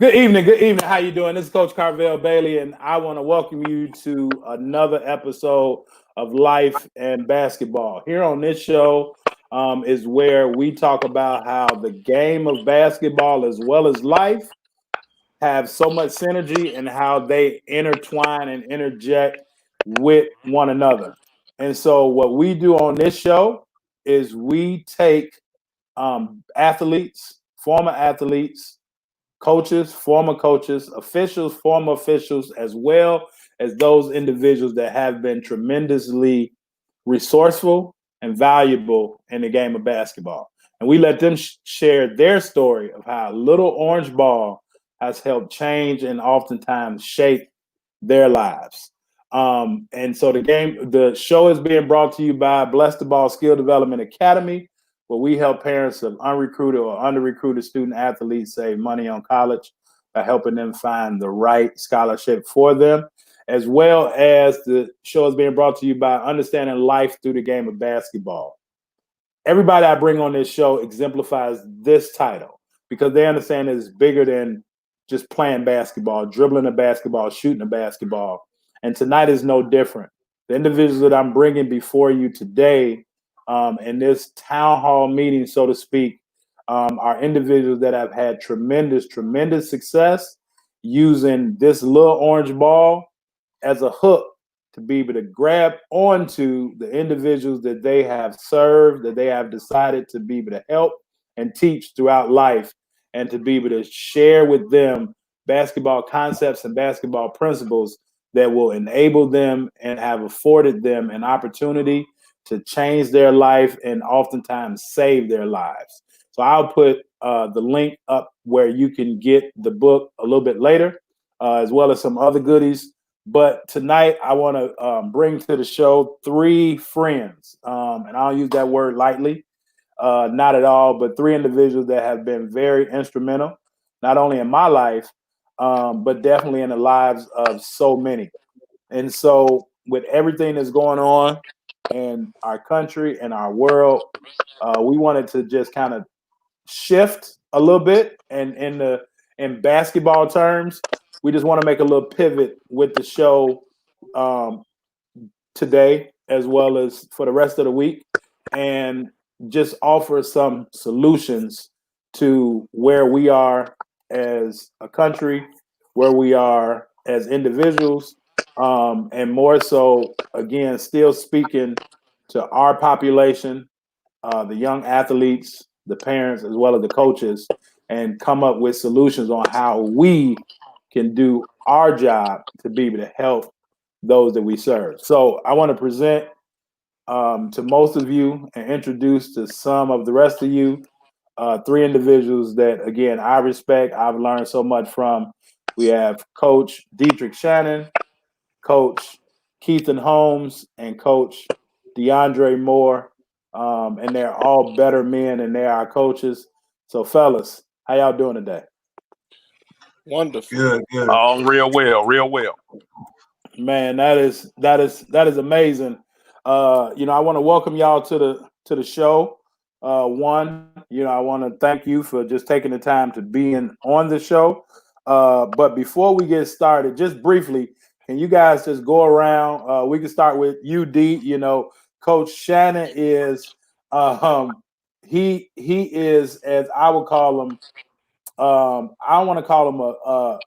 Good evening. Good evening. How you doing? This is Coach Carvel Bailey, and I want to welcome you to another episode of Life and Basketball. Here on this show is where we talk about how the game of basketball, as well as life, have so much synergy and how they intertwine and interject with one another. And so, what we do on this show is we take athletes, former athletes, coaches, former coaches, officials, former officials, as well as those individuals that have been tremendously resourceful and valuable in the game of basketball. And we let them share their story of how Little Orange Ball has helped change and oftentimes shape their lives. And so the show is being brought to you by Bless the Ball Skill Development Academy, where we help parents of unrecruited or under-recruited student athletes save money on college by helping them find the right scholarship for them, as well as the show is being brought to you by Understanding Life Through the Game of Basketball. Everybody I bring on this show exemplifies this title because they understand it's bigger than just playing basketball, dribbling a basketball, shooting a basketball. And tonight is no different. The individuals that I'm bringing before you today in this town hall meeting, so to speak, are individuals that have had tremendous success using this little orange ball as a hook to be able to grab onto the individuals that they have served, that they have decided to be able to help and teach throughout life, and to be able to share with them basketball concepts and basketball principles that will enable them and have afforded them an opportunity to change their life and oftentimes save their lives. So I'll put the link up where you can get the book a little bit later, as well as some other goodies. But tonight I want to bring to the show three friends, and I'll use that word lightly, not at all, but three individuals that have been very instrumental, not only in my life, but definitely in the lives of so many. And so with everything that's going on in our country and our world, we wanted to just kind of shift a little bit, and in basketball terms, we just want to make a little pivot with the show today, as well as for the rest of the week, and just offer some solutions to where we are as a country, where we are as individuals, and more so, again, still speaking to our population, the young athletes, the parents, as well as the coaches, and come up with solutions on how we can do our job to be able to help those that we serve. So I want to present to most of you and introduce to some of the rest of you three individuals that, again, I respect, I've learned so much from. We have Coach Dietrich Shannon, Coach Keithan Holmes, and Coach DeAndre Moore. And they're all better men, and they're our coaches. So, fellas, how y'all doing today? Wonderful. Good. Real well. Man, that is amazing. I want to welcome y'all to the show. One, I want to thank you for just taking the time to be on the show. But before we get started, just briefly, can you guys just go around? We can start with you, D. Coach Shannon is he is, as I would call him. I don't want to call him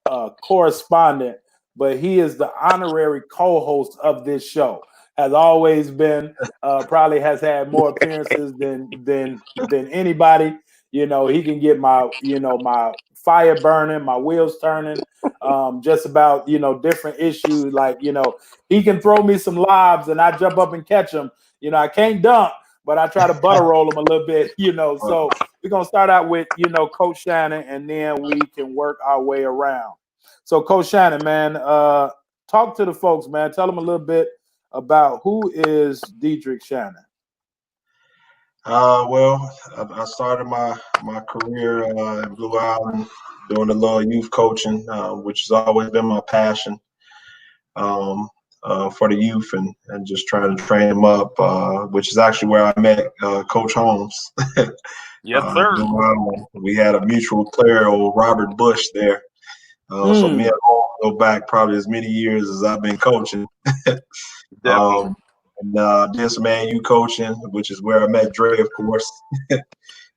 a correspondent, but he is the honorary co-host of this show. Has always been, probably has had more appearances than anybody. He can get my fire burning, my wheels turning, just about different issues. Like he can throw me some lobs and I jump up and catch them. I can't dunk, but I try to butter roll them a little bit. So we're gonna start out with Coach Shannon, and then we can work our way around. So Coach Shannon, man, talk to the folks, man. Tell them a little bit about who is Dietrich Shannon. Well, I started my career in Blue Island doing a little youth coaching, which has always been my passion for the youth and just trying to train them up, which is actually where I met Coach Holmes. Yes, sir. We had a mutual player, old Robert Bush, there. So me and Home go back probably as many years as I've been coaching. Definitely. And did some AAU coaching, which is where I met Dre, of course,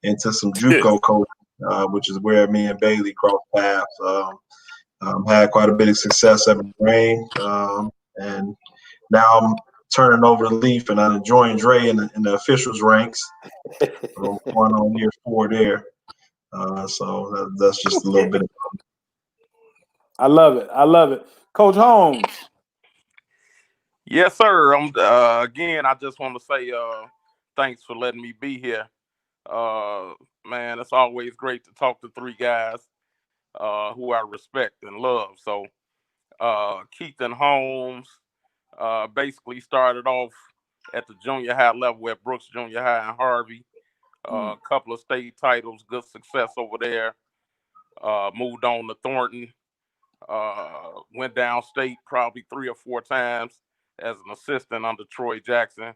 into some JUCO coaching, which is where me and Bailey crossed paths. Had quite a bit of success at Brain, and now I'm turning over the leaf, and I'm enjoying Dre in the officials ranks. Going on year 4 there. So that's just a little bit of I love it. I love it. Coach Holmes. Yes, sir. Again, I just want to say thanks for letting me be here. Man, it's always great to talk to 3 guys who I respect and love. So Keith and Holmes basically started off at the junior high level at Brooks Junior High in Harvey. A couple of state titles, good success over there. Moved on to Thornton. Went downstate probably 3 or 4 times as an assistant under Troy Jackson.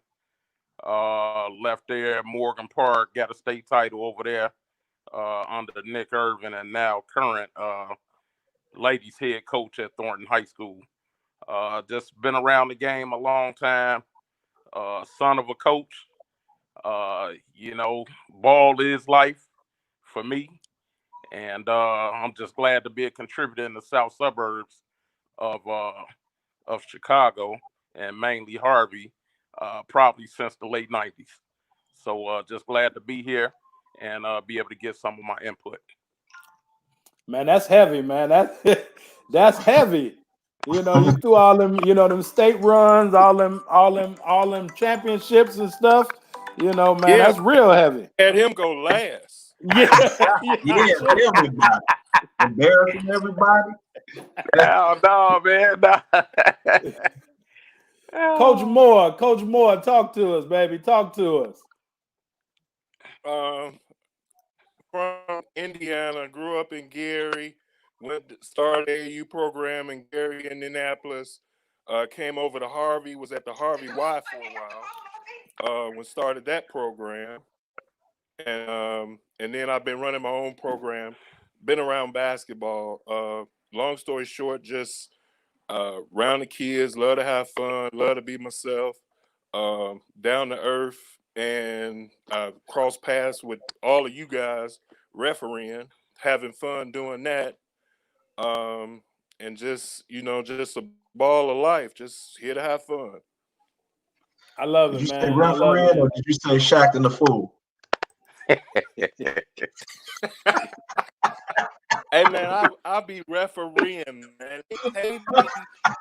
Left there at Morgan Park, got a state title over there under Nick Irvin, and now current ladies head coach at Thornton High School. Just been around the game a long time. Son of a coach. Ball is life for me. And I'm just glad to be a contributor in the south suburbs of Chicago, and mainly Harvey, probably since the late 90s. So just glad to be here and be able to get some of my input. Man, that's heavy, man. That's heavy. You threw all them, them state runs, all them championships and stuff. Man, that's real heavy. Had him go last. Yeah, everybody. Embarrassing everybody. No, man. No. Coach Moore, talk to us, baby. Talk to us. From Indiana, grew up in Gary, started AAU program in Gary, Indianapolis. Came over to Harvey, was at the Harvey Y for a while. When started that program, and then I've been running my own program. Been around basketball. Long story short, just around the kids, love to have fun, love to be myself, down to earth, and cross paths with all of you guys refereeing, having fun doing that, and just just a ball of life, just here to have fun. I love Did it, you man. say refereeing, or did you say Shaq and the Fool? Hey man, I'll be refereeing, man. They pay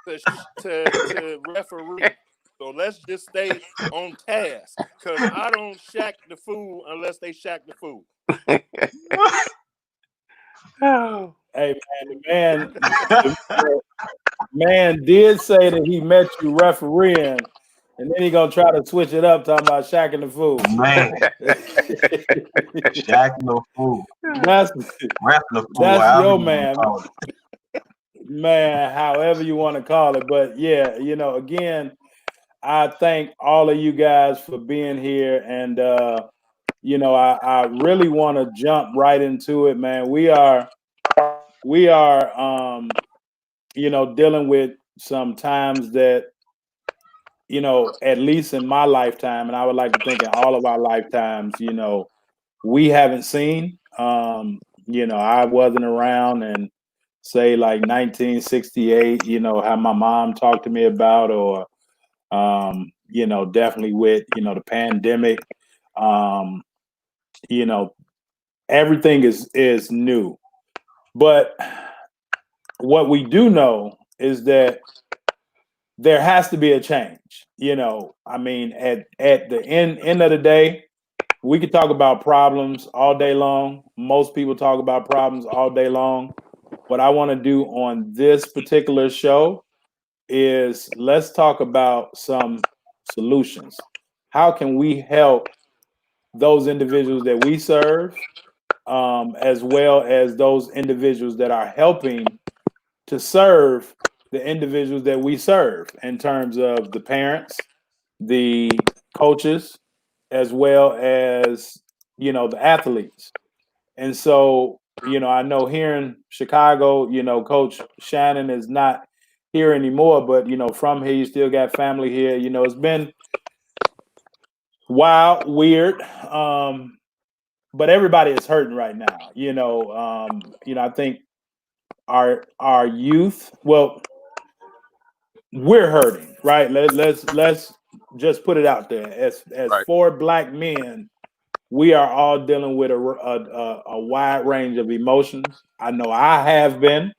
me to referee. So let's just stay on task, because I don't shack the fool unless they shack the fool. Hey man, the man did say that he met you refereeing, and then he gonna try to switch it up, talking about Shaq and the Fool. Man, Shaq and the Fool. That's your man. Man, however you want to call it. But yeah, again, I thank all of you guys for being here. And I really want to jump right into it, man. We are dealing with some times that, at least in my lifetime, and I would like to think in all of our lifetimes, we haven't seen. I wasn't around and say like 1968, how my mom talked to me about, or definitely with the pandemic. Everything is new. But what we do know is that there has to be a change. I mean, at the end of the day, we could talk about problems all day long. Most people talk about problems all day long. What I want to do on this particular show is let's talk about some solutions. How can we help those individuals that we serve, as well as those individuals that are helping to serve the individuals that we serve, in terms of the parents, the coaches, as well as the athletes. And so I know here in Chicago, Coach Shannon is not here anymore, but from here, you still got family here. It's been wild, weird, but everybody is hurting right now. I think our youth, well, we're hurting, right? Let's just put it out there. As Right. 4 Black men, we are all dealing with a wide range of emotions. I know I have been.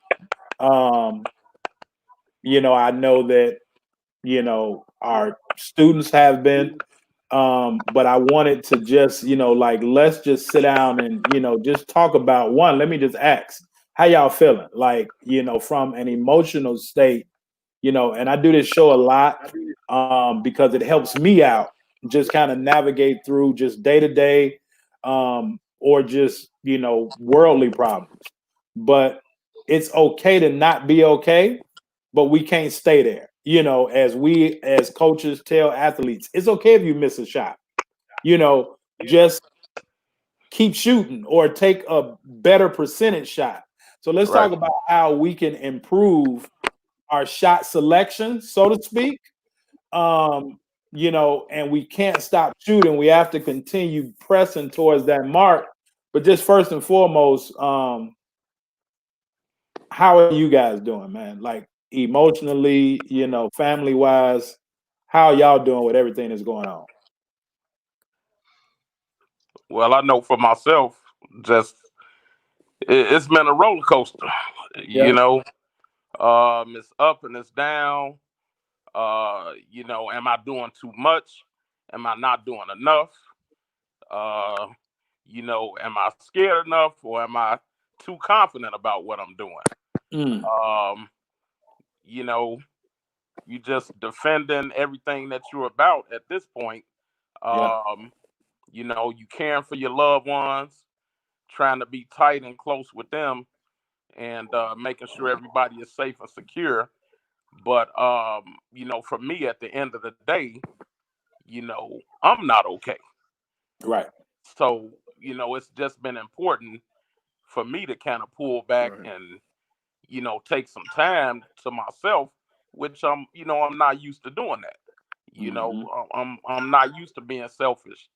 I know that our students have been. But I wanted to just let's just sit down and just talk about one. Let me just ask, how y'all feeling? Like from an emotional state. And I do this show a lot because it helps me out, just kind of navigate through just day to day or just, worldly problems. But it's okay to not be okay, but we can't stay there. As we as coaches tell athletes, it's okay if you miss a shot. Just keep shooting or take a better percentage shot. So let's Right. talk about how we can improve our shot selection, so to speak. And we can't stop shooting. We have to continue pressing towards that mark. But just first and foremost, how are you guys doing, man? Like emotionally, family wise, how y'all doing with everything that's going on? Well, I know for myself, just it's been a roller coaster. Yeah. It's up and it's down. Am I doing too much? Am I not doing enough? Am I scared enough or am I too confident about what I'm doing? Um, you know, you just defending everything that you're about at this point. Yeah. You caring for your loved ones, trying to be tight and close with them, and making sure everybody is safe and secure. But for me, at the end of the day, I'm not okay. Right. So it's just been important for me to kind of pull back Right. and take some time to myself, which I'm not used to doing that. I'm not used to being selfish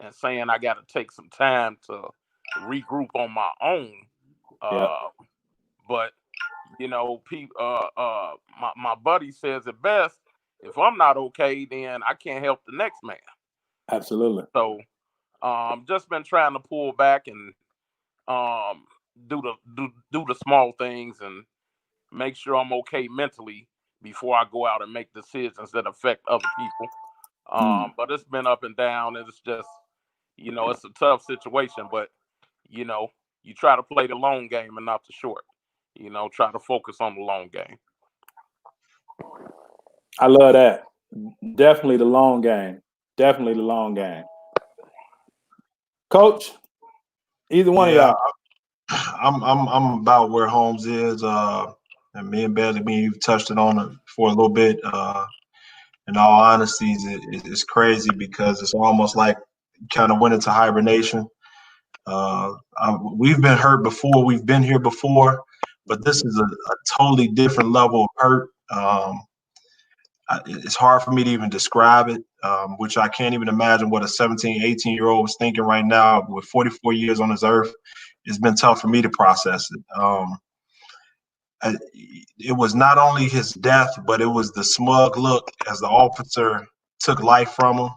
and saying I got to take some time to regroup on my own. Yeah. But my buddy says it best. If I'm not okay, then I can't help the next man. Absolutely. So, just been trying to pull back and um, do the small things and make sure I'm okay mentally before I go out and make decisions that affect other people. But it's been up and down, and it's just it's a tough situation. But you try to play the long game and not the short. Try to focus on the long game. I love that. Definitely the long game. Definitely the long game. Coach, either one of Yeah, y'all. I'm about where Holmes is. And me and Bailey, you've touched it on it for a little bit. In all honesty, it's crazy because it's almost like kind of went into hibernation. We've been hurt before. We've been here before, but this is a totally different level of hurt. It's hard for me to even describe it, which I can't even imagine what a 17, 18-year-old was thinking right now with 44 years on this earth. It's been tough for me to process it. It was not only his death, but it was the smug look as the officer took life from him.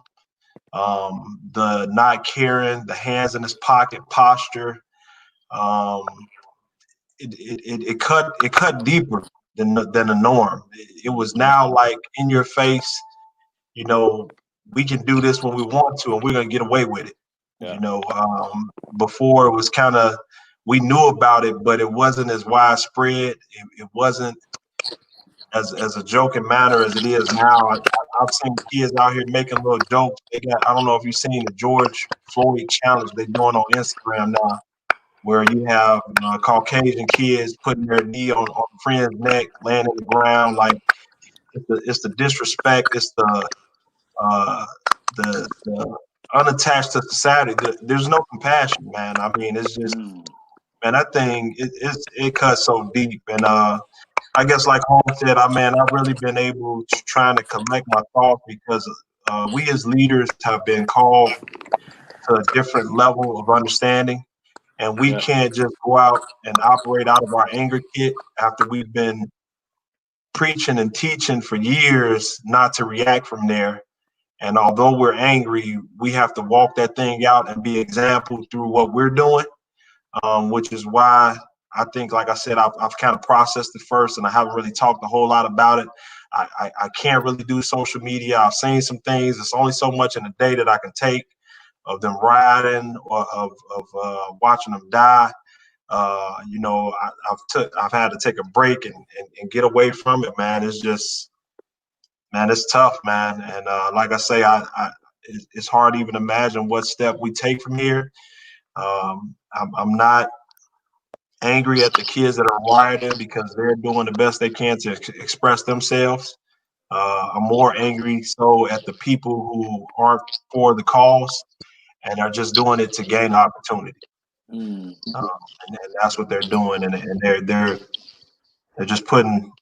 The not caring, the hands in his pocket posture. It cut deeper than the norm. It was now like in your face. We can do this when we want to, and we're gonna get away with it. Yeah. Before it was kind of we knew about it, but it wasn't as widespread. It wasn't as a joking manner as it is now. I've seen kids out here making little jokes. I don't know if you've seen the George Floyd challenge they're doing on Instagram now, where you have Caucasian kids putting their knee on a friend's neck, laying on the ground. Like it's the disrespect. It's the unattached to society. There's no compassion, man. I mean, it's just man, that thing it cuts so deep. And I guess like Holmes said, I've really been able to trying to collect my thoughts because we as leaders have been called to a different level of understanding. And we can't just go out and operate out of our anger kit after we've been preaching and teaching for years not to react from there. And although we're angry, we have to walk that thing out and be example through what we're doing, which is why I think, like I said, I've kind of processed it first, and I haven't really talked a whole lot about it. I can't really do social media. I've seen some things. It's only so much in a day that I can take of them riding or of watching them die. I've had to take a break and get away from it, man. It's just, man, it's tough, man. And like I say, it's hard to even imagine what step we take from here. I'm not angry at the kids that are rioting because they're doing the best they can to express themselves. I'm more angry at the people who aren't for the cause and are just doing it to gain opportunity. And that's what they're doing, and they're just putting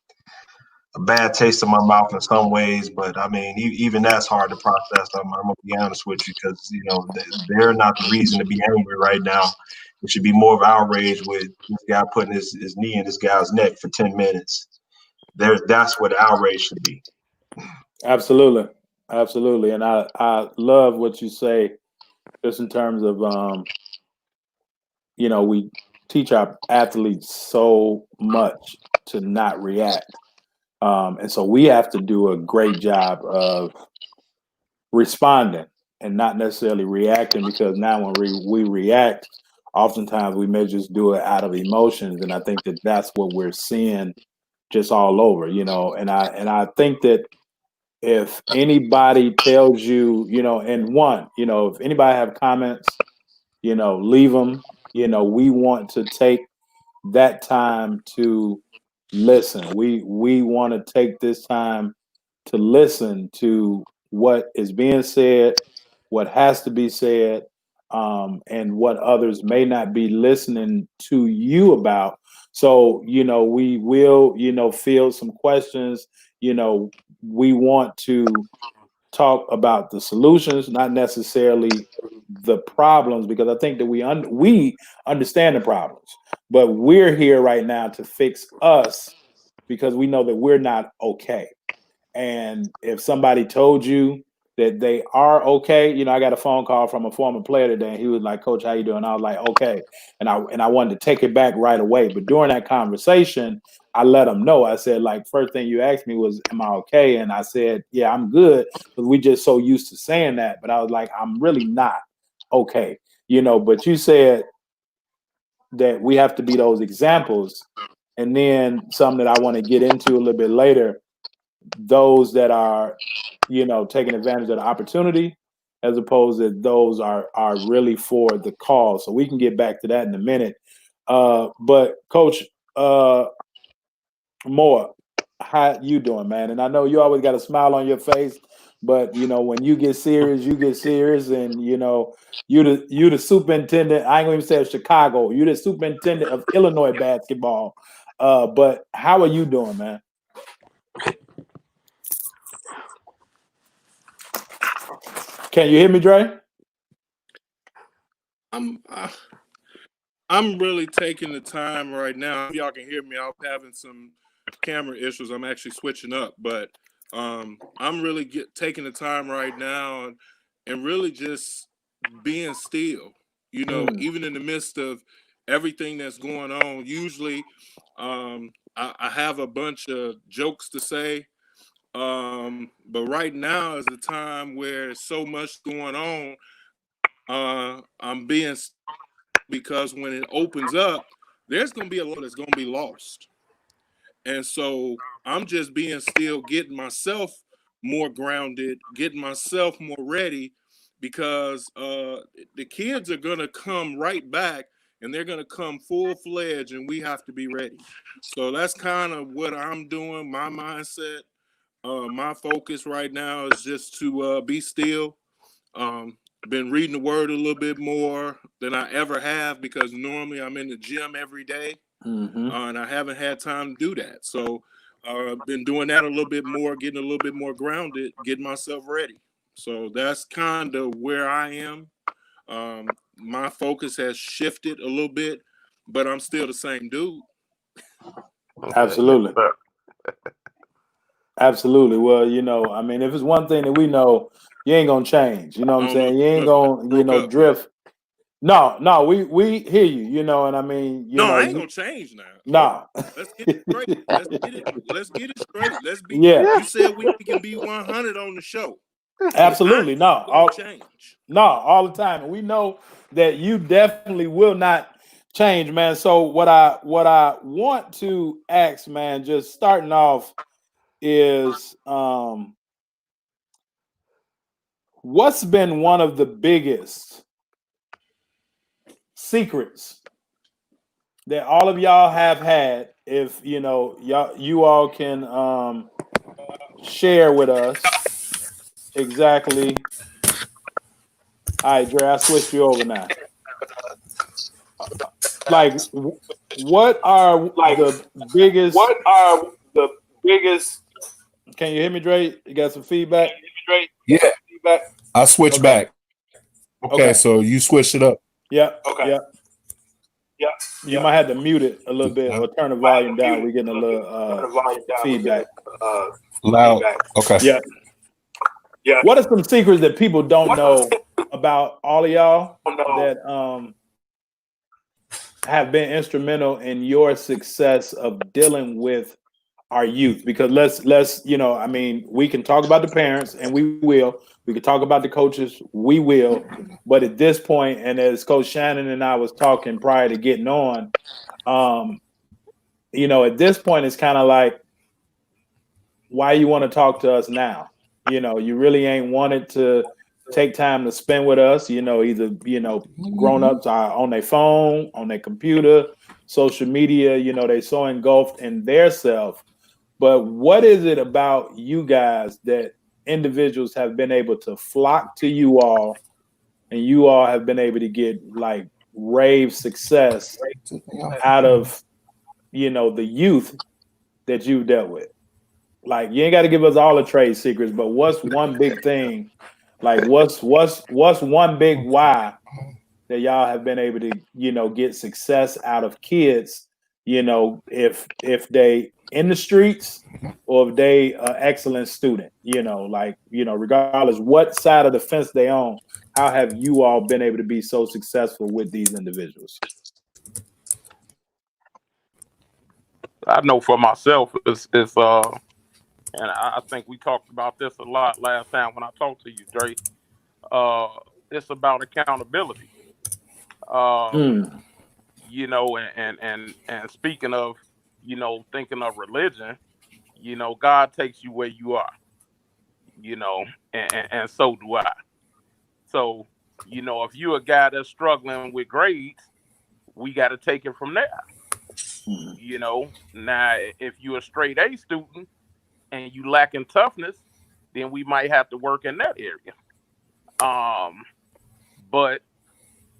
a bad taste in my mouth in some ways. But I mean, even that's hard to process. I'm gonna be honest with you, because they're not the reason to be angry right now. It should be more of outrage with this guy putting his knee in this guy's neck for 10 minutes. That's what outrage should be. Absolutely. And I love what you say, just in terms of we teach our athletes so much to not react. And so we have to do a great job of responding and not necessarily reacting, because now when we react, oftentimes we may just do it out of emotions. And I think that that's what we're seeing just all over, and I think that if anybody tells you, if anybody have comments, leave them. We want to take that time to listen. We want to take this time to listen to what is being said, what has to be said, and what others may not be listening to you about. So, we will, field some questions. We want to talk about the solutions, not necessarily the problems, because I think that we understand the problems, but we're here right now to fix us, because we know that we're not okay. And if somebody told you that they are okay, I got a phone call from a former player today, and he was like, "Coach, how you doing?" I was like, "Okay," and I wanted to take it back right away. But during that conversation, I let him know. I said, like, first thing you asked me was, "Am I okay?" And I said, "Yeah, I'm good," because we just so used to saying that. But I was like, "I'm really not okay," But you said that we have to be those examples, and then something that I want to get into a little bit later, those that are, taking advantage of the opportunity, as opposed to those are really for the cause. So we can get back to that in a minute. But Coach Moore, how you doing, man? And I know you always got a smile on your face, but when you get serious, and you the superintendent. I ain't gonna even say of Chicago. You're the superintendent of Illinois basketball. But how are you doing, man? Can you hear me, Dre? I'm really taking the time right now. If y'all can hear me, I'm having some camera issues. I'm actually switching up, but I'm really taking the time right now and really just being still. Even in the midst of everything that's going on. Usually, I have a bunch of jokes to say, but right now is the time where there's so much going on. I'm being, because when it opens up, there's going to be a lot that's going to be lost. And so I'm just being still, getting myself more grounded, getting myself more ready, because the kids are going to come right back, and they're going to come full-fledged, and we have to be ready. So that's kind of what I'm doing. My mindset, my focus right now is just to be still, been reading the word a little bit more than I ever have, because normally I'm in the gym every day, and I haven't had time to do that. So I've been doing that a little bit more, getting a little bit more grounded, getting myself ready. So that's kind of where I am. My focus has shifted a little bit, but I'm still the same dude. Okay. Absolutely. Absolutely. Well, you know, I mean, if it's one thing that we know, you ain't gonna change. You know what I'm saying? You ain't gonna, you know, drift. No, we hear you, you know, and I mean, you know, I ain't gonna change now. No. Let's get it straight. Let's get it straight. Let's be. Yeah. You said we can be 100 on the show. Absolutely. No. Change. No, all the time. And we know that you definitely will not change, man. So what I want to ask, man, just starting off is what's been one of the biggest secrets that all of y'all have had, if you know you all can share with us exactly. All right, Dre, I switched you over now. Like, what are the biggest? What are the biggest? Can you hear me, Dre? You got some feedback? Yeah, I switched back. Okay, so you switched it up. Yeah. Okay. Yeah. You might have to mute it a little bit or turn the volume down. We're getting a little feedback. Loud. Okay. Yeah. Yeah. What are some secrets that people don't know about all of y'all that have been instrumental in your success of dealing with our youth? Because let's you know, I mean, we can talk about the parents, and we will. We can talk about the coaches, we will. But at this point, and as Coach Shannon and I was talking prior to getting on, you know, at this point, it's kind of like, why you want to talk to us now? You know, you really ain't wanted to take time to spend with us. You know, either, you know, grown-ups are on their phone, on their computer, social media, you know, they so engulfed in their self. But what is it about you guys that individuals have been able to flock to you all, and you all have been able to get like rave success out of, you know, the youth that you've dealt with? Like, you ain't got to give us all the trade secrets, but what's one big thing? Like, what's one big why that y'all have been able to, you know, get success out of kids, you know, if they in the streets or if they excellent student, you know, like, you know, regardless what side of the fence they on, how have you all been able to be so successful with these individuals? I know for myself, it's and I think we talked about this a lot last time when I talked to you, Dre. It's about accountability. You know, and speaking of, you know, thinking of religion, you know, God takes you where you are, you know, and so do I. So, you know, if you're a guy that's struggling with grades, we got to take it from there. You know, now if you're a straight A student and you lacking toughness, then we might have to work in that area. But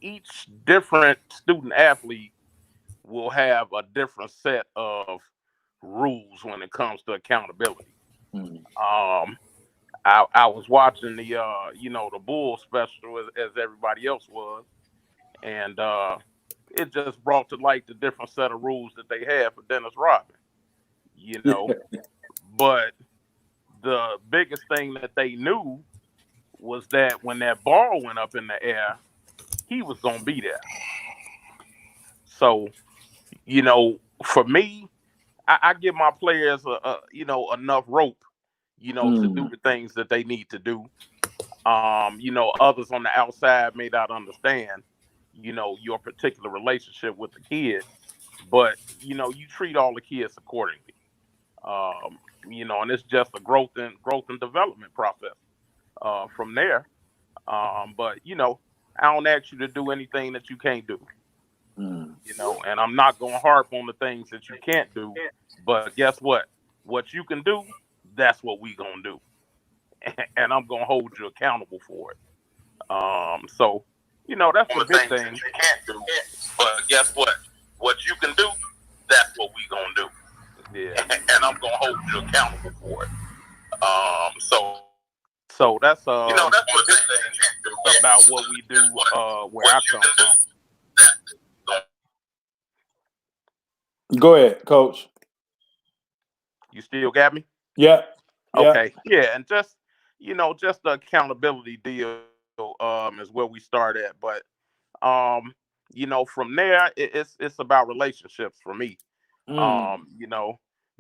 each different student athlete will have a different set of rules when it comes to accountability. I was watching the you know, the Bull special as everybody else was, and it just brought to light the different set of rules that they had for Dennis Rodman. You know, but the biggest thing that they knew was that when that ball went up in the air, he was gonna be there. So, you know, for me, I give my players you know, enough rope, you know, to do the things that they need to do. You know, others on the outside may not understand, you know, your particular relationship with the kid, but you know, you treat all the kids accordingly. You know, and it's just a growth and development process from there. But you know, I don't ask you to do anything that you can't do. You know, and I'm not gonna harp on the things that you can't do. But guess what? What you can do, that's what we gonna do, and I'm gonna hold you accountable for it. So, that's the big thing. You can't do, but guess what? What you can do, that's what we gonna do. Yeah, and I'm gonna hold you accountable for it. So that's that's the big thing about what we do. Where I come from. Go ahead, Coach. You still got me? Yeah. Okay. Yeah, and just the accountability deal is where we start at. But from there it's about relationships for me.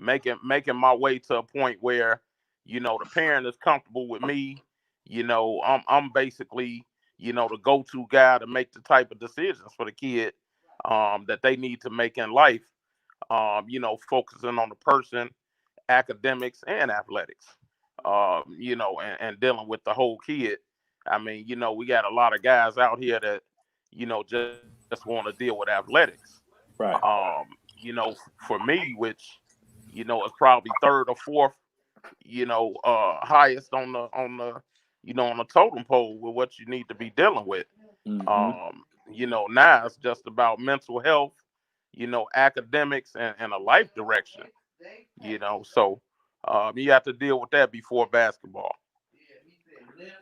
Making my way to a point where the parent is comfortable with me. I'm basically the go-to guy to make the type of decisions for the kid that they need to make in life. Focusing on the person, academics, and athletics. And dealing with the whole kid. I mean, we got a lot of guys out here that just want to deal with athletics. Right. For me, which is probably third or fourth, highest on the totem pole with what you need to be dealing with. Now it's just about mental health, academics, and a life direction. So you have to deal with that before basketball.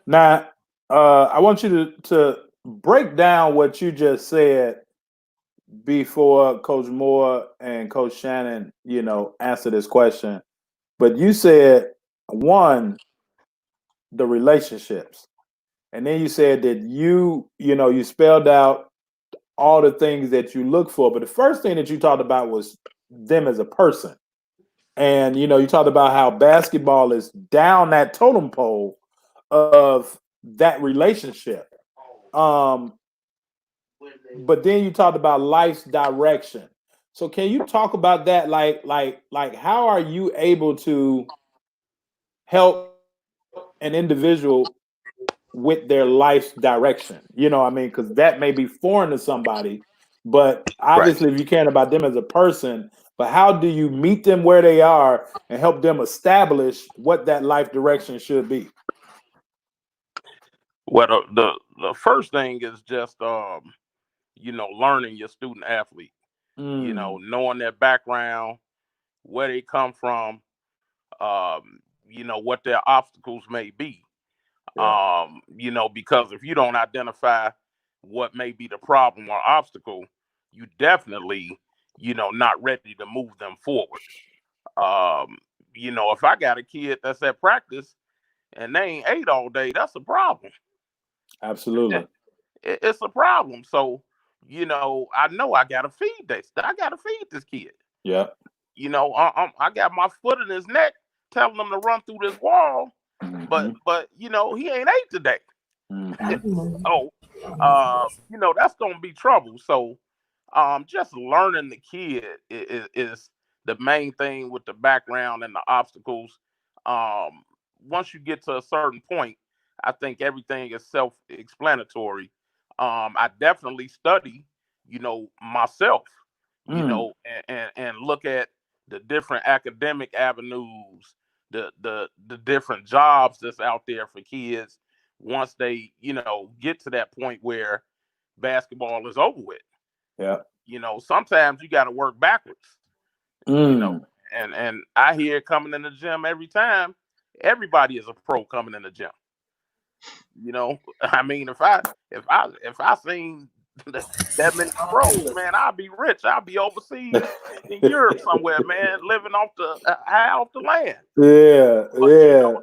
Now, I want you to break down what you just said before Coach Moore and Coach Shannon, answer this question. But you said, one, the relationships. And then you said that you spelled out all the things that you look for. But the first thing that you talked about was them as a person. And, you talked about how basketball is down that totem pole of that relationship. But then you talked about life's direction. So can you talk about that? Like how are you able to help an individual with their life's direction? Because that may be foreign to somebody, but obviously if you care about them as a person, but how do you meet them where they are and help them establish what that life direction should be? Well, the first thing is just learning your student athlete. Knowing their background, where they come from, what their obstacles may be. Yeah. Because if you don't identify what may be the problem or obstacle, you definitely, not ready to move them forward. If I got a kid that's at practice and they ain't ate all day, that's a problem. Absolutely. It's a problem. So, I know I gotta feed this. I gotta feed this kid. Yeah. I got my foot in his neck, telling him to run through this wall, but he ain't ate today. So, that's gonna be trouble. So, just learning the kid is the main thing with the background and the obstacles. Once you get to a certain point, I think everything is self-explanatory. I definitely study, myself, and look at the different academic avenues, the different jobs that's out there for kids once they, get to that point where basketball is over with. Yeah. Sometimes you got to work backwards. And I hear coming in the gym every time, everybody is a pro coming in the gym. I mean, if I seen that many pros, man, I'd be rich. I'd be overseas in Europe somewhere, man, living off the land. Yeah, but,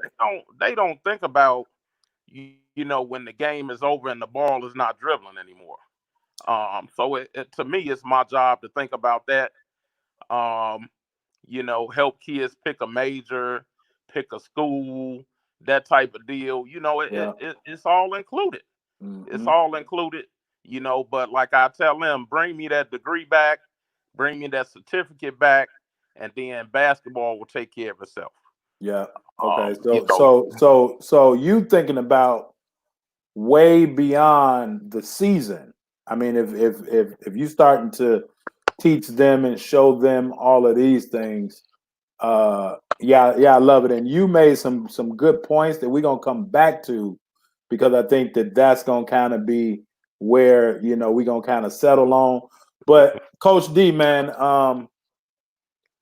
they don't think about when the game is over and the ball is not dribbling anymore. So to me, it's my job to think about that. Help kids pick a major, pick a school, that type of deal. It's all included. It's all included. But like I tell them, bring me that degree back, bring me that certificate back, and then basketball will take care of itself. Yeah. Okay. So you thinking about way beyond the season. I mean, if you starting to teach them and show them all of these things, I love it. And you made some good points that we're gonna come back to, because I think that that's going to kind of be where, you know, we're going to kind of settle on. But Coach D, man,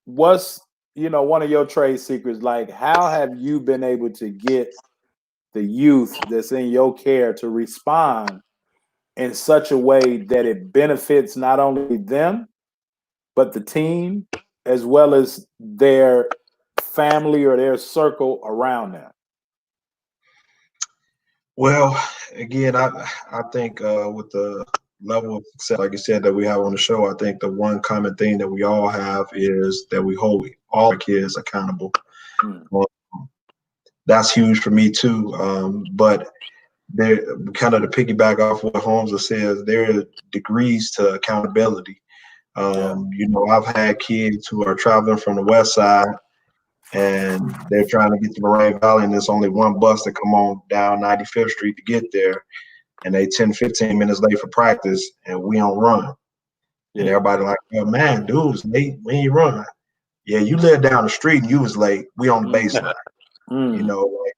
what's, you know, one of your trade secrets? Like, how have you been able to get the youth that's in your care to respond in such a way that it benefits not only them, but the team, as well as their family or their circle around them? Well, again, I think with the level of success, like you said, that we have on the show, I think the one common thing that we all have is that we hold all our kids accountable. That's huge for me too. But there, kind of to piggyback off what Holmes says, there are degrees to accountability. You know, I've had kids who are traveling from the west side and they're trying to get to Moraine Valley, and there's only one bus that come on down 95th Street to get there, and they 10, 15 minutes late for practice, and we don't run. And everybody like, oh, man, dude, it's late. We ain't run. Yeah, you live down the street and you was late. We on the baseline. You know, like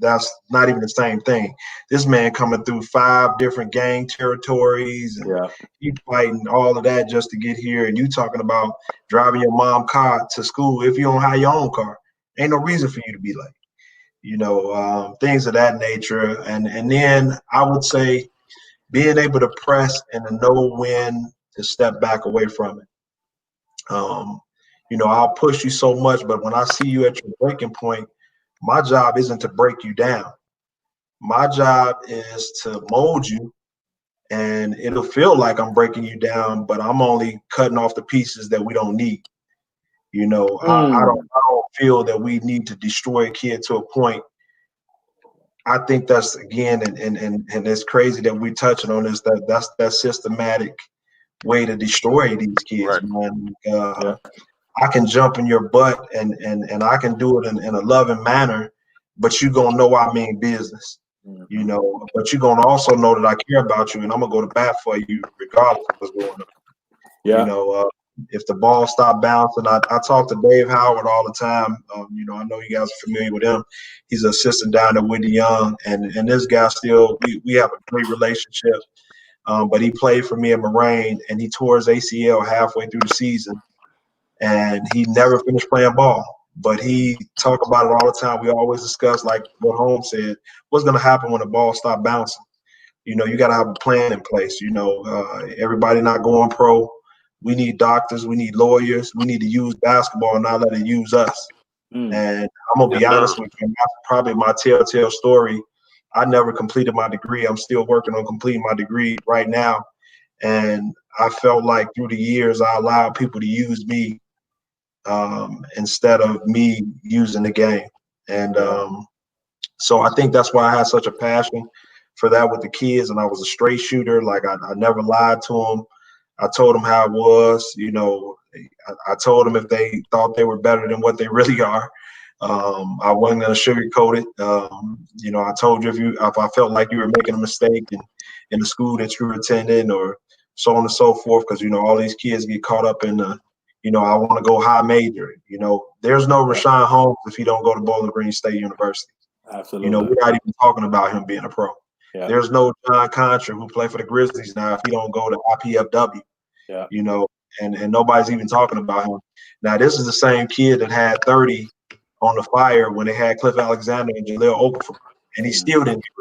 that's not even the same thing. This man coming through 5 different gang territories, and he fighting all of that just to get here. And you talking about driving your mom car to school if you don't have your own car. Ain't no reason for you to be late. You know, things of that nature. And then I would say being able to press and to know when to step back away from it. You know, I'll push you so much, but when I see you at your breaking point, my job isn't to break you down. My job is to mold you, and it'll feel like I'm breaking you down, but I'm only cutting off the pieces that we don't need. You know, I don't feel that we need to destroy a kid to a point. I think that's, again, and it's crazy that we're touching on this, that's that systematic way to destroy these kids, man. I can jump in your butt and I can do it in a loving manner, but you're going to know I mean business, you know, but you're going to also know that I care about you and I'm going to go to bat for you regardless of what's going on. You know, if the ball stop bouncing, I talk to Dave Howard all the time. You know, I know you guys are familiar with him. He's an assistant down at Whitney Young, and this guy still, we have a great relationship. But he played for me at Moraine, and he tore his ACL halfway through the season. And he never finished playing ball, but he talk about it all the time. We always discuss, like what Holmes said, what's going to happen when the ball stop bouncing. You know, you got to have a plan in place. You know, everybody not going pro. We need doctors. We need lawyers. We need to use basketball and not let it use us. And I'm going to be honest with you, that's probably my telltale story. I never completed my degree. I'm still working on completing my degree right now. And I felt like through the years, I allowed people to use me instead of me using the game. And so I think that's why I had such a passion for that with the kids. And I was a straight shooter. Like I never lied to them. I told them how it was. You know, I told them if they thought they were better than what they really are. I wasn't going to sugarcoat it. You know, I told you if I felt like you were making a mistake in the school that you were attending or so on and so forth, because, you know, all these kids get caught up in the, you know, I want to go high major. You know, there's no Rashawn Holmes if he don't go to Bowling Green State University. Absolutely. You know, we're not even talking about him being a pro. There's no John Contra who played for the Grizzlies now if he don't go to IPFW. You know, and nobody's even talking about him. Now, this is the same kid that had 30 on the Fire when they had Cliff Alexander and Jaleel Okafor, and he still didn't get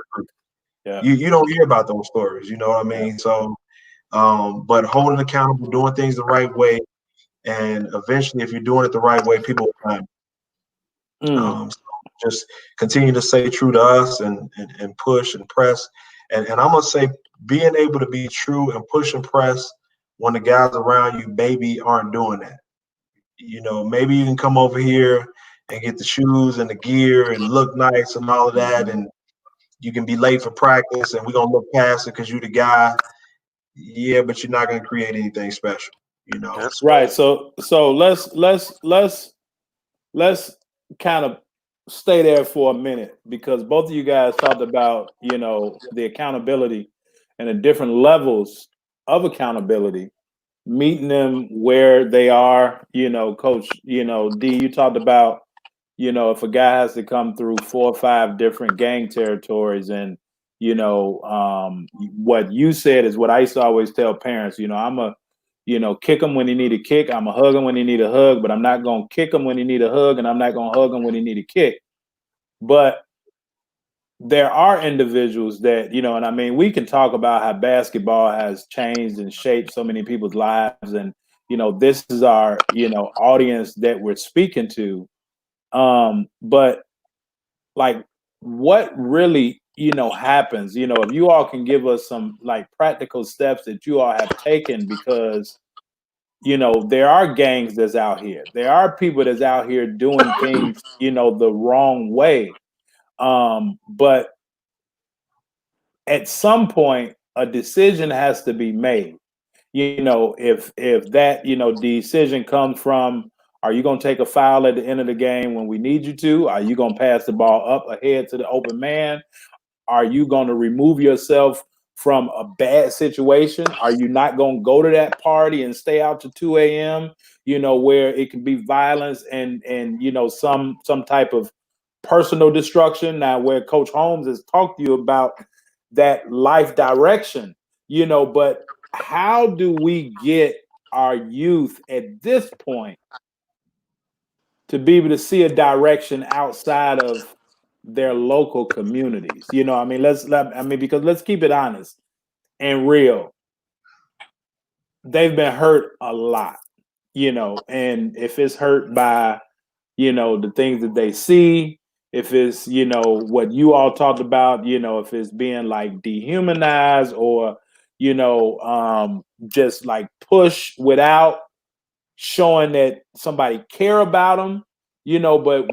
recruited. You don't hear about those stories, you know what I mean? So, but holding accountable, doing things the right way, and eventually, if you're doing it the right way, people will find you. So just continue to stay true to us and push and press. And I'm going to say being able to be true and push and press when the guys around you maybe aren't doing that. You know, maybe you can come over here and get the shoes and the gear and look nice and all of that, and you can be late for practice and we're going to look past it because you're the guy. Yeah, but you're not going to create anything special, you know. That's right. So let's kind of stay there for a minute, because both of you guys talked about, you know, the accountability and the different levels of accountability, meeting them where they are. You know, Coach, you know, D, you talked about, you know, if a guy has to come through 4 or 5 different gang territories and what you said is what I used to always tell parents. I'm a, kick him when he need a kick. I'm a hug him when he need a hug, but I'm not gonna kick him when he need a hug, and I'm not gonna hug him when he need a kick. But there are individuals that, and I mean, we can talk about how basketball has changed and shaped so many people's lives, and this is our, audience that we're speaking to. But like, what really, happens, if you all can give us some like practical steps that you all have taken, because, there are gangs that's out here. There are people that's out here doing things, the wrong way. But at some point, a decision has to be made. If that, decision comes from, are you going to take a foul at the end of the game when we need you to? Are you going to pass the ball up ahead to the open man? Are you going to remove yourself from a bad situation? Are you not going to go to that party and stay out to 2 a.m., where it can be violence and some type of personal destruction? Now, where Coach Holmes has talked to you about that life direction, but how do we get our youth at this point to be able to see a direction outside of their local communities? I mean, because let's keep it honest and real. They've been hurt a lot, and if it's hurt by, the things that they see, if it's, what you all talked about, if it's being like dehumanized or, just like push without showing that somebody care about them, but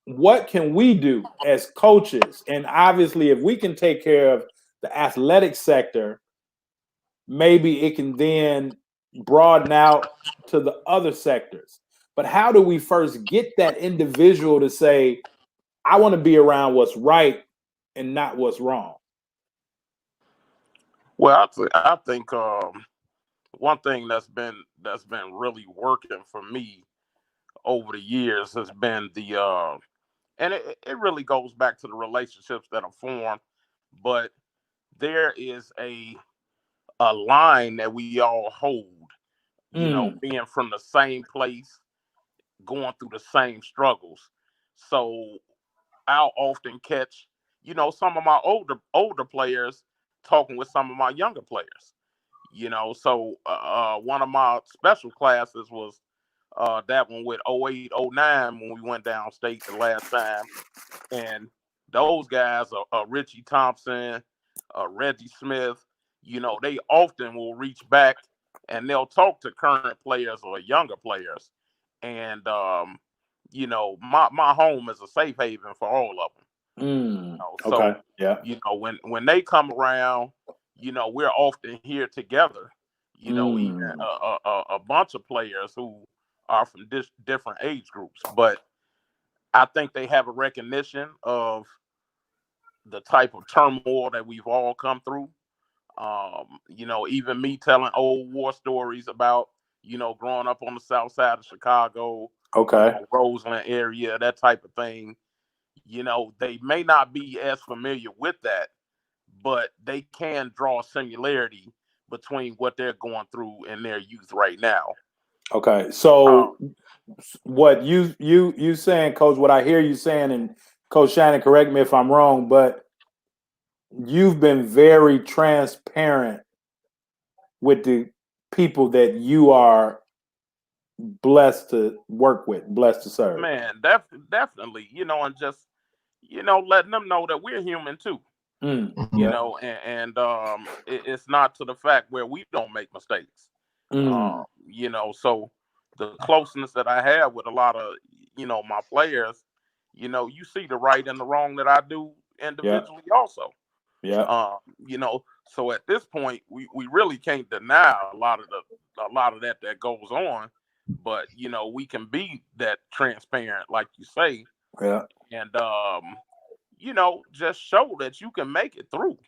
what can we do as coaches? And obviously, if we can take care of the athletic sector, maybe it can then broaden out to the other sectors. But how do we first get that individual to say, I want to be around what's right and not what's wrong? Well, I think one thing that's been really working for me over the years has been and it really goes back to the relationships that are formed, but there is a line that we all hold, being from the same place, going through the same struggles. So I'll often catch, some of my older players talking with some of my younger players. So one of my special classes was that one with 08, 09 when we went downstate the last time. And those guys are Richie Thompson, Reggie Smith. They often will reach back and they'll talk to current players or younger players. And, my home is a safe haven for all of them. Okay. So, yeah. When they come around, we're often here together. Even a bunch of players who are from different age groups, but I think they have a recognition of the type of turmoil that we've all come through. Even me telling old war stories about, growing up on the south side of Chicago, okay, Roseland area, that type of thing. They may not be as familiar with that, but they can draw a similarity between what they're going through in their youth right now. Okay. So what you saying, Coach, what I hear you saying, and Coach Shannon, correct me if I'm wrong, but you've been very transparent with the people that you are blessed to work with, blessed to serve. Man, definitely, and just, letting them know that we're human too. It's not to the fact where we don't make mistakes. So the closeness that I have with a lot of, my players, you see the right and the wrong that I do individually also. Yeah. So at this point, we really can't deny a lot of that goes on, but we can be that transparent, like you say. Yeah. And just show that you can make it through.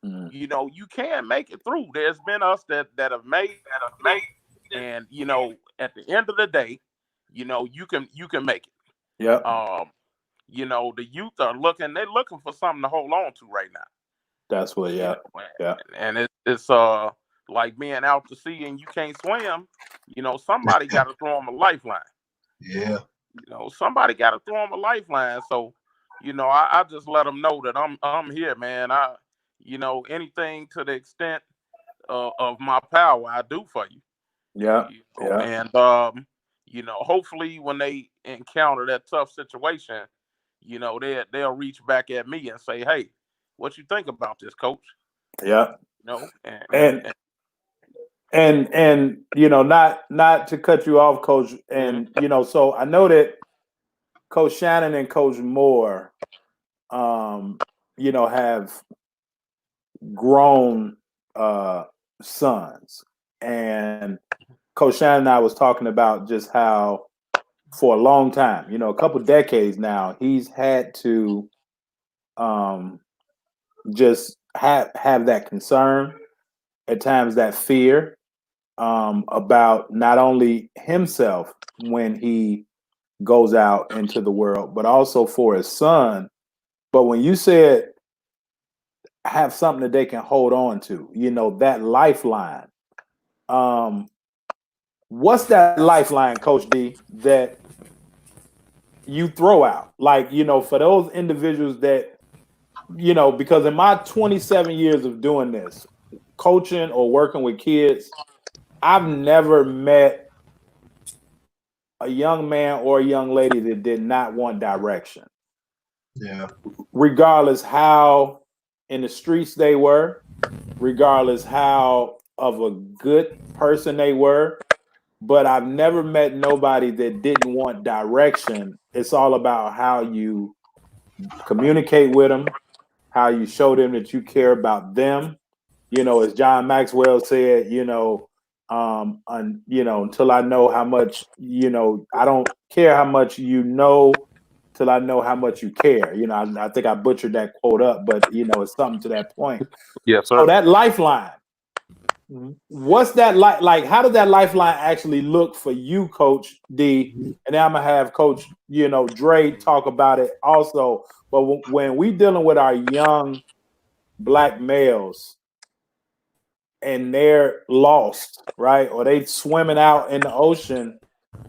You can make it through. There's been us that have made, and at the end of the day, you can make it. Yeah. The youth are looking for something to hold on to right now. That's what. Yeah. Yeah. And it's like being out to sea and you can't swim. Somebody got to throw them a lifeline. Yeah. Somebody got to throw them a lifeline. So, I just let them know that I'm here, man. Anything to the extent of my power, I do for you. Yeah. Yeah. And hopefully when they encounter that tough situation, they'll reach back at me and say, "Hey, what you think about this, coach?" Yeah. And not to cut you off, Coach. And so I know that Coach Shannon and Coach Moore, have grown sons, and Coach Shannon and I was talking about just how for a long time, a couple decades now, he's had to just have that concern, at times that fear about not only himself when he goes out into the world, but also for his son. But when you said have something that they can hold on to, that lifeline. What's that lifeline, Coach D, that you throw out? Like, for those individuals that, because in my 27 years of doing this, coaching or working with kids, I've never met a young man or a young lady that did not want direction. Yeah. Regardless how in the streets they were, regardless how of a good person they were, but I've never met nobody that didn't want direction. It's all about how you communicate with them, how you show them that you care about them. As John Maxwell said, until I know how much, I don't care how much you know till I know how much you care. I think I butchered that quote up, but it's something to that point. Yes, sir. So that lifeline, what's that like? Like, how does that lifeline actually look for you, Coach D? And then I'm gonna have Coach, Dre talk about it also. But when we dealing with our young Black males and they're lost, right? Or they swimming out in the ocean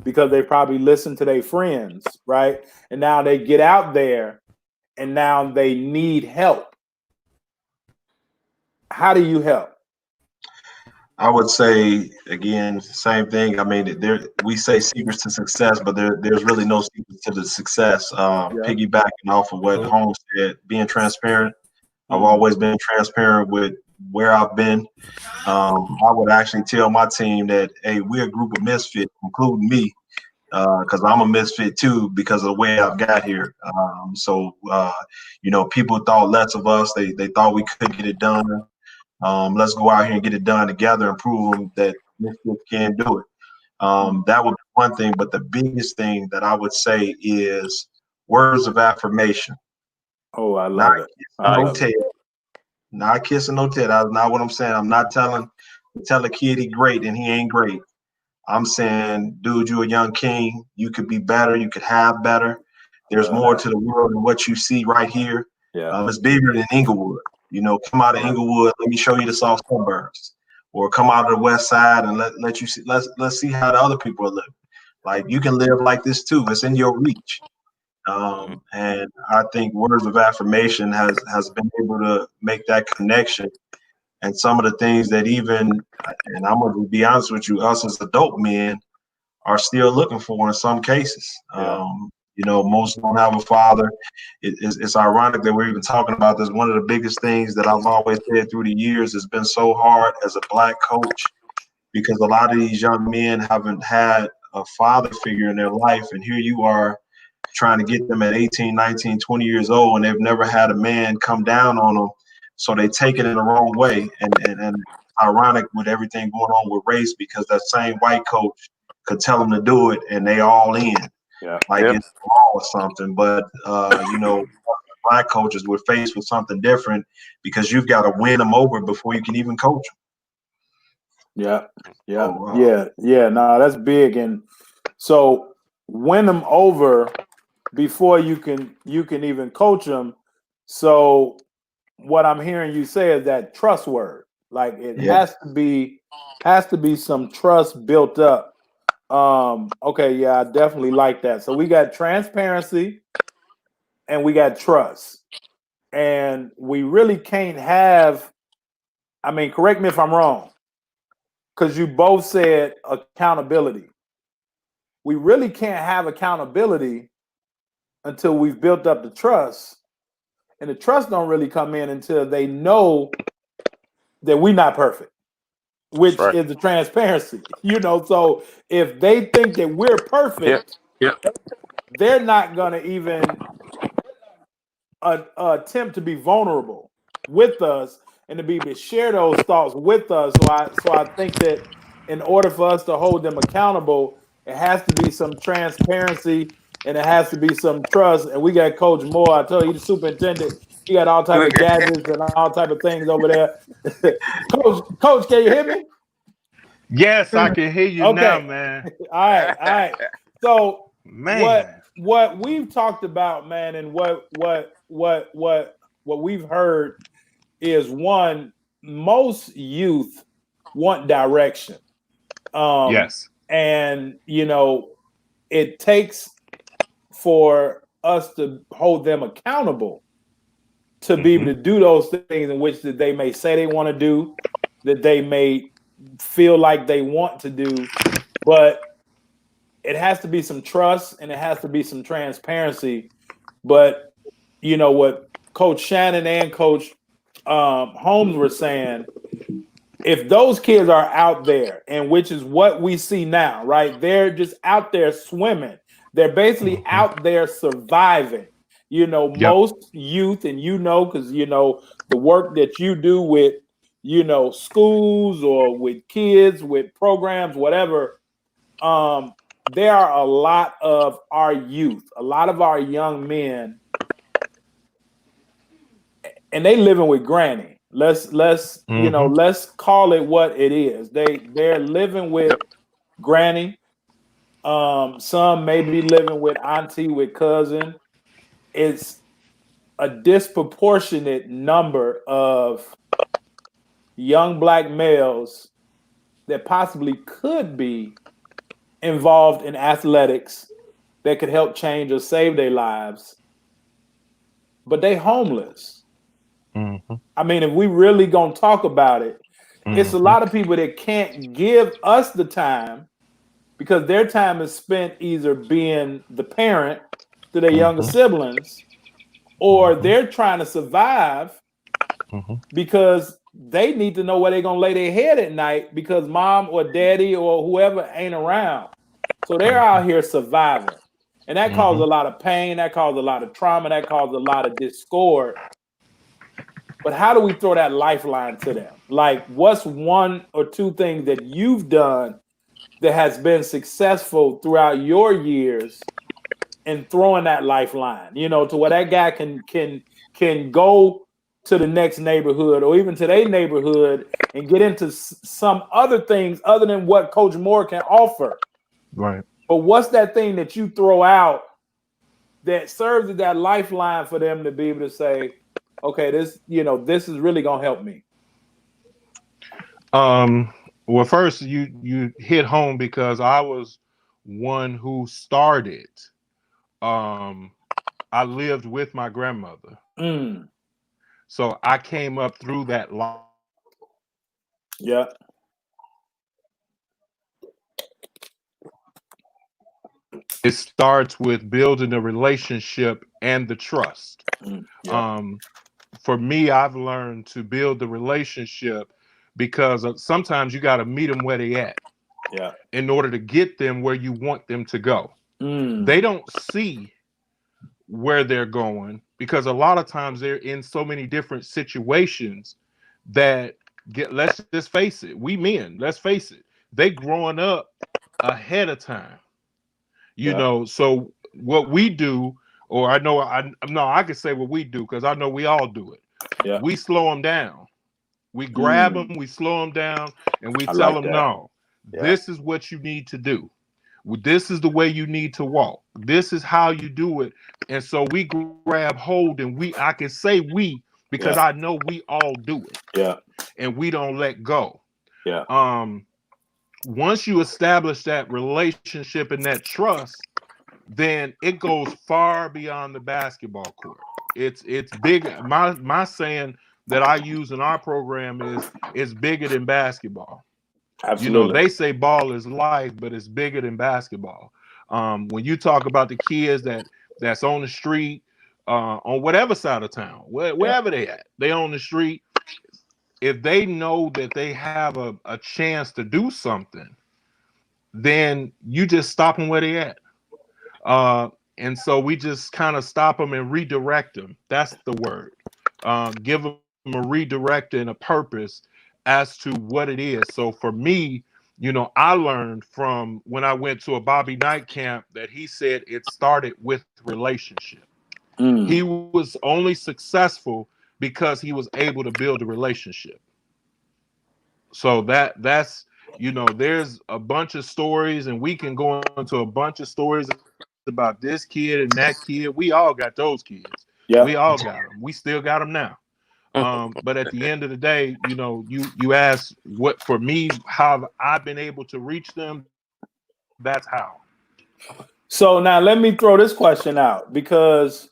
because they probably listened to their friends, right? And now they get out there and now they need help. How do you help? I would say again, same thing. I mean, we say secrets to success, but there's really no secrets to the success. Piggybacking off of what Holmes said, being transparent. I've always been transparent with where I've been. I would actually tell my team that, hey, we're a group of misfits, including me, because I'm a misfit too because of the way I've got here. People thought less of us. They thought we could get it done. Let's go out here and get it done together and prove them that misfits can do it. That would be one thing, but the biggest thing that I would say is words of affirmation. Oh, I love it. Not kissing no tail. That's not what I'm saying. I'm not tell a kid he great and he ain't great. I'm saying, dude, you're a young king. You could be better. You could have better. There's more to the world than what you see right here. Yeah. It's bigger than Inglewood. Come out of Inglewood. Let me show you the soft suburbs, or come out of the west side and let you see. Let's see how the other people are living. Like, you can live like this too. It's in your reach. And I think words of affirmation has been able to make that connection. And some of the things that and I'm going to be honest with you, us as adult men are still looking for in some cases. Most don't have a father. It's ironic that we're even talking about this. One of the biggest things that I've always said through the years has been so hard as a Black coach, because a lot of these young men haven't had a father figure in their life. And here you are trying to get them at 18, 19, 20 years old, and they've never had a man come down on them. So they take it in the wrong way. And ironic with everything going on with race, because that same white coach could tell them to do it and they all in. It's wrong or something. But, Black coaches were faced with something different, because you've got to win them over before you can even coach them. No, that's big. And so win them over before you can even coach them. So what I'm hearing you say is that trust word. Like it Yeah. has to be some trust built up. Okay, yeah, I definitely like that. So we got transparency and we got trust. And we really can't have, I mean, correct me if I'm wrong, because you both said accountability. We really can't have accountability until we've built up the trust. And the trust don't really come in until they know that we're not perfect, which That's right. is the transparency. So if they think that we're perfect, they're not going to even attempt to be vulnerable with us and to be able to share those thoughts with us. So I think that in order for us to hold them accountable, it has to be some transparency and it has to be some trust. And we got Coach Moore. I tell you, the superintendent, he got all type of gadgets and all type of things over there. Coach, can you hear me? Yes, I can hear you Okay. now, man. All right. So Man. what we've talked about, man, and what we've heard is, one, most youth want direction. Yes. And it takes for us to hold them accountable to be able to do those things in which that they may say they want to do, that they may feel like they want to do, but it has to be some trust and it has to be some transparency. But what Coach Shannon and Coach Holmes were saying, if those kids are out there, and which is what we see now, right? They're just out there swimming. They're basically out there surviving. Most youth, and because the work that you do with schools or with kids, with programs, whatever. There are a lot of our youth, a lot of our young men, and they living with granny. Let's call it what it is. They're living with granny. Some may be living with auntie, with cousin. It's a disproportionate number of young Black males that possibly could be involved in athletics that could help change or save their lives, but they homeless. I mean, if we really gonna talk about it, it's a lot of people that can't give us the time because their time is spent either being the parent to their younger siblings, or they're trying to survive because they need to know where they're gonna lay their head at night because mom or daddy or whoever ain't around. So they're out here surviving. And that causes a lot of pain, that causes a lot of trauma, that causes a lot of discord. But how do we throw that lifeline to them? Like, what's one or two things that you've done that has been successful throughout your years in throwing that lifeline, to where that guy can go to the next neighborhood or even to their neighborhood and get into some other things other than what Coach Moore can offer. Right. But what's that thing that you throw out that serves as that lifeline for them to be able to say, okay, this is really gonna help me? Well, first you hit home because I was one who started. I lived with my grandmother. So I came up through that life. Yeah. It starts with building a relationship and the trust. For me, I've learned to build the relationship because sometimes you got to meet them where they at. Yeah. In order to get them where you want them to go. They don't see where they're going because a lot of times they're in so many different situations that let's just face it. We men, let's face it. They growing up ahead of time. So what we do, or I can say what we do because I know we all do it. Yeah. We slow them down. We grab them, we slow them down, and we tell them, no, this is what you need to do. This is the way you need to walk. This is how you do it. And so we grab hold, and I can say we because I know we all do it. Yeah. And we don't let go. Yeah. Once you establish that relationship and that trust, then it goes far beyond the basketball court. It's big. My saying that I use in our program is it's bigger than basketball. Absolutely. You know, they say ball is life, but it's bigger than basketball. When you talk about the kids that's on the street, on whatever side of town, wherever they at, they on the street. If they know that they have a chance to do something, then you just stop them where they at. And so we just kind of stop them and redirect them. That's the word. Give them a redirect and a purpose as to what it is. So for me, you know, I learned from when I went to a Bobby Knight camp that he said it started with relationship. He was only successful because he was able to build a relationship. So that's, you know, there's a bunch of stories, and we can go into a bunch of stories about this kid and that kid. We all got those kids. Yeah. We all got them. We still got them now. But at the end of the day, you know, you ask what, for me, how I've been able to reach them. That's how. So now let me throw this question out, because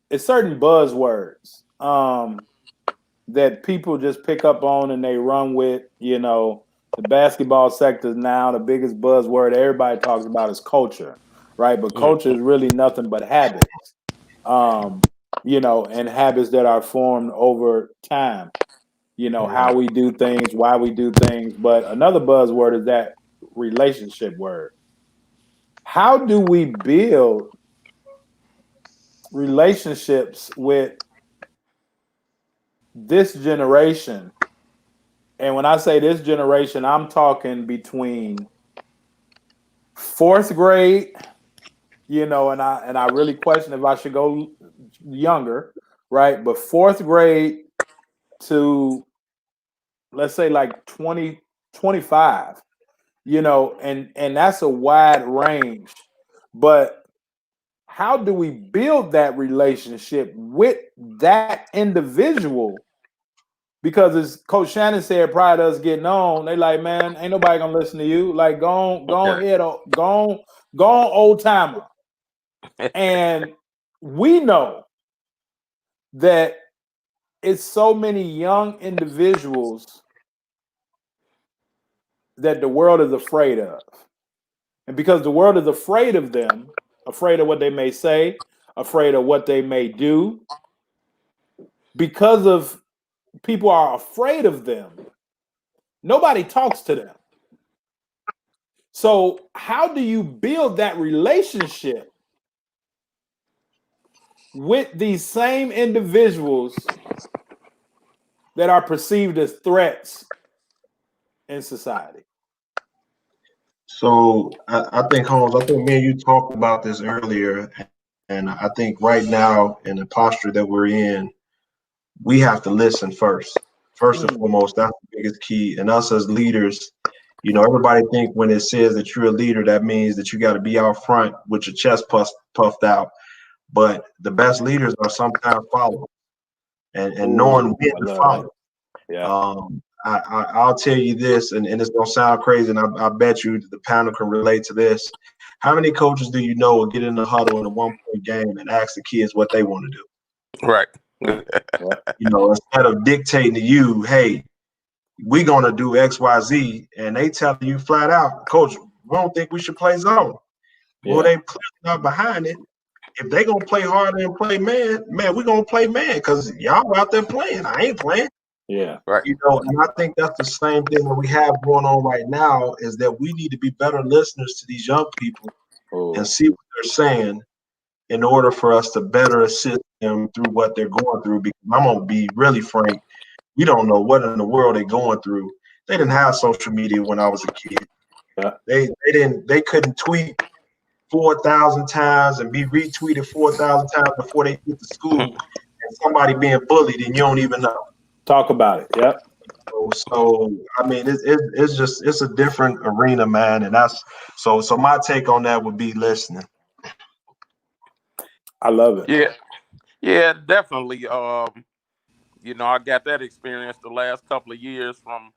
it's certain buzzwords that people just pick up on and they run with. You know, the basketball sector is now the biggest buzzword everybody talks about is culture, right? But culture is really nothing but habits, you know, and habits that are formed over time. You know, how we do things, why we do things. But another buzzword is that relationship word. How do we build relationships with this generation? And when I say this generation, I'm talking between 4th grade, you know, and I really question if I should go younger, right? But 4th grade to, let's say, like 20, 25, you know, and that's a wide range. But how do we build that relationship with that individual? Because as Coach Shannon said prior to us getting on, they like, man, ain't nobody gonna listen to you. Like, go on, old timer. And we know that it's so many young individuals that the world is afraid of. And because the world is afraid of them, afraid of what they may say, afraid of what they may do, because of people are afraid of them, nobody talks to them. So how do you build that relationship with these same individuals that are perceived as threats in society? So I think, Holmes, I think me and you talked about this earlier, and I think right now in the posture that we're in, we have to listen first. First and foremost, that's the biggest key. And us as leaders, you know, everybody think when it says that you're a leader, that means that you got to be out front with your chest puffed out. But the best leaders are sometimes followers, and knowing when to follow. Yeah. I'll tell you this, and it's gonna sound crazy, and I bet you the panel can relate to this. How many coaches do you know will get in the huddle in a 1-point game and ask the kids what they want to do? Right. You know, instead of dictating to you, hey, we're gonna do X, Y, Z, and they tell you flat out, Coach, we don't think we should play zone. Well, they clearly not behind it. If they gonna play harder and play man, we're gonna play man because y'all out there playing. I ain't playing. Yeah. Right. You know, and I think that's the same thing that we have going on right now, is that we need to be better listeners to these young people and see what they're saying in order for us to better assist them through what they're going through. Because I'm gonna be really frank, we don't know what in the world they're going through. They didn't have social media when I was a kid. Yeah. They couldn't tweet 4,000 times and be retweeted 4,000 times before they get to school, and somebody being bullied and you don't even know. Talk about it. Yep. So I mean, it's a different arena, man, and that's so my take on that would be listening. I love it. Yeah. Yeah, definitely. You know, I got that experience the last couple of years from,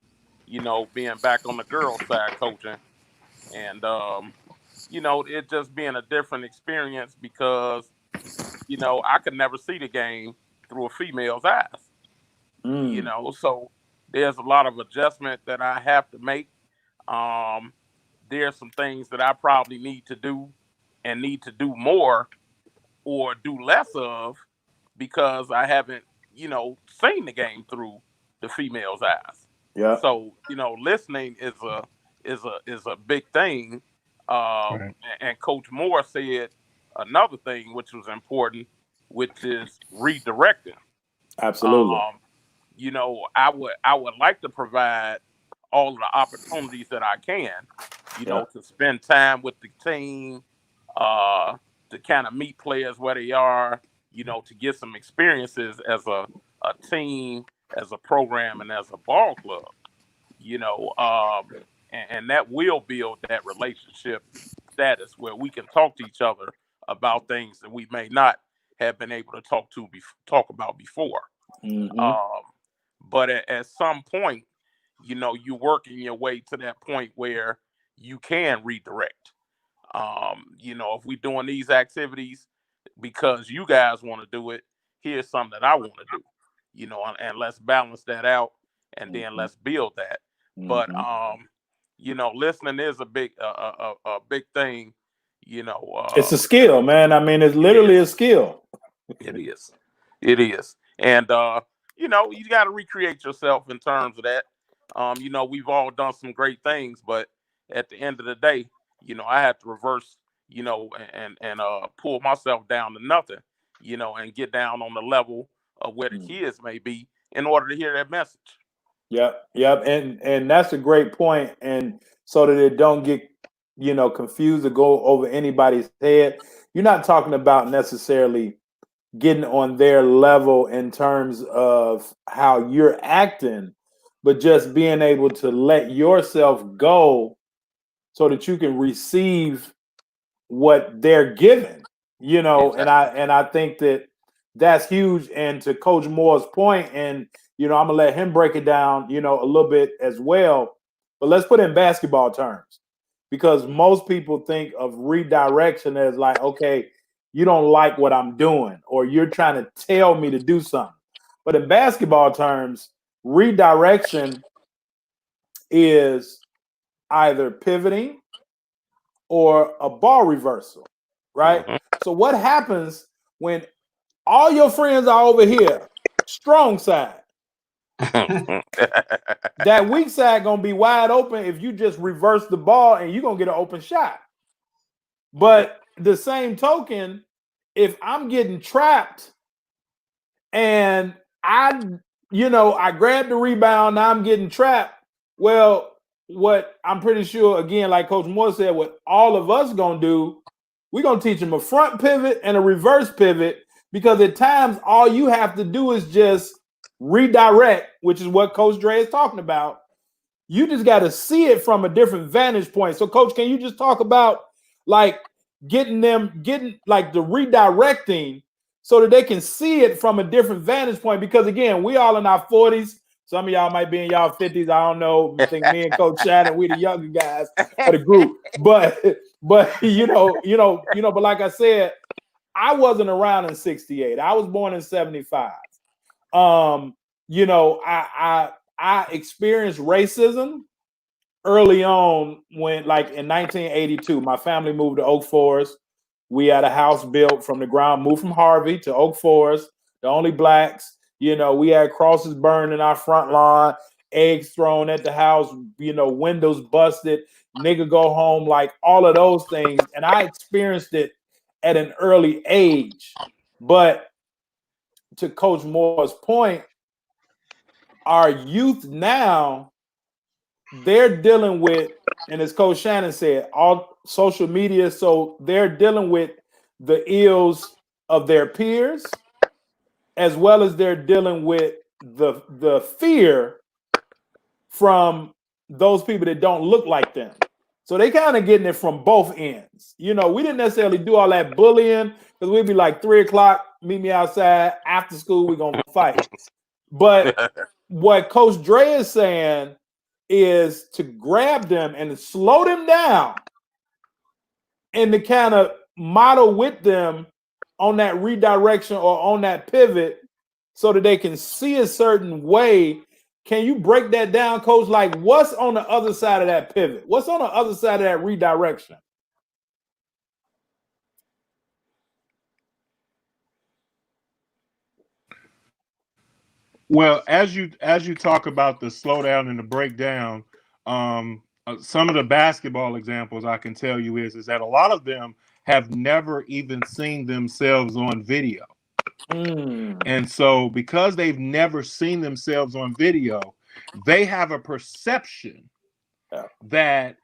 you know, being back on the girls' side coaching. And you know, it just being a different experience because, you know, I could never see the game through a female's eyes. You know, so there's a lot of adjustment that I have to make. Um, there's some things that I probably need to do and need to do more or do less of because I haven't, you know, seen the game through the female's eyes. Yeah. So, you know, listening is a big thing. Right. And Coach Moore said another thing which was important, which is redirecting. Absolutely. You know, I would like to provide all of the opportunities that I can, you know, to spend time with the team, to kind of meet players where they are, you know, to get some experiences as a team, as a program, and as a ball club, you know, and that will build that relationship status where we can talk to each other about things that we may not have been able to talk about before. But at some point, you know, you're working your way to that point where you can redirect. You know, if we're doing these activities because you guys want to do it, here's something that I want to do, you know, and let's balance that out and then let's build that. But you know, listening is a big thing, you know. It's a skill, man. I mean, it's literally a skill. It is. And you know, you got to recreate yourself in terms of that. You know, we've all done some great things, but at the end of the day, you know, I had to reverse, you know, and pull myself down to nothing, you know, and get down on the level of where the kids may be in order to hear that message. Yep. And that's a great point. And so that it don't get, you know, confused or go over anybody's head. You're not talking about necessarily getting on their level in terms of how you're acting, but just being able to let yourself go so that you can receive what they're given, you know. Exactly. And I think that that's huge. And to Coach Moore's point, and you know, I'm gonna let him break it down, you know, a little bit as well. But let's put it in basketball terms, because most people think of redirection as like, okay, you don't like what I'm doing, or you're trying to tell me to do something. But in basketball terms, redirection is either pivoting or a ball reversal, right? So what happens when all your friends are over here, strong side? That weak side gonna be wide open if you just reverse the ball and you're gonna get an open shot. But the same token, if I'm getting trapped and I grab the rebound, now I'm getting trapped. Well, what I'm pretty sure, again, like Coach Moore said, what all of us gonna do, we're gonna teach them a front pivot and a reverse pivot, because at times all you have to do is just redirect, which is what Coach Dre is talking about. You just got to see it from a different vantage point. So, Coach, can you just talk about like getting like the redirecting so that they can see it from a different vantage point? Because again, we all in our 40s. Some of y'all might be in y'all 50s. I don't know. I think me and Coach Shannon, we the younger guys of the group. But you know, but like I said, I wasn't around in 68. I was born in 75. You know, I experienced racism early on when, like in 1982, my family moved to Oak Forest. We had a house built from the ground, moved from Harvey to Oak Forest, the only blacks. You know, we had crosses burned in our front lawn, eggs thrown at the house, you know, windows busted, nigga go home, like all of those things. And I experienced it at an early age. But to Coach Moore's point, our youth now, they're dealing with, and as Coach Shannon said, all social media. So they're dealing with the ills of their peers, as well as they're dealing with the fear from those people that don't look like them. So they kind of getting it from both ends. You know, we didn't necessarily do all that bullying because we'd be like 3 o'clock, meet me outside after school, we're gonna fight. But what Coach Dre is saying is to grab them and slow them down and to kind of model with them on that redirection or on that pivot so that they can see a certain way. Can you break that down, Coach? Like, what's on the other side of that pivot? What's on the other side of that redirection? Well, as you talk about the slowdown and the breakdown, some of the basketball examples I can tell you is that a lot of them have never even seen themselves on video. And so because they've never seen themselves on video, they have a perception that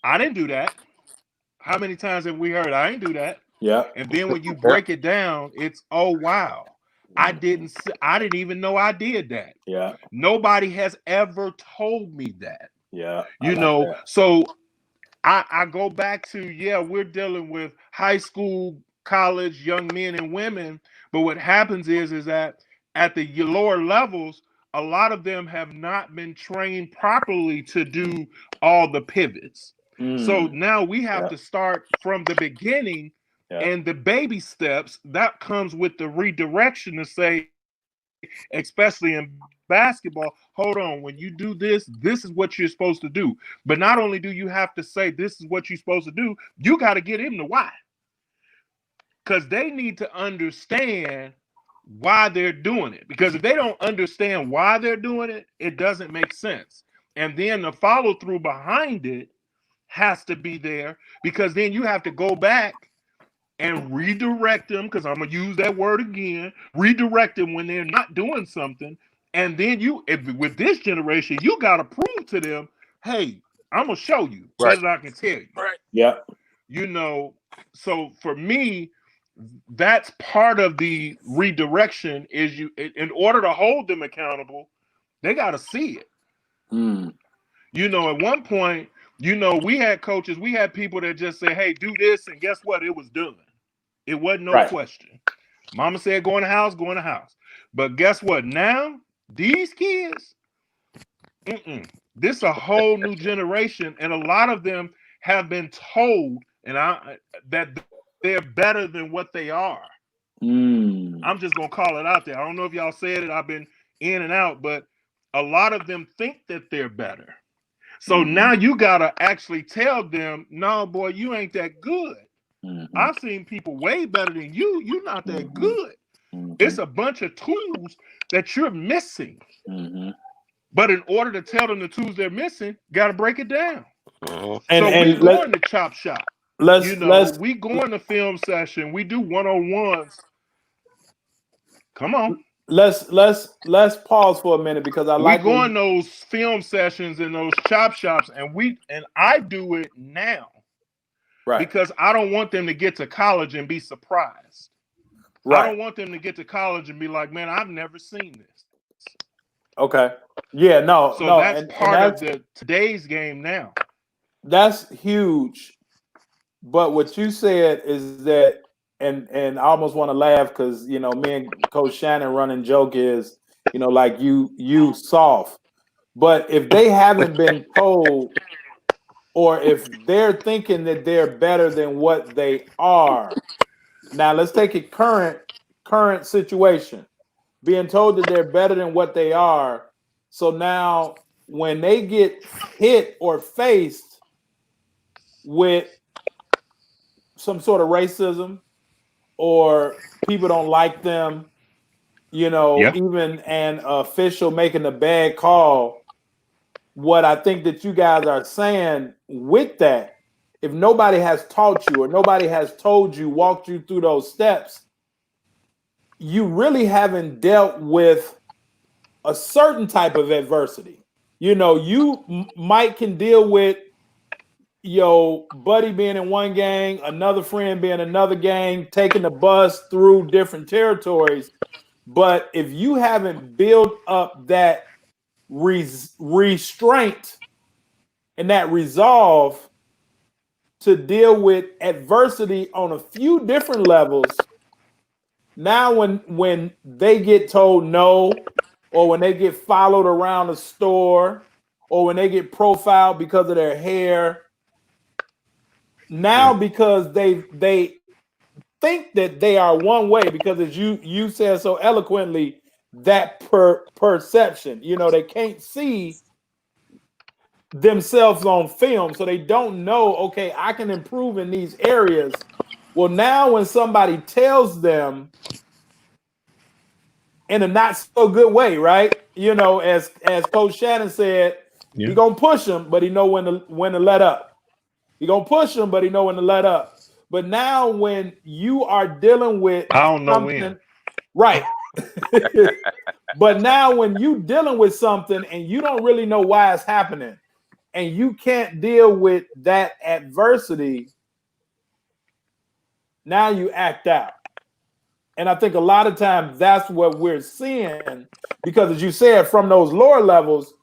I didn't do that. How many times have we heard I didn't do that? Yeah. And then when you break it down, it's, oh wow, I didn't even know I did that. Yeah. Nobody has ever told me that. Yeah. You know, that. So I go back to, we're dealing with high school, college, young men and women. But what happens is that at the lower levels, a lot of them have not been trained properly to do all the pivots. So now we have to start from the beginning and the baby steps. That comes with the redirection to say, especially in basketball, hold on, when you do this, this is what you're supposed to do. But not only do you have to say this is what you're supposed to do, you got to get him the why. Because they need to understand why they're doing it. Because if they don't understand why they're doing it, it doesn't make sense. And then the follow through behind it has to be there, because then you have to go back and redirect them, because I'm going to use that word again, redirect them when they're not doing something. And then with this generation, you got to prove to them, hey, I'm going to show you better than I can tell you. Right. Yeah. You know, so for me, that's part of the redirection is in order to hold them accountable, they got to see it. You know, at one point, you know, we had coaches, we had people that just say, hey, do this. And guess what? It was done. It wasn't no question. Mama said, go in the house, go in the house. But guess what? Now, these kids, this is a whole new generation. And a lot of them have been told that they're better than what they are. I'm just going to call it out there. I don't know if y'all said it. I've been in and out, but a lot of them think that they're better. So now you got to actually tell them, no, boy, you ain't that good. I've seen people way better than you. You're not that good. It's a bunch of tools that you're missing. But in order to tell them the tools they're missing, got to break it down. So we go in the chop shop. We go in the film session. We do one-on-ones. Come on. Let's pause for a minute, because we go in those film sessions and those chop shops, and I do it now. Right. Because I don't want them to get to college and be surprised. Right. I don't want them to get to college and be like, man, I've never seen this. Okay. Yeah, no. So that's part of today's game now. That's huge. But what you said is that, and I almost want to laugh because, you know, me and Coach Shannon running joke is, you know, like you soft. But if they haven't been told, or if they're thinking that they're better than what they are, now let's take it current situation, being told that they're better than what they are. So now when they get hit or faced with some sort of racism, or people don't like them, you know, even an official making a bad call, what I think that you guys are saying with that, if nobody has taught you or nobody has told you, walked you through those steps, you really haven't dealt with a certain type of adversity. You know, you might can deal with your buddy being in one gang, another friend being another gang, taking the bus through different territories. But if you haven't built up that restraint and that resolve to deal with adversity on a few different levels. Now when they get told no, or when they get followed around the store, or when they get profiled because of their hair, now because they think that they are one way, because as you said so eloquently, that perception, they can't see themselves on film, so they don't know, okay, I can improve in these areas. Well, now when somebody tells them in a not so good way, right? As Coach Shannon said, he gonna push them, but he know when to let up. He gonna push them, but he know when to let up. But now when you are dealing with I don't know when. Right. But now when you dealing with something and you don't really know why it's happening, and you can't deal with that adversity, now you act out. And I think a lot of times that's what we're seeing, because as you said, from those lower levels,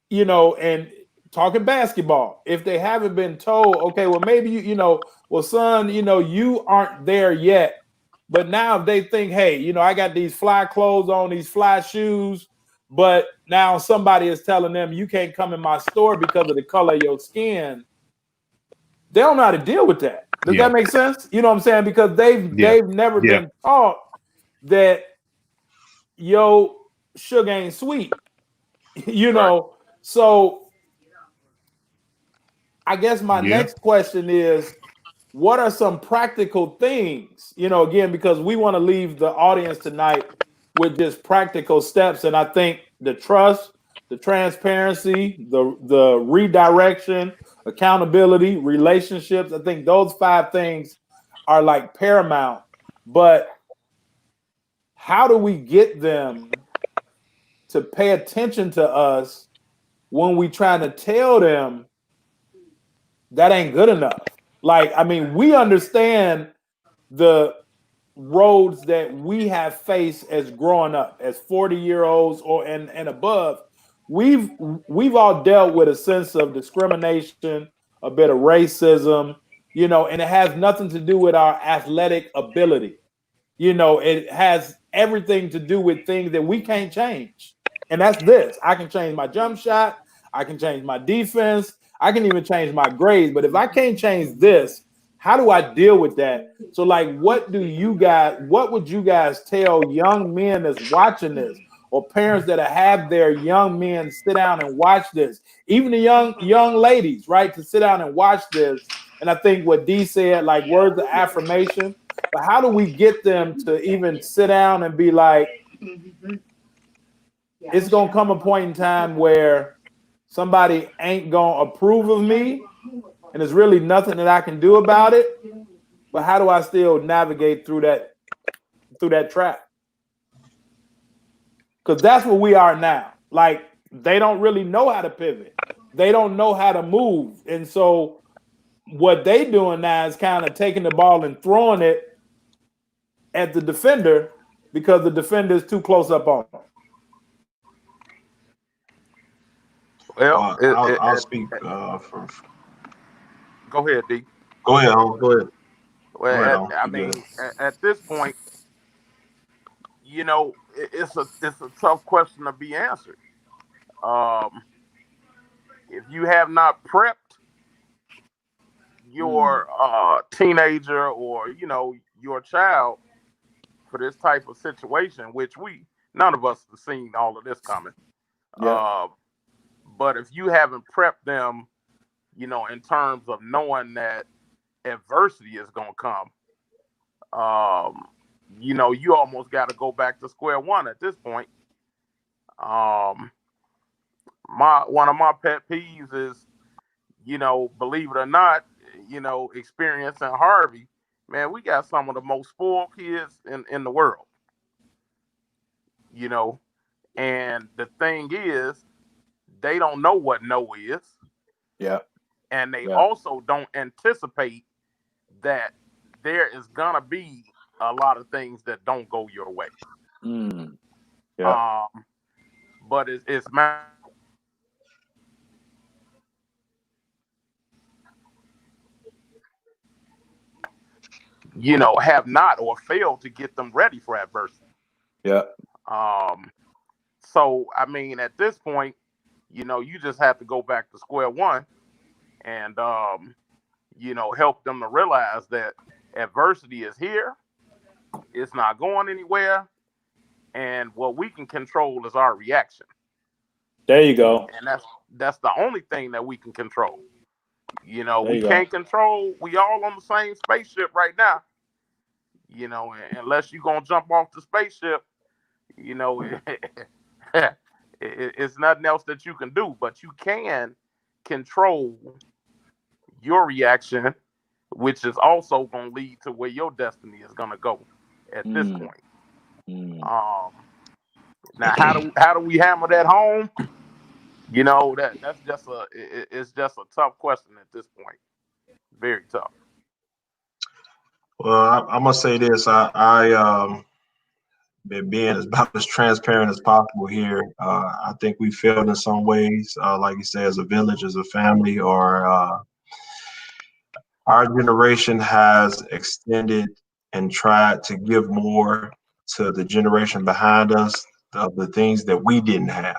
and talking basketball, if they haven't been told, okay, well, maybe well, son, you aren't there yet. But now if they think, hey, I got these fly clothes on, these fly shoes, but now somebody is telling them you can't come in my store because of the color of your skin, they don't know how to deal with that. Does that make sense? You know what I'm saying? Because they've never been taught that yo sugar ain't sweet. Right. So I guess my next question is, what are some practical things, again, because we want to leave the audience tonight with just practical steps. And I think the trust, the transparency, the redirection, accountability, relationships, I think those 5 things are like paramount. But how do we get them to pay attention to us when we try to tell them that ain't good enough? Like, I mean, we understand the roads that we have faced as growing up, as 40-year-olds and above. We've all dealt with a sense of discrimination, a bit of racism, and it has nothing to do with our athletic ability. It has everything to do with things that we can't change. And that's this. I can change my jump shot, I can change my defense, I can even change my grades. But if I can't change this, how do I deal with that? So, like, what would you guys tell young men that's watching this, or parents that have their young men sit down and watch this, even the young ladies, right, to sit down and watch this? And I think what D said, like words of affirmation, but how do we get them to even sit down and be like, it's going to come a point in time where somebody ain't going to approve of me, and there's really nothing that I can do about it. But how do I still navigate through that trap? Because that's where we are now. Like, they don't really know how to pivot. They don't know how to move. And so what they doing now is kind of taking the ball and throwing it at the defender because the defender is too close up on them. Well, I'll speak for. Go ahead, D. Go ahead, Home. Go ahead. Well, I mean, at this point, it's a tough question to be answered. If you have not prepped your teenager or your child for this type of situation, which none of us have seen all of this coming. But if you haven't prepped them, in terms of knowing that adversity is going to come, you almost got to go back to square one at this point. One of my pet peeves is, believe it or not, experiencing Harvey, man, we got some of the most spoiled kids in the world. And the thing is, they don't know what no is. Yeah. And they also don't anticipate that there is gonna be a lot of things that don't go your way. But it's have not or failed to get them ready for adversity. Yeah. So I mean, at this point, you just have to go back to square one and help them to realize that adversity is here. It's not going anywhere. And what we can control is our reaction. There you go. And that's the only thing that we can control. We go. can't control. We all on the same spaceship right now. Unless you're going to jump off the spaceship, it's nothing else that you can do. But you can control your reaction, which is also going to lead to where your destiny is going to go at this point. Now, how do we hammer that home? That's just it's just a tough question at this point. Very tough. Well, I'm gonna say this. I been being about as transparent as possible here. I think we failed in some ways, like you said, as a village, as a family, or our generation has extended and tried to give more to the generation behind us of the things that we didn't have.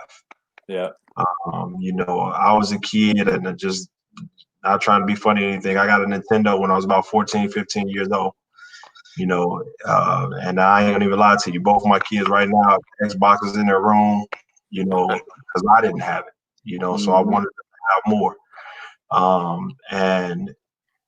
Yeah. I was a kid and just not trying to be funny or anything. I got a Nintendo when I was about 14, 15 years old. And I ain't gonna even lie to you. Both my kids right now, Xboxes in their room, because I didn't have it, so I wanted to have more.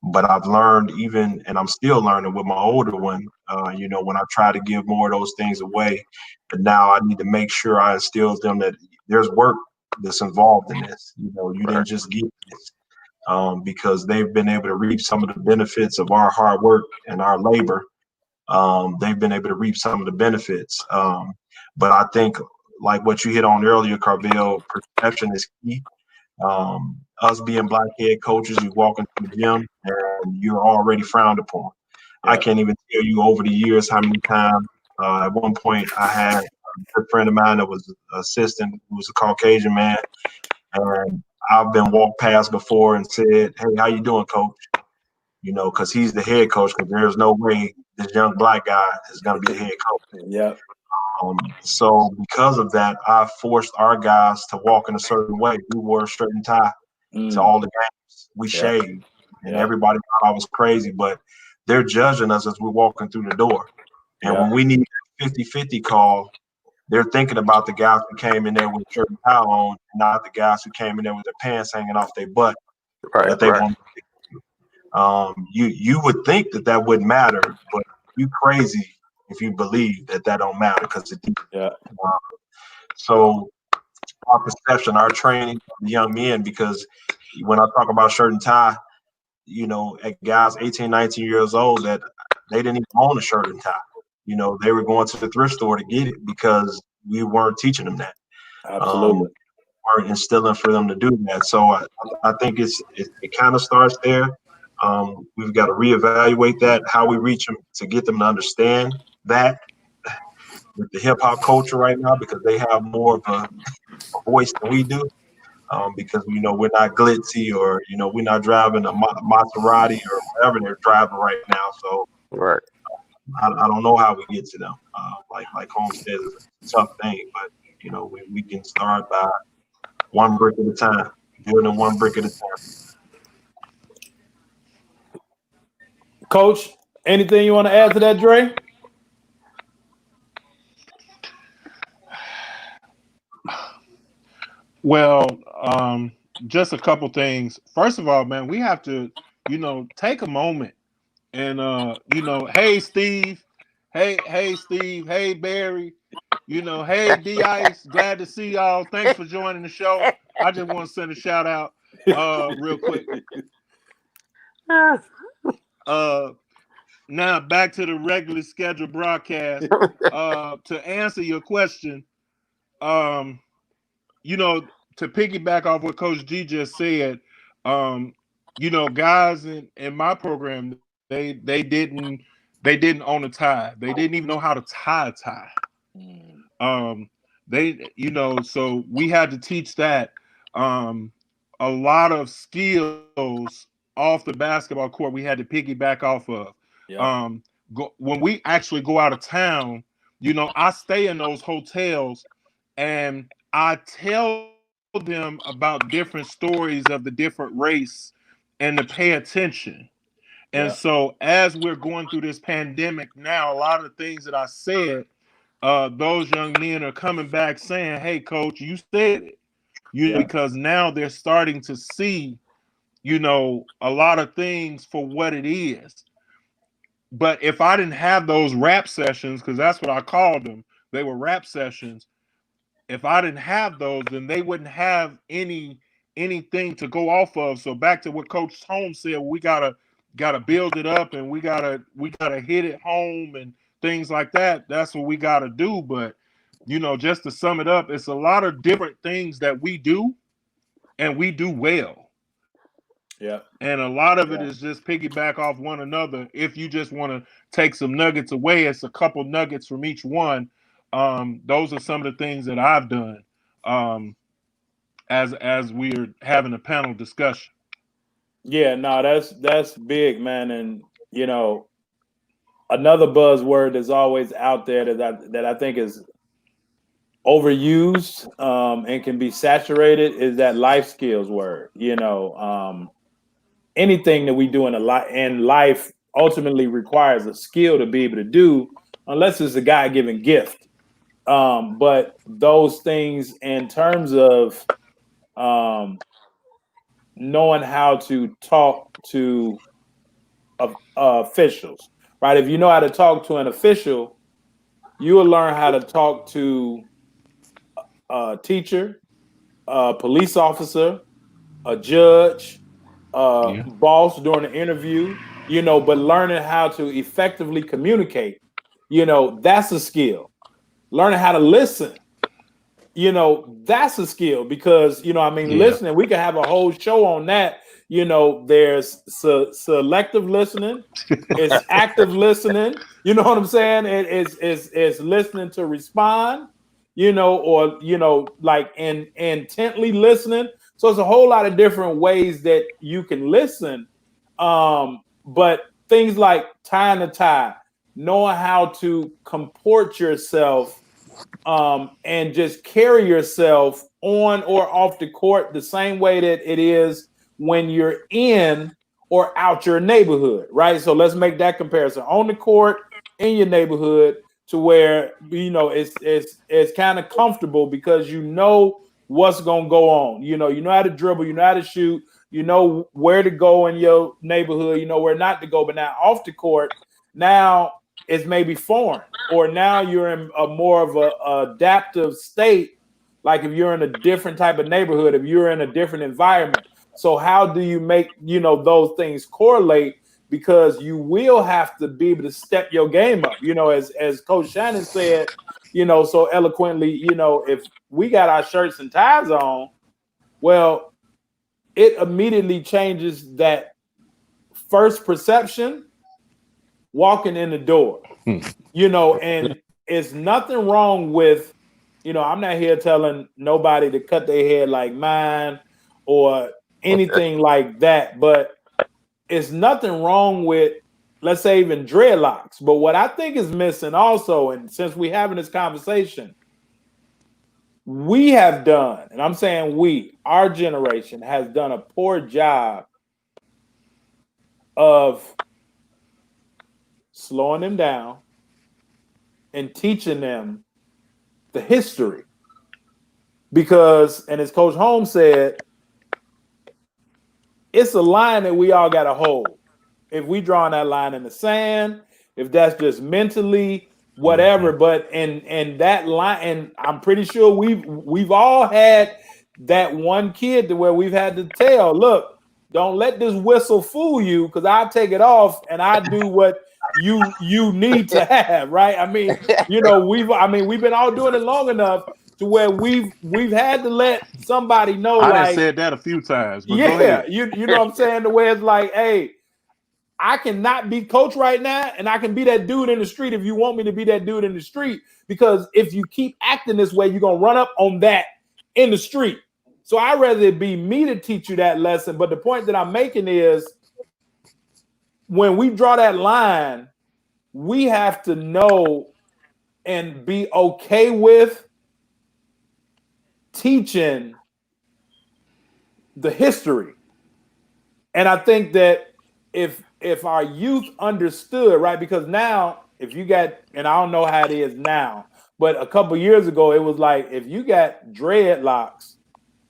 But I've learned and I'm still learning with my older one, when I try to give more of those things away, but now I need to make sure I instill them that there's work that's involved in this. You didn't just get this, because they've been able to reap some of the benefits of our hard work and our labor. They've been able to reap some of the benefits. But I think, like what you hit on earlier, Carvel, perception is key. Us being black head coaches, you walk into the gym and you're already frowned upon. Yeah. I can't even tell you over the years how many times. At one point, I had a good friend of mine that was an assistant, who was a Caucasian man, and I've been walked past before and said, "Hey, how you doing, coach?" Because he's the head coach. Because there's no way this young black guy is going to be the head coach. Yeah. So because of that, I forced our guys to walk in a certain way. We wore a shirt and tie to all the games. We shaved, and everybody thought I was crazy, but they're judging us as we're walking through the door. And when we need a 50-50 call, they're thinking about the guys who came in there with a shirt and tie on, not the guys who came in there with their pants hanging off their butt. That they want to do. You would think that wouldn't matter, but you crazy if you believe that don't matter, because it did. So our perception, our training of the young men, because when I talk about shirt and tie, at guys 18, 19 years old that they didn't even own a shirt and tie. They were going to the thrift store to get it because we weren't teaching them that. Absolutely. Weren't instilling for them to do that. So I think it kind of starts there. We've got to reevaluate that, how we reach them to get them to understand that with the hip hop culture right now, because they have more of a voice than we do. Because we're not glitzy, or we're not driving a Maserati or whatever they're driving right now. So I don't know how we get to them. Like Holmes says, it's a tough thing, but we can start by one brick at a time, building one brick at a time. Coach, anything you want to add to that, Dre? Well, just a couple things. First of all, man, we have to, take a moment and, hey, Steve, hey, Steve, hey, Barry, hey, D-Ice, glad to see y'all. Thanks for joining the show. I just want to send a shout out real quick. Now back to the regularly scheduled broadcast. To answer your question, to piggyback off what Coach G just said, guys in my program, they didn't own a tie. They didn't even know how to tie a tie. So we had to teach that. A lot of skills off the basketball court we had to piggyback off of. Yeah. When we actually go out of town, you know, I stay in those hotels and I tell them about different stories of the different race and to pay attention. And so as we're going through this pandemic now, a lot of the things that I said, those young men are coming back saying, hey, coach, you said it. You know, because now they're starting to see, you know, a lot of things for what it is. But if I didn't have those rap sessions, because that's what I called them, they were rap sessions. If I didn't have those, then they wouldn't have anything to go off of. So back to what Coach Holmes said, we gotta build it up and we gotta hit it home and things like that. That's what we gotta do. But you know, just to sum it up, it's a lot of different things that we do and we do well. Yeah. And a lot of it is just piggyback off one another. If you just want to take some nuggets away, it's a couple nuggets from each one. Those are some of the things that I've done as we're having a panel discussion. Yeah, no, that's big, man. And you know, another buzzword that's always out there that I think is overused and can be saturated is that life skills word. You know, anything that we do in life ultimately requires a skill to be able to do, unless it's a God-given gift. But those things in terms of knowing how to talk to officials, right? If you know how to talk to an official, you will learn how to talk to a teacher, a police officer, a judge, boss during the interview, you know, but learning how to effectively communicate, you know, that's a skill. Learning how to listen, you know, that's a skill because, you know, I mean, listening, we can have a whole show on that. You know, there's selective listening, it's active listening, you know what I'm saying? It's listening to respond, you know, or, you know, like intently listening. So it's a whole lot of different ways that you can listen. But things like tying a tie, knowing how to comport yourself and just carry yourself on or off the court the same way that it is when you're in or out your neighborhood, right? So let's make that comparison on the court in your neighborhood to where, you know, it's kind of comfortable because you know what's going to go on. You know how to dribble, you know how to shoot, you know where to go in your neighborhood, you know where not to go. But now off the court, now it's maybe foreign, or now you're in a more of a adaptive state. Like if you're in a different type of neighborhood, if you're in a different environment. So how do you make, you know, those things correlate? Because you will have to be able to step your game up, you know, as Coach Shannon said, you know, so eloquently, you know, if we got our shirts and ties on, well, it immediately changes that first perception walking in the door, you know, and it's nothing wrong with, you know, I'm not here telling nobody to cut their hair like mine or anything like that, but it's nothing wrong with, let's say, even dreadlocks. But what I think is missing also, and since we're having this conversation, we have done, and I'm saying our generation has done a poor job of slowing them down and teaching them the history. Because, and as Coach Holmes said, it's a line that we all got to hold. If we drawing that line in the sand, if that's just mentally, whatever, but and that line, and I'm pretty sure we've all had that one kid to where we've had to tell, look, don't let this whistle fool you, because I'll take it off and I do what you need to have, right? I mean, you know, we've been all doing it long enough to where we've had to let somebody know. I like, said that a few times, but yeah, you know what I'm saying? The way it's like, hey, I cannot be coach right now, and I can be that dude in the street if you want me to be that dude in the street. Because if you keep acting this way, you're gonna run up on that in the street. So I'd rather it be me to teach you that lesson. But the point that I'm making is when we draw that line, we have to know and be okay with teaching the history. And I think that if our youth understood, right, because now if you got, and I don't know how it is now, but a couple years ago it was like if you got dreadlocks,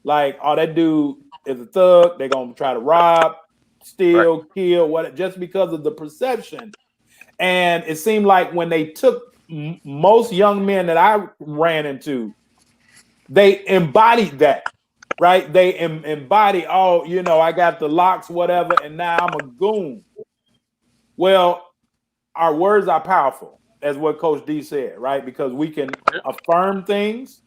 like oh that dude is a thug, they're gonna try to rob, steal, kill, what, just because of the perception. And it seemed like when they took most young men that I ran into, they embodied that, right? They embody, oh, you know, I got the locks, whatever, and now I'm a goon. Well, our words are powerful, as what Coach D said, right? Because we can affirm things,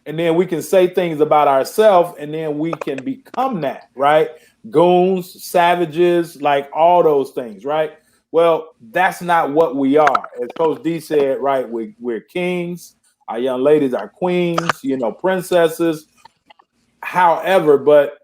and then we can say things about ourselves, and then we can become that, right? Goons, savages, like all those things, right? Well, that's not what we are. As Coach D said, right, we're kings. Our young ladies are queens, you know, princesses. However, but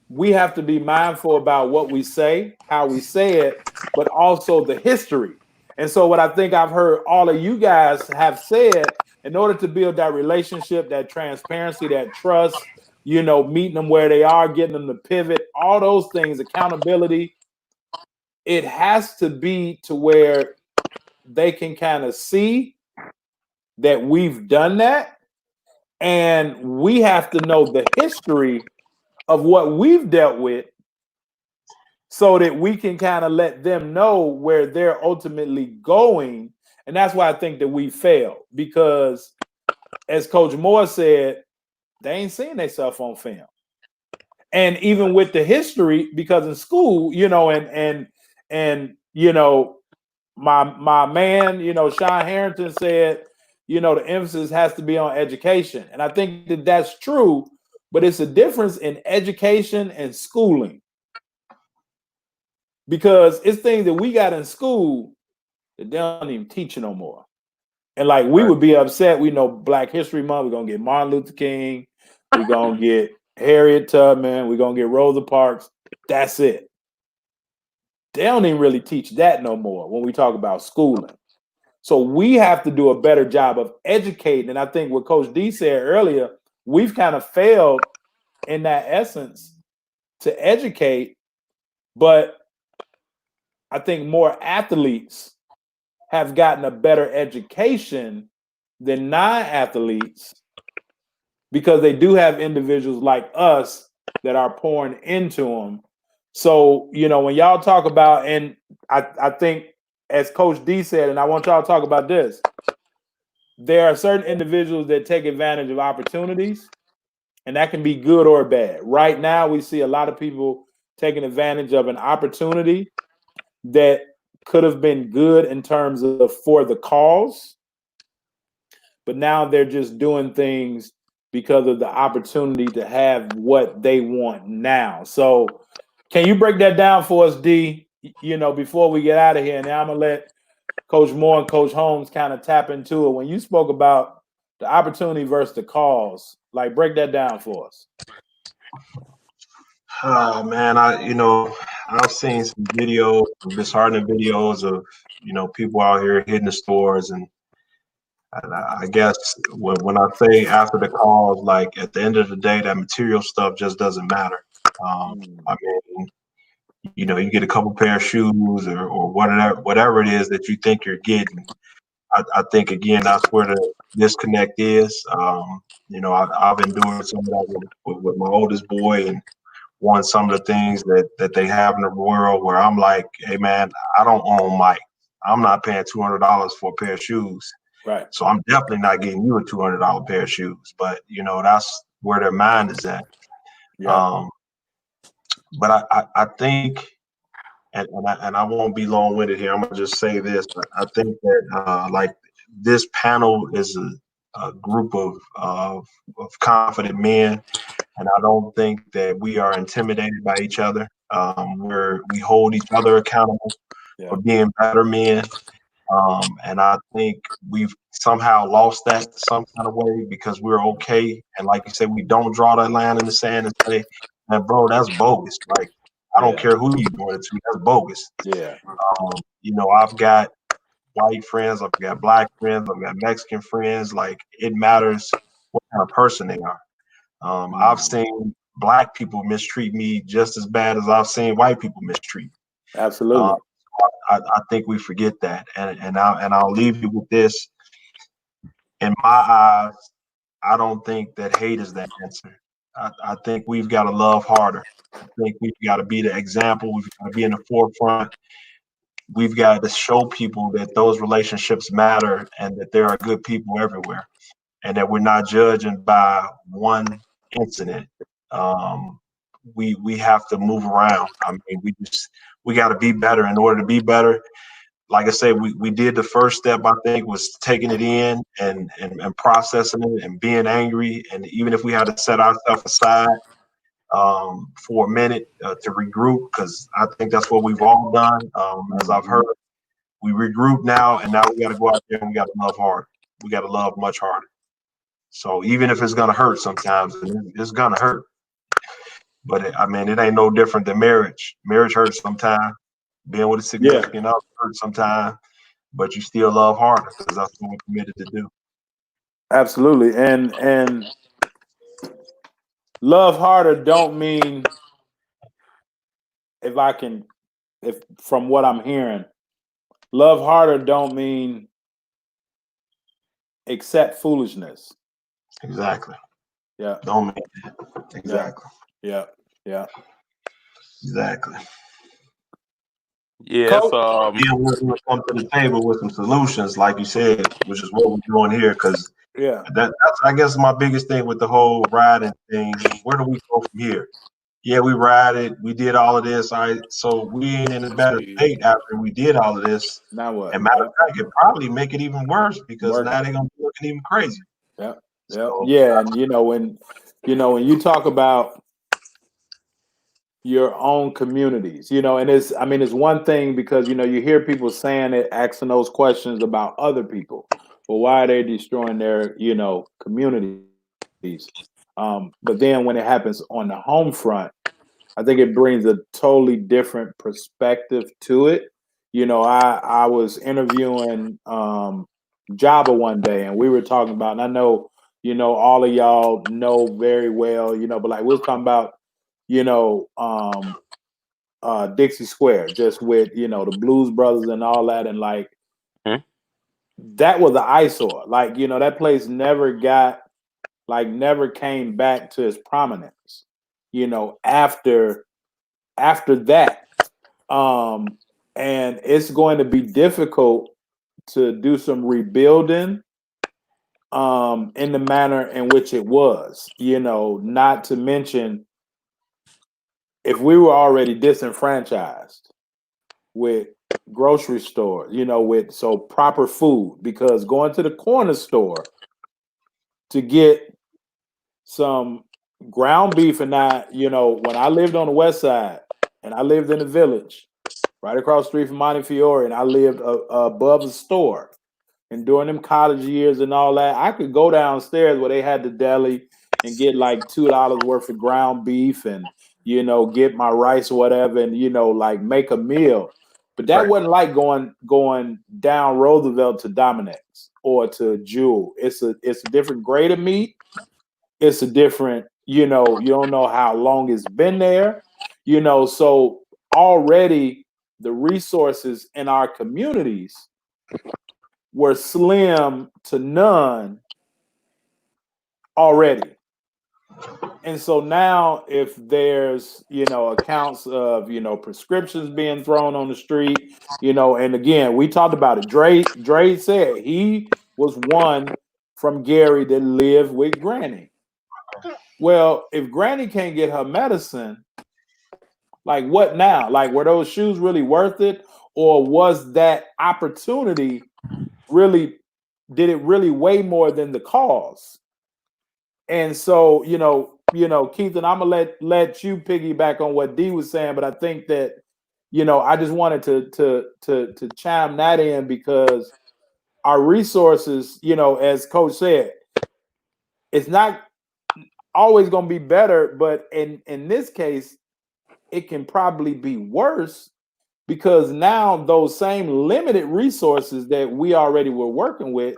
we have to be mindful about what we say, how we say it, but also the history. And so what I think I've heard all of you guys have said, in order to build that relationship, that transparency, that trust, you know, meeting them where they are, getting them to pivot, all those things, accountability, it has to be to where they can kind of see that we've done that. And we have to know the history of what we've dealt with so that we can kind of let them know where they're ultimately going. And that's why I think that we failed, because as Coach Moore said, they ain't seeing themselves on film. And even with the history, because in school, you know, and you know, my man, you know, Sean Harrington said, you know, the emphasis has to be on education. And I think that that's true, but it's a difference in education and schooling. Because it's things that we got in school that they don't even teach no more. And like we would be upset, we know Black History Month, we're gonna get Martin Luther King, we're gonna get Harriet Tubman, we're gonna get Rosa Parks. That's it. They don't even really teach that no more when we talk about schooling. So we have to do a better job of educating. And I think what Coach D said earlier, we've kind of failed in that essence to educate, but I think more athletes have gotten a better education than non-athletes, because they do have individuals like us that are pouring into them. So, you know, when y'all talk about, and I think as Coach D said, and I want y'all to talk about this, there are certain individuals that take advantage of opportunities, and that can be good or bad. Right now, we see a lot of people taking advantage of an opportunity that could have been good in terms of for the cause, but now they're just doing things because of the opportunity to have what they want now. So can you break that down for us, D, you know, before we get out of here? And I'm going to let Coach Moore and Coach Holmes kind of tap into it. When you spoke about the opportunity versus the cause, like break that down for us. Oh man, I've seen some videos, disheartening videos of, you know, people out here hitting the stores, and I guess when I say after the cause, like at the end of the day, that material stuff just doesn't matter. I mean, you know, you get a couple pair of shoes or whatever it is that you think you're getting. I think again that's where the disconnect is. You know, I've been doing some of that with my oldest boy, and want some of the things that they have in the world where I'm like, hey man, I don't own Mike. I'm not paying $200 for a pair of shoes. Right. So I'm definitely not getting you a $200 pair of shoes. But you know, that's where their mind is at. Yeah. But I think, and I won't be long winded here. I'm gonna just say this. I think that like this panel is a group of confident men, and I don't think that we are intimidated by each other. We hold each other accountable for being better men. And I think we've somehow lost that some kind of way because we're okay. And like you said, we don't draw that line in the sand and say, man, bro, that's bogus. Like, I don't care who you're doing it to. That's bogus. Yeah. You know, I've got white friends, I've got black friends, I've got Mexican friends. Like, it matters what kind of person they are. I've seen black people mistreat me just as bad as I've seen white people mistreat. Absolutely. I think we forget that, and I'll leave you with this. In my eyes, I don't think that hate is the answer. I think we've got to love harder. I think we've got to be the example. We've got to be in the forefront. We've got to show people that those relationships matter and that there are good people everywhere, and that we're not judging by one incident. We have to move around. I mean, we got to be better. In order to be better, like I said, we did the first step, I think, was taking it in and processing it and being angry. And even if we had to set ourselves aside for a minute to regroup, because I think that's what we've all done. As I've heard, we regroup now, and now we got to go out there and we got to love hard. We got to love much harder. So even if it's going to hurt sometimes, it's going to hurt. But I mean, it ain't no different than marriage. Marriage hurts sometimes. Being with a significant other hurts sometimes, but you still love harder because that's what we're committed to do. Absolutely. And love harder don't mean, if from what I'm hearing, love harder don't mean accept foolishness. Exactly. Yeah. Don't mean that. Exactly. Yeah. Exactly. Yes. Being willing to come to the table with some solutions, like you said, which is what we're doing here, because that's, I guess, my biggest thing with the whole riding thing. Where do we go from here? Yeah, we ride it. We did all of this. So we ain't in a better state after we did all of this. Now what? And matter of fact, it probably make it even worse because now they're gonna be looking even crazy. Yeah. So, yeah, and when you talk about your own communities, and it's one thing because you hear people saying it, asking those questions about other people. Well, why are they destroying their communities? But then when it happens on the home front, I think it brings a totally different perspective to it. I was interviewing Jabba one day, and we were talking about, and I know all of y'all know very well, but like we was talking about Dixie Square, just with the Blues Brothers and all that, and like that was an eyesore. Like that place never came back to its prominence. After that, and it's going to be difficult to do some rebuilding in the manner in which it was. Not to mention, if we were already disenfranchised with grocery stores, with proper food, because going to the corner store to get some ground beef, and when I lived on the west side and I lived in the village right across the street from Montefiore, and I lived above the store, and during them college years and all that, I could go downstairs where they had the deli and get like $2 worth of ground beef and get my rice or whatever, and like make a meal. But that wasn't like going down Roosevelt to Dominick's or to Jewel. It's a different grade of meat. It's a different, you don't know how long it's been there, so already the resources in our communities were slim to none already. And so now if there's, accounts of, prescriptions being thrown on the street, and again, we talked about it. Dre said he was one from Gary that lived with Granny. Well, if Granny can't get her medicine, like what now? Like, were those shoes really worth it? Or was that opportunity did it really weigh more than the cause? And so, Keith, and I'm gonna let you piggyback on what D was saying, but I think that, I just wanted to chime that in because our resources, as Coach said, it's not always gonna be better, but in this case, it can probably be worse because now those same limited resources that we already were working with,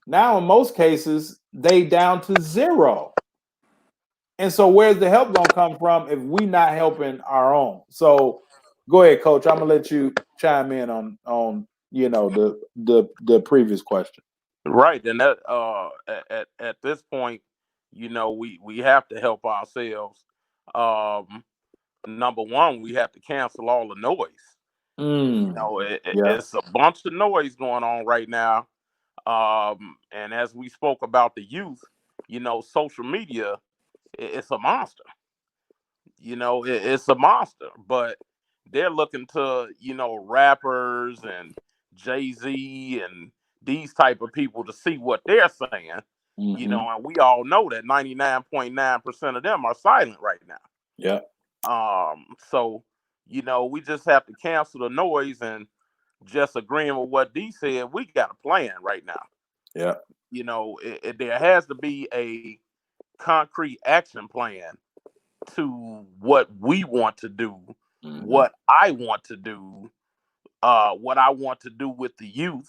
now in most cases, they down to zero. And so where's the help gonna come from if we not helping our own? So go ahead, Coach. I'm gonna let you chime in on the previous question. Right, and that at this point, we have to help ourselves. Number one, we have to cancel all the noise. It's a bunch of noise going on right now. And as we spoke about the youth, social media, it's a monster. It's a monster, but they're looking to, rappers and Jay-Z and these type of people to see what they're saying, and we all know that 99.9% of them are silent right now. Yeah. So, we just have to cancel the noise and just agreeing with what D said. We got a plan right now. Yeah. There has to be a concrete action plan to what we want to do, what I want to do, what I want to do with the youth,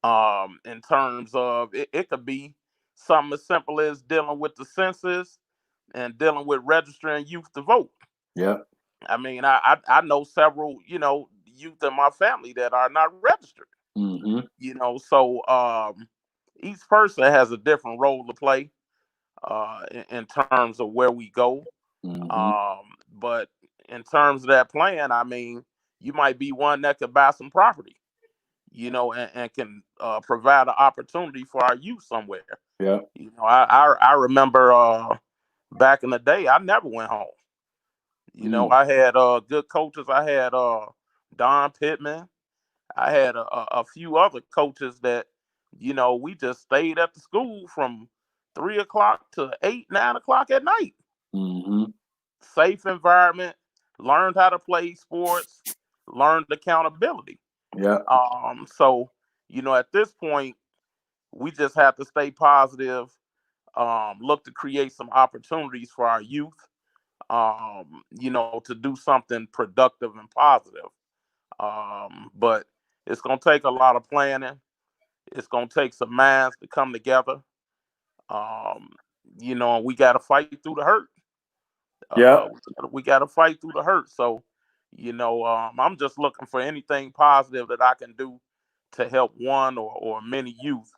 in terms of it could be something as simple as dealing with the census and dealing with registering youth to vote. Yeah. I mean, I know several, youth in my family that are not registered. So each person has a different role to play in terms of where we go. But in terms of that plan, I mean, you might be one that could buy some property, and can provide an opportunity for our youth somewhere. Yeah. I remember back in the day, I never went home. I had good coaches. I had Don Pittman. I had a few other coaches that, we just stayed at the school from 3 o'clock to 8, 9 o'clock at night. Safe environment, learned how to play sports, learned accountability. Yeah. So, at this point, we just have to stay positive, look to create some opportunities for our youth, to do something productive and positive. But it's going to take a lot of planning. It's going to take some minds to come together. And we got to fight through the hurt. We got to fight through the hurt. So, I'm just looking for anything positive that I can do to help one or many youth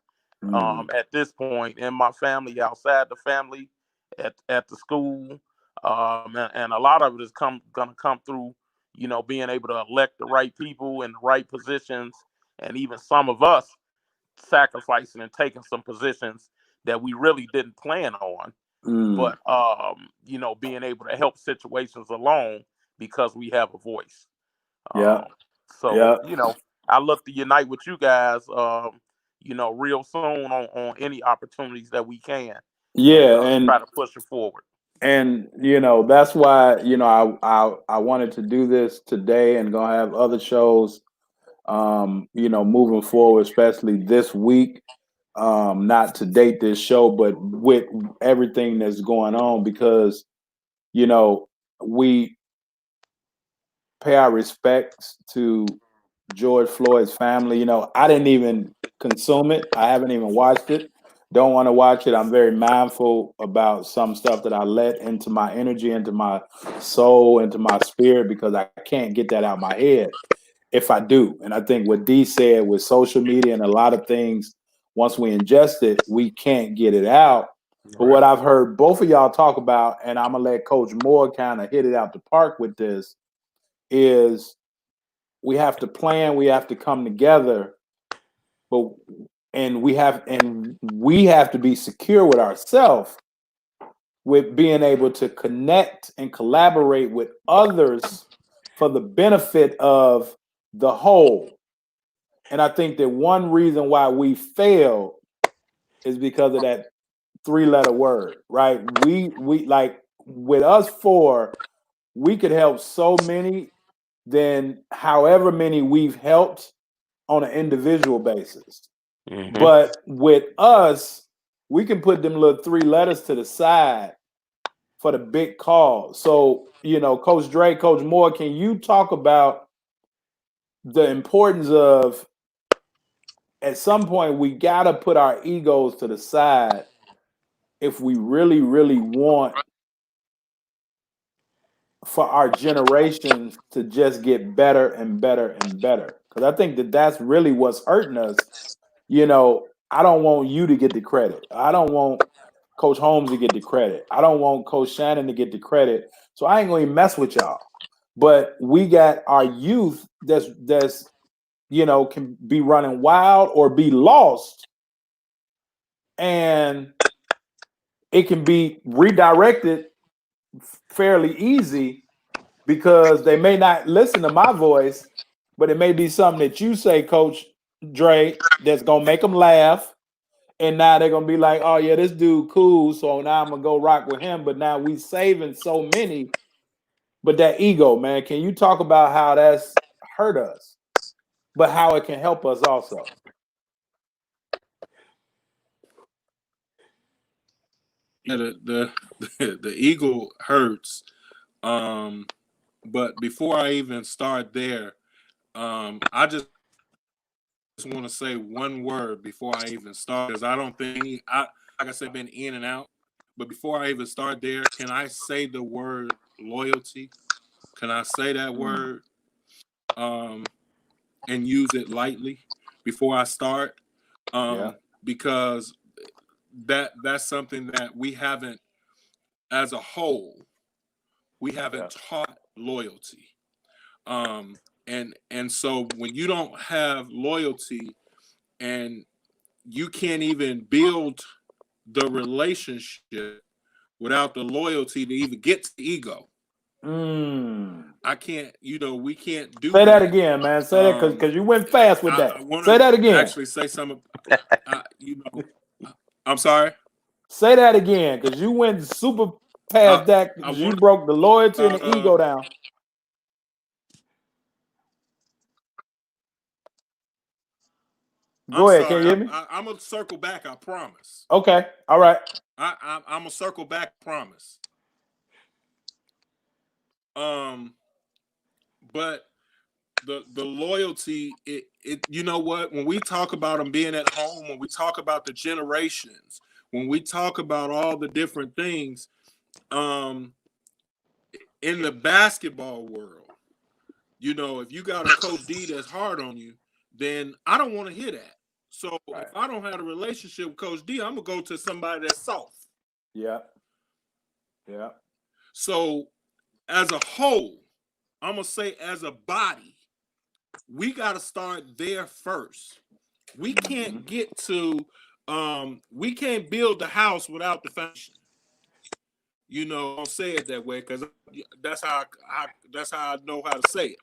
at this point in my family, outside the family, at the school. And a lot of it is going to come through, being able to elect the right people in the right positions, and even some of us sacrificing and taking some positions that we really didn't plan on. But being able to help situations along because we have a voice. I look to unite with you guys, real soon on any opportunities that we can. And try to push it forward. And that's why I wanted to do this today and gonna have other shows moving forward, especially this week. Not to date this show, but with everything that's going on, because we pay our respects to George Floyd's family. I didn't even consume it. I haven't even watched it. Don't want to watch it. I'm very mindful about some stuff that I let into my energy, into my soul, into my spirit, because I can't get that out of my head if I do. And I think what D said with social media and a lot of things, once we ingest it, we can't get it out. Right. But what I've heard both of y'all talk about, and I'm going to let Coach Moore kind of hit it out the park with this, is we have to plan, we have to come together, and we have to be secure with ourselves, with being able to connect and collaborate with others for the benefit of the whole. And I think that one reason why we fail is because of that 3-letter word, right? We like, with us four, we could help so many than however many we've helped on an individual basis. But with us, we can put them little 3 letters to the side for the big call. So, Coach Dre, Coach Moore, can you talk about the importance of, at some point, we got to put our egos to the side if we really, really want for our generations to just get better and better and better? Because I think that's really what's hurting us. I don't want you to get the credit. I don't want Coach Holmes to get the credit. I don't want Coach Shannon to get the credit. So I ain't going to mess with y'all. But we got our youth that's can be running wild or be lost, and it can be redirected fairly easy because they may not listen to my voice, but it may be something that you say, Coach Dre, that's gonna make them laugh, and now they're gonna be like, "Oh yeah, this dude cool, so now I'm gonna go rock with him." But now we saving so many. But that ego, man, can you talk about how that's hurt us, but how it can help us also? Yeah, the ego hurts. But before I even start there, I just want to say one word before I even start, because I don't think like I said, been in and out. But before I even start there, can I say the word loyalty? Can I say that word and use it lightly before I start? Because that's something that we haven't, as a whole, we haven't taught loyalty. And so when you don't have loyalty and you can't even build the relationship without the loyalty to even get to the ego. I can't, we can't do that. Say that again, man. Say that because you went fast with that. Say that again. Actually say something. I'm sorry. Say that again because you went super past that because you broke the loyalty and the ego down. Go ahead. Can you hear me? I'm gonna circle back. I promise. Okay. All right. I'm gonna circle back. Promise. But the loyalty, it you know what? When we talk about them being at home, when we talk about the generations, when we talk about all the different things, in the basketball world, if you got a Coach D that's hard on you, then I don't want to hear that. So if I don't have a relationship with Coach D, I'm gonna go to somebody that's soft. Yeah. So as a whole, I'm gonna say as a body, we got to start there first. We can't get to, we can't build the house without the foundation. I'll say it that way because that's how I know how to say it.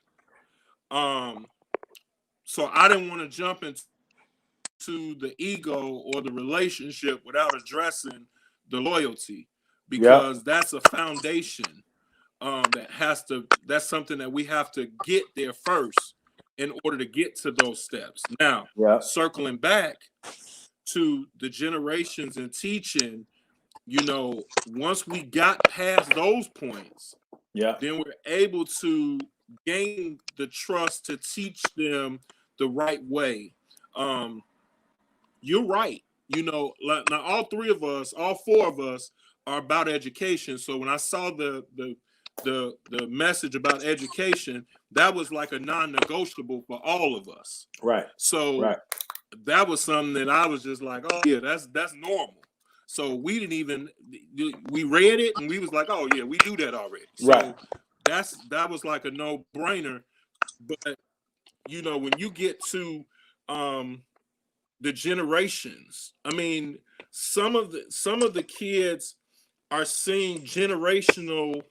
So I didn't want to jump into the ego or the relationship without addressing the loyalty, because that's a foundation that's something that we have to get there first in order to get to those steps. Now, circling back to the generations and teaching, once we got past those points, then we're able to gain the trust to teach them the right way. You're right. Now all four of us are about education. So when I saw the message about education, that was like a non-negotiable for all of us. Right. So that was something that I was just like, oh yeah, that's normal. So we read it and we was like, oh yeah, we do that already. So that was like a no-brainer. But when you get to the generations, I mean, some of the kids are seeing generational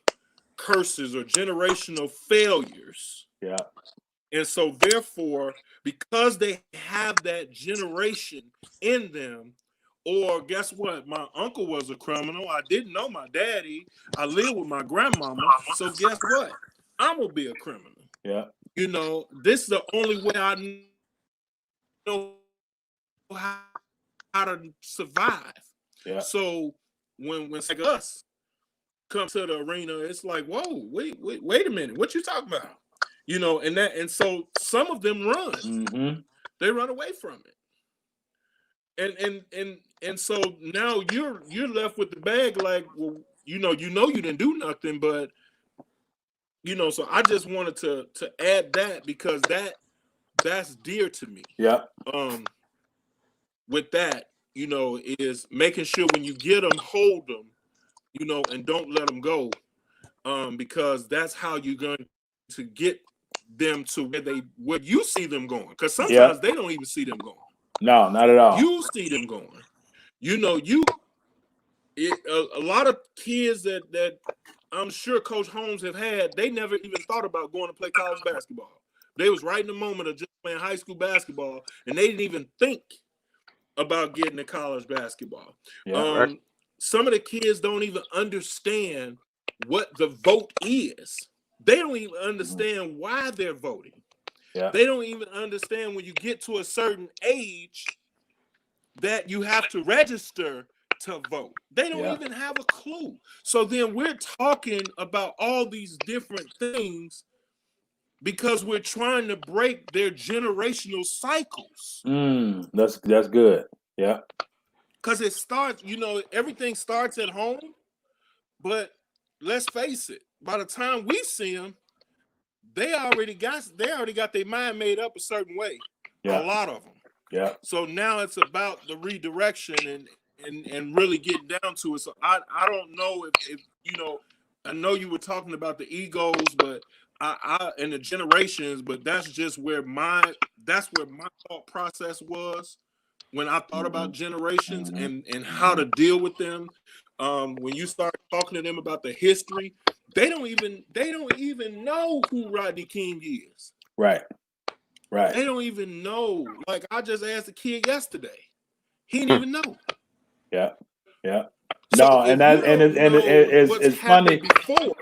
curses or generational failures. Yeah. And so therefore, because they have that generation in them, or guess what? My uncle was a criminal. I didn't know my daddy. I lived with my grandmama. So guess what? I'm going to be a criminal. Yeah. This is the only way I know how to survive. Yeah. So when it's like us, come to the arena, it's like, whoa, wait a minute, what you talking about? You know, and so some of them run. Mm-hmm. They run away from it. And so now you're left with the bag, like, well, you didn't do nothing, but so I just wanted to add that because that's dear to me. Yeah. With that, is making sure when you get them, hold them, and don't let them go, because that's how you're going to get them to where you see them going. Because sometimes they don't even see them going. No, not at all. You see them going. A lot of kids that I'm sure Coach Holmes have had, they never even thought about going to play college basketball. They was right in the moment of just playing high school basketball, and they didn't even think about getting to college basketball. Some of the kids don't even understand what the vote is. They don't even understand why they're voting. Yeah. They don't even understand when you get to a certain age that you have to register to vote. They don't even have a clue. So then we're talking about all these different things because we're trying to break their generational cycles. That's good. Yeah. Because it starts, everything starts at home, but let's face it, by the time we see them, they already got their mind made up a certain way. Yeah. A lot of them. Yeah. So now it's about the redirection and really getting down to it. So I don't know if I know you were talking about the egos, but I and the generations, but that's just where my thought process was when I thought about generations and how to deal with them. When you start talking to them about the history, they don't even know who Rodney King is. Right. They don't even know. Like, I just asked a kid yesterday. He didn't even know. Yeah. So no, and it's funny. Before.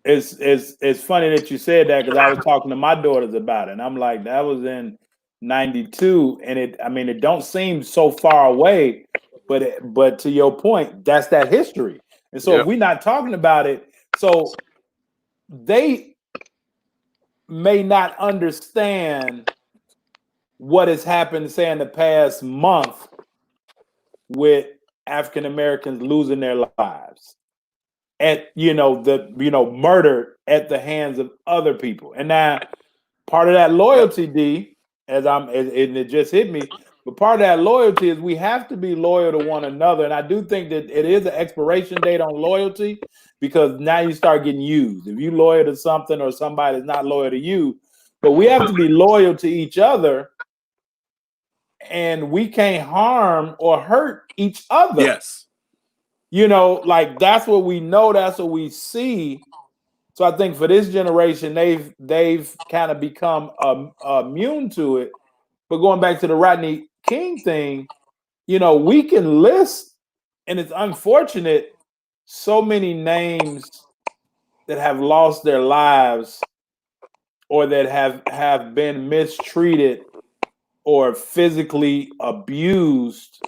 It's funny that you said that because I was talking to my daughters about it, and I'm like, that was in '92, and it don't seem so far away, but to your point, that's that history. And so if we're not talking about it, so they may not understand what has happened, say, in the past month with African Americans losing their lives at murdered at the hands of other people. And now part of that loyalty, D, it just hit me, but part of that loyalty is we have to be loyal to one another. And I do think that it is an expiration date on loyalty, because now you start getting used. If you loyal to something or somebody's not loyal to you, but we have to be loyal to each other, and we can't harm or hurt each other. Yes. Like, that's what we know, that's what we see. So I think for this generation, they've kind of become immune to it. But going back to the Rodney King thing, we can list, and it's unfortunate, so many names that have lost their lives or that have been mistreated or physically abused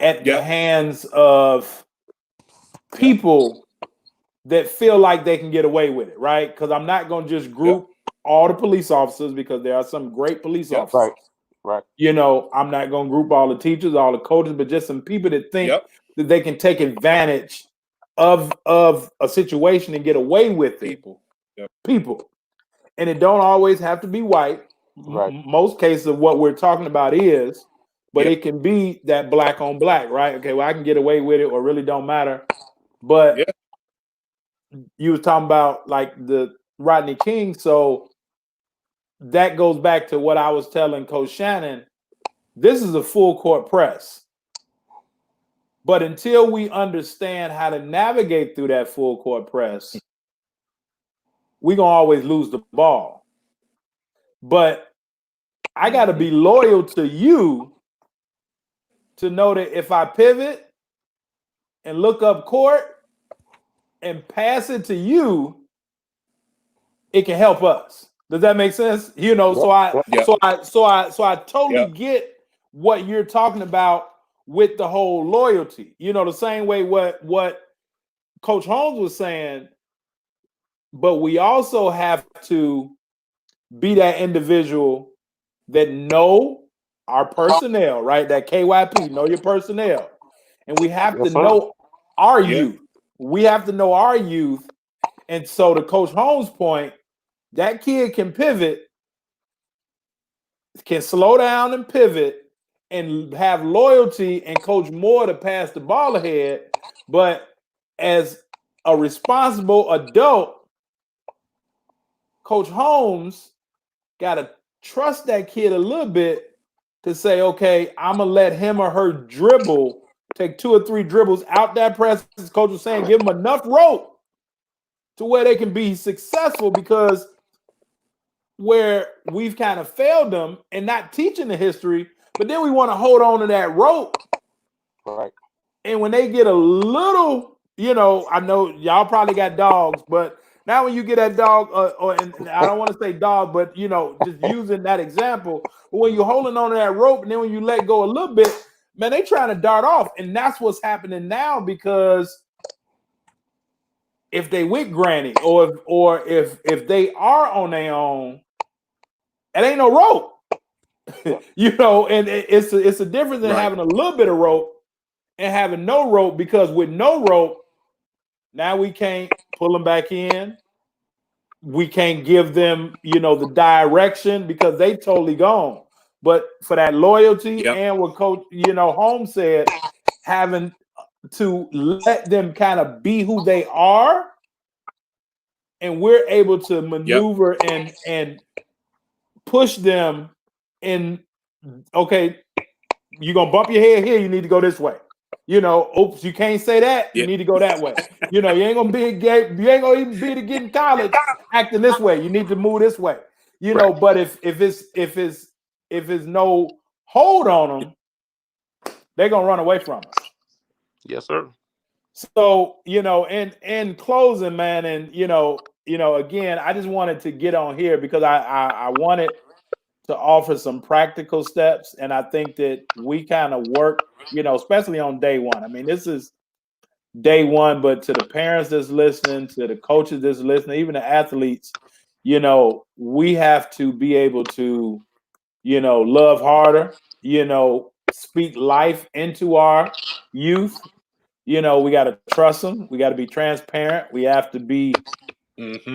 at the hands of people that feel like they can get away with it, right? Because I'm not going to just group all the police officers, because there are some great police officers. Right. I'm not going to group all the teachers, all the coaches, but just some people that think that they can take advantage of a situation and get away with it. People. And it don't always have to be white. Most cases of what we're talking about is, but it can be that black on black, right? Okay, well, I can get away with it, or really don't matter. But you were talking about like the Rodney King, so that goes back to what I was telling Coach Shannon. This is a full court press. But until we understand how to navigate through that full court press, we're going to always lose the ball. But I got to be loyal to you to know that if I pivot and look up court and pass it to you, it can help us. Does that make sense? So I totally get what you're talking about with the whole loyalty. The same way what Coach Holmes was saying, but we also have to be that individual that know our personnel, right? That KYP, know your personnel. And we have to know our youth. We have to know our youth. And so to Coach Holmes' point, that kid can pivot, can slow down and pivot and have loyalty and coach more to pass the ball ahead. But as a responsible adult, Coach Holmes got to trust that kid a little bit to say, okay, I'm going to let him or her dribble, take 2 or 3 dribbles out that press. As Coach was saying, give them enough rope to where they can be successful, because where we've kind of failed them and not teaching the history, but then we want to hold on to that rope. Right. And when they get a little, I know y'all probably got dogs, but now when you get that dog, and I don't want to say dog, but, just using that example, when you're holding on to that rope and then when you let go a little bit, man, they trying to dart off. And that's what's happening now, because if they with granny or if they are on their own, it ain't no rope. And it's a difference than having a little bit of rope and having no rope, because with no rope, now we can't pull them back in. We can't give them, the direction, because they totally gone. But for that loyalty and what Coach, Holmes said, having to let them kind of be who they are, and we're able to maneuver and push them in, okay, you're going to bump your head here, you need to go this way. Oops, you can't say that. You need to go that way. You ain't gonna be gay. You ain't gonna even be to get in college acting this way. You need to move this way. But if it's no hold on them, they're gonna run away from us. Yes, sir. So in closing, man, and again, I just wanted to get on here because I wanted to offer some practical steps, and I think that we kind of work, especially on day one. I mean, this is day one, but to the parents that's listening, to the coaches that's listening, even the athletes, we have to be able to, love harder, speak life into our youth. We got to trust them. We got to be transparent. We have to be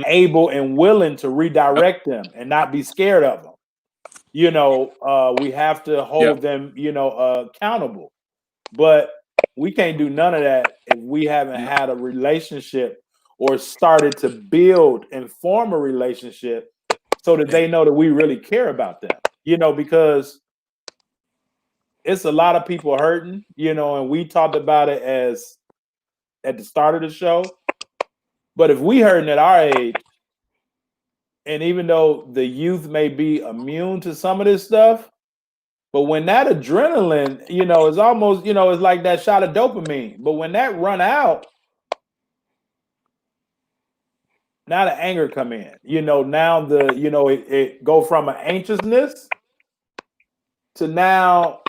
able and willing to redirect them and not be scared of them. We have to hold them, accountable. But we can't do none of that if we haven't had a relationship or started to build and form a relationship so that they know that we really care about them, because it's a lot of people hurting, and we talked about it as at the start of the show. But if we hurting at our age, and even though the youth may be immune to some of this stuff, but when that adrenaline, is almost, it's like that shot of dopamine. But when that run out, now the anger come in. Now it go from an anxiousness to now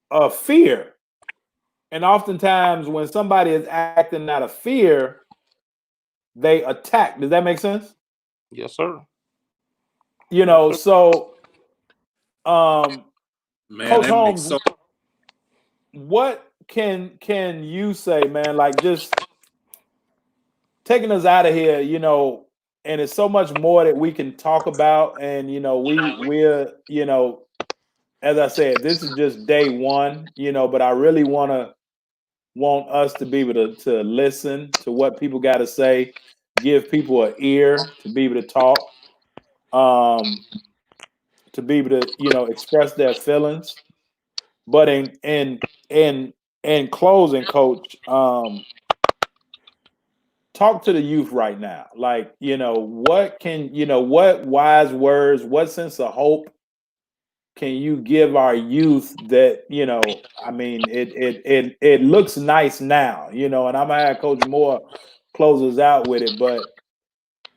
a fear. And oftentimes when somebody is acting out of fear, they attack. Does that make sense? Yes, sir. So Man, Coach that Holmes, makes so. what can you say, man? Like, just taking us out of here, and it's so much more that we can talk about. And we're as I said, this is just day one, but I really want us to be able to listen to what people got to say, give people an ear to be able to talk, to be able to express their feelings. But in closing, Coach, talk to the youth right now. Like, what wise words, what sense of hope can you give our youth that, I mean, it looks nice now, and I'm gonna have Coach Moore close us out with it, but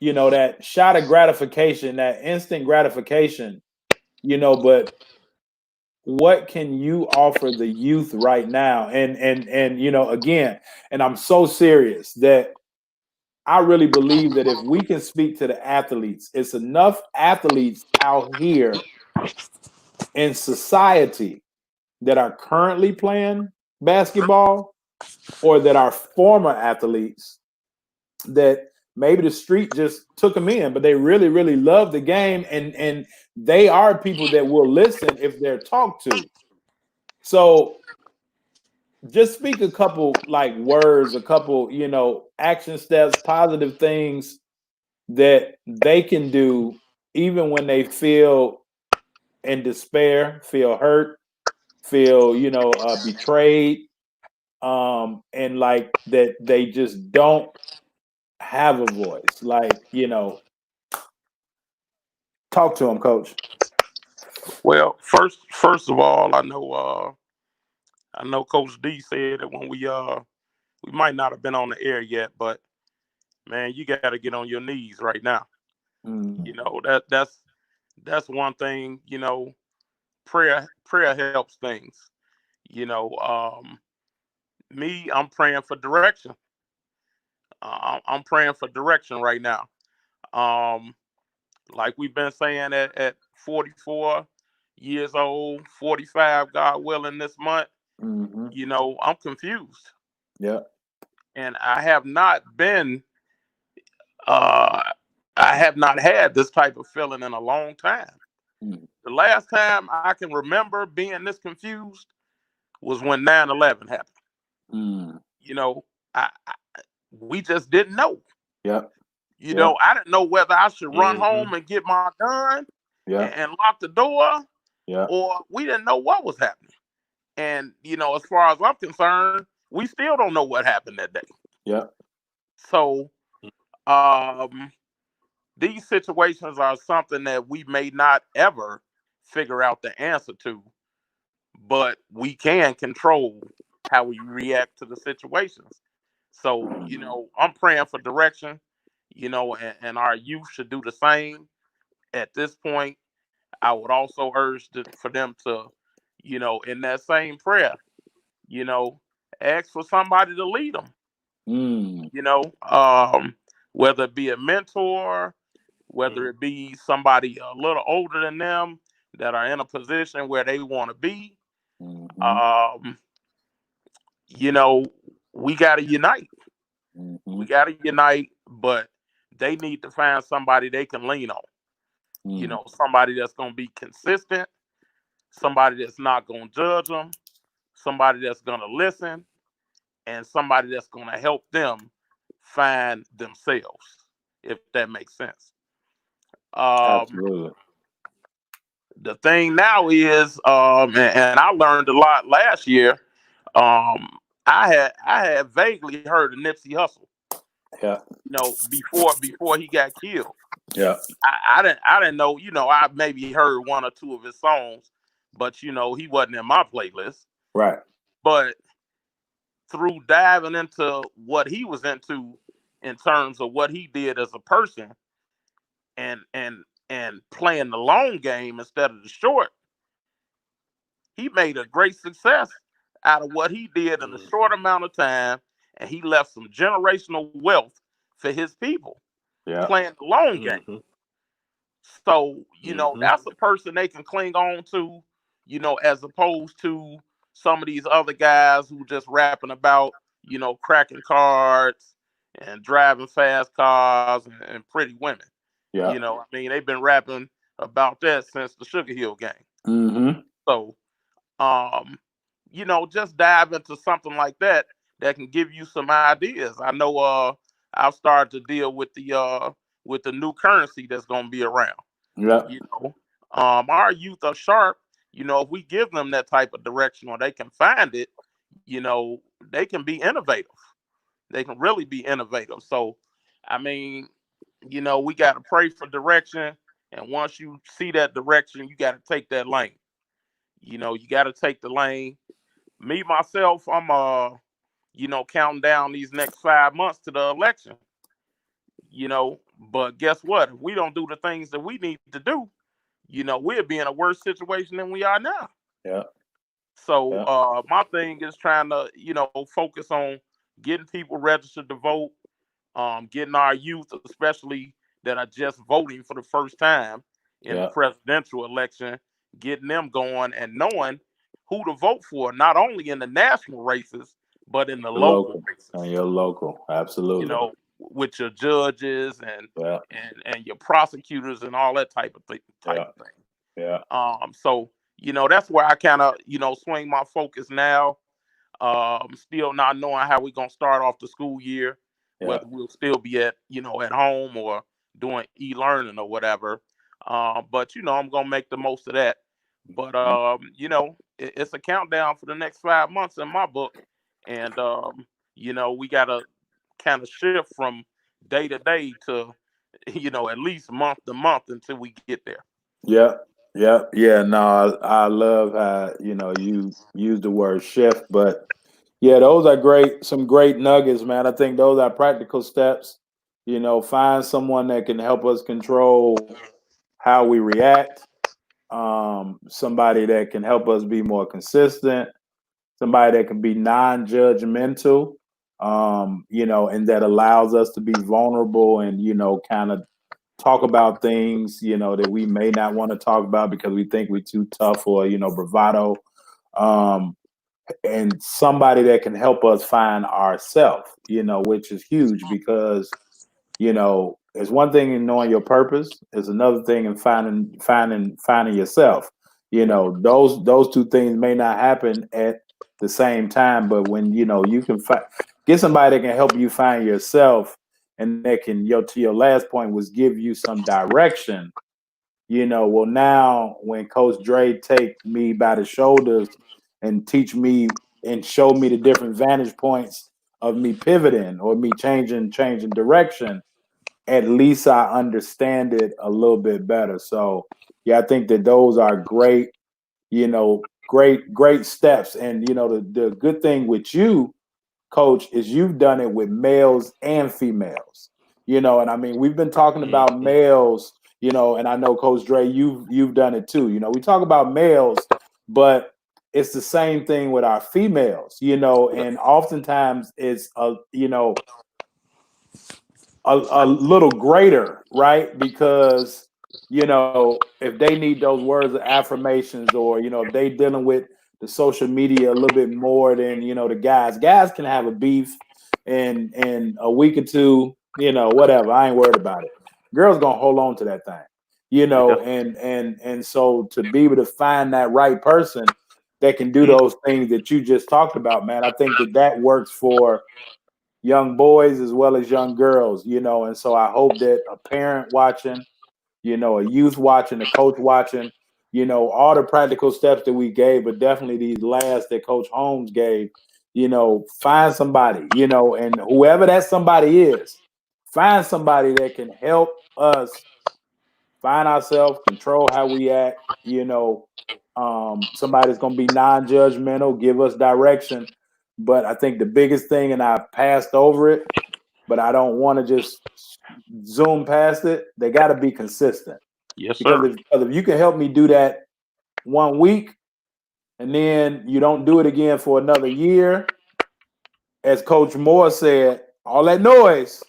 that shot of gratification, that instant gratification, but what can you offer the youth right now? And you know, again, and I'm so serious that I really believe that if we can speak to the athletes, it's enough athletes out here in society that are currently playing basketball or that are former athletes that maybe the street just took them in, but they really, really love the game, and they are people that will listen if they're talked to. So just speak a couple like words, a couple, you know, action steps, positive things that they can do even when they feel in despair, feel hurt, feel, you know, betrayed, and like that they just don't have a voice. Like, you know, talk to them, Coach. Well, first of all, I know Coach D said that when we might not have been on the air yet, but man, you got to get on your knees right now. You know, that's one thing. You know, prayer helps things. You know, I'm praying for direction. I'm praying for direction right now. Like we've been saying at 44 years old, 45, God willing, this month. You know, I'm confused. Yeah. And I have not had this type of feeling in a long time. The last time I can remember being this confused was when 9/11 happened. You know, we just didn't know. Yeah. You know, I didn't know whether I should run home and get my gun and lock the door, or we didn't know what was happening. And, you know, as far as I'm concerned, we still don't know what happened that day. Yeah. So, these situations are something that we may not ever figure out the answer to, but we can control how we react to the situations. So, you know, I'm praying for direction, you know, and our youth should do the same. At this point, I would also urge for them to, you know, in that same prayer, you know, ask for somebody to lead them. You know, whether it be a mentor, whether it be somebody a little older than them that are in a position where they want to be. You know, we got to unite. We got to unite, but they need to find somebody they can lean on. You know, somebody that's going to be consistent, somebody that's not going to judge them, somebody that's going to listen, and somebody that's going to help them find themselves, if that makes sense. Absolutely. The thing now is, and I learned a lot last year. I had vaguely heard of Nipsey Hussle. Yeah. You know, before he got killed. Yeah. I didn't know. You know, I maybe heard one or two of his songs, but you know, he wasn't in my playlist. Right. But through diving into what he was into in terms of what he did as a person, and playing the long game instead of the short, he made a great success out of what he did in a short amount of time, and he left some generational wealth for his people. Playing the long game. So, you know, that's a person they can cling on to, you know, as opposed to some of these other guys who just rapping about, you know, cracking cards and driving fast cars and pretty women. Yeah. You know, I mean, they've been rapping about that since the Sugar Hill Gang. So, you know, just dive into something like that can give you some ideas. I know I've started to deal with the new currency that's going to be around. Yeah. You know, our youth are sharp. You know, if we give them that type of direction or they can find it, you know, they can be innovative. They can really be innovative. So, I mean, you know, we got to pray for direction. And once you see that direction, you got to take that lane. You know, you got to take the lane. Me, myself, I'm, you know, counting down these next 5 months to the election. You know, but guess what? If we don't do the things that we need to do, you know, we'll be in a worse situation than we are now. Yeah. So Yeah. my thing is trying to, focus on getting people registered to vote, getting our youth, especially that are just voting for the first time in the Yeah. presidential election, getting them going and knowing who to vote for, not only in the national races, but in the The local local. And races. your local. Absolutely. With your judges and Yeah. and your prosecutors and all that type of thing. Yeah. So that's where I kind of swing my focus now. Still not knowing how we're gonna start off the school year, Yeah. whether we'll still be at at home or doing e-learning or whatever. But I'm gonna make the most of that. But it's a countdown for the next 5 months in my book, and we gotta kind of shift from day to day to at least month to month until we get there. Yeah. Yeah. Yeah. No, I love how you use the word shift, but yeah, those are great. Some great nuggets, man. I think those are practical steps. Find someone that can help us control how we react. Somebody that can help us be more consistent. Somebody that can be non-judgmental. And that allows us to be vulnerable and kind of talk about things that we may not want to talk about because we think we're too tough or bravado. And somebody that can help us find ourselves, which is huge because, it's one thing in knowing your purpose. It's another thing in finding yourself. Those two things may not happen at the same time, but when you can get somebody that can help you find yourself, and that can to your last point was give you some direction. Well, now when Coach Dre take me by the shoulders and teach me and show me the different vantage points of me pivoting or me changing direction, at least I understand it a little bit better. So yeah, I think that those are great, great steps. And the good thing with you, Coach, is you've done it with males and females. And I mean we've been talking about males, and I know Coach Dre, you've done it too. We talk about males, but it's the same thing with our females, and oftentimes it's a little greater, right? Because if they need those words of affirmations, or if they dealing with the social media a little bit more than the guys can have a beef in a week or two, whatever. I ain't worried about it. Girls gonna hold on to that thing, and so to be able to find that right person that can do those things that you just talked about, man, I think that works for young boys as well as young girls, and so I hope that a parent watching, a youth watching, a coach watching, all the practical steps that we gave, but definitely these last that Coach Holmes gave, find somebody, and whoever that somebody is, find somebody that can help us find ourselves, control how we act, somebody's going to be non-judgmental, give us direction. But I think the biggest thing, and I passed over it, but I don't want to just zoom past it. They got to be consistent. Yes, because sir. if you can help me do that 1 week, and then you don't do it again for another year, as Coach Moore said, all that noise,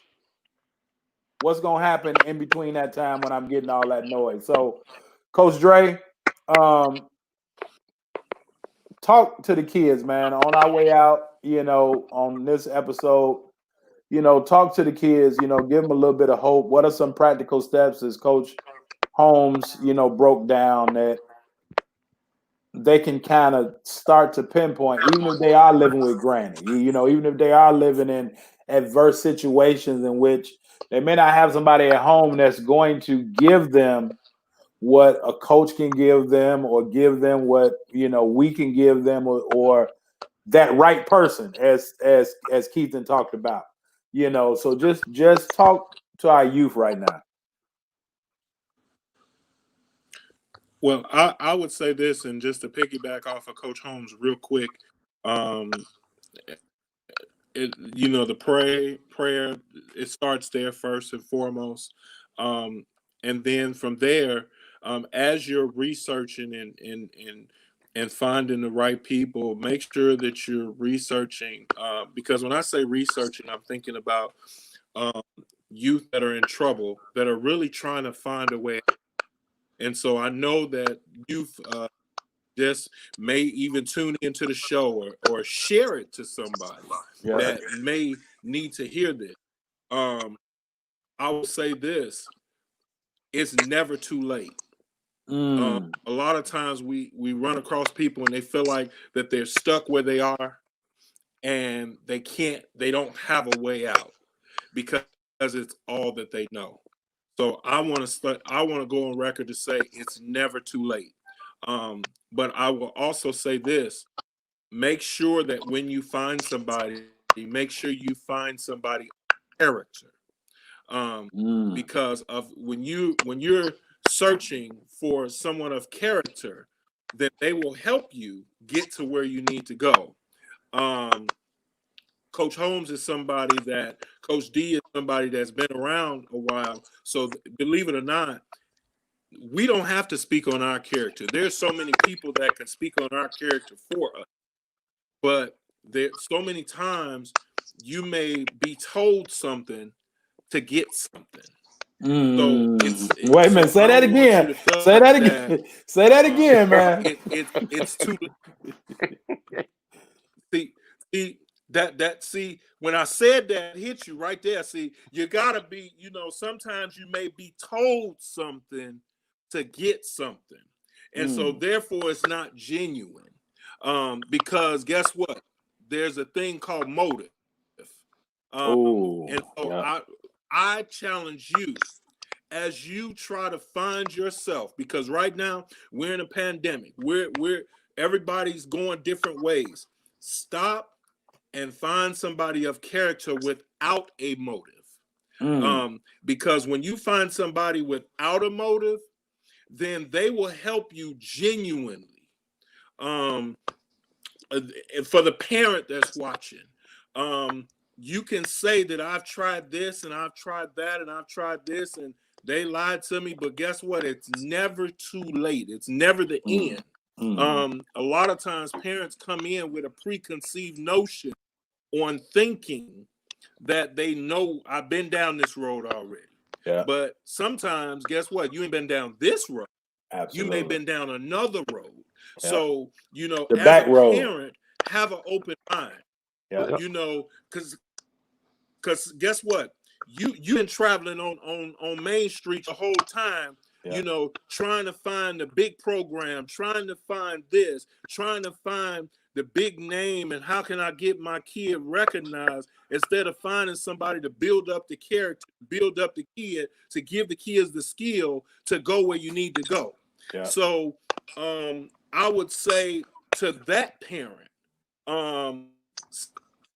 what's going to happen in between that time when I'm getting all that noise? So, Coach Dre, talk to the kids, man, on our way out, on this episode, talk to the kids, give them a little bit of hope. What are some practical steps, as Coach Holmes, broke down, that they can kind of start to pinpoint, even if they are living with granny, even if they are living in adverse situations in which they may not have somebody at home that's going to give them what a coach can give them, or give them what we can give them, or that right person, as Keithan talked about. So just talk to our youth right now. Well, I would say this, and just to piggyback off of Coach Holmes real quick, the prayer, it starts there first and foremost, and then from there, as you're researching and finding the right people. Make sure that you're researching, because when I say researching, I'm thinking about youth that are in trouble, that are really trying to find a way. And so I know that youth just may even tune into the show or share it to somebody that may need to hear this. I will say this: it's never too late. A lot of times we run across people and they feel like that they're stuck where they are and they don't have a way out because it's all that they know. So I want to go on record to say it's never too late. But I will also say this: make sure that when you find somebody, make sure you find somebody character. Because of when you're searching for someone of character, then they will help you get to where you need to go. Coach Holmes is somebody that Coach D is somebody that's been around a while. So believe it or not, we don't have to speak on our character. There's so many people that can speak on our character for us. But there so many times you may be told something to get something. So wait a minute, say that again. Say that again. Say that again, man. It's too see when I said that, hit you right there. See, you gotta be, sometimes you may be told something to get something, and so therefore it's not genuine. Because guess what? There's a thing called motive. And so I challenge you as you try to find yourself, because right now we're in a pandemic. We're everybody's going different ways. Stop and find somebody of character without a motive. Because when you find somebody without a motive, then they will help you genuinely. And for the parent that's watching, you can say that I've tried this and I've tried that and I've tried this and they lied to me, but guess what? It's never too late. It's never the end. A lot of times parents come in with a preconceived notion on thinking that they know I've been down this road already. Yeah. But sometimes, guess what? You ain't been down this road. Absolutely. You may have been down another road. Yeah. So, the as back a road. parent, have an open mind. Yeah. Because guess what? You've been traveling on Main Street the whole time, trying to find the big program, trying to find this, trying to find the big name, and how can I get my kid recognized, instead of finding somebody to build up the character, build up the kid, to give the kids the skill to go where you need to go. Yeah. So I would say to that parent,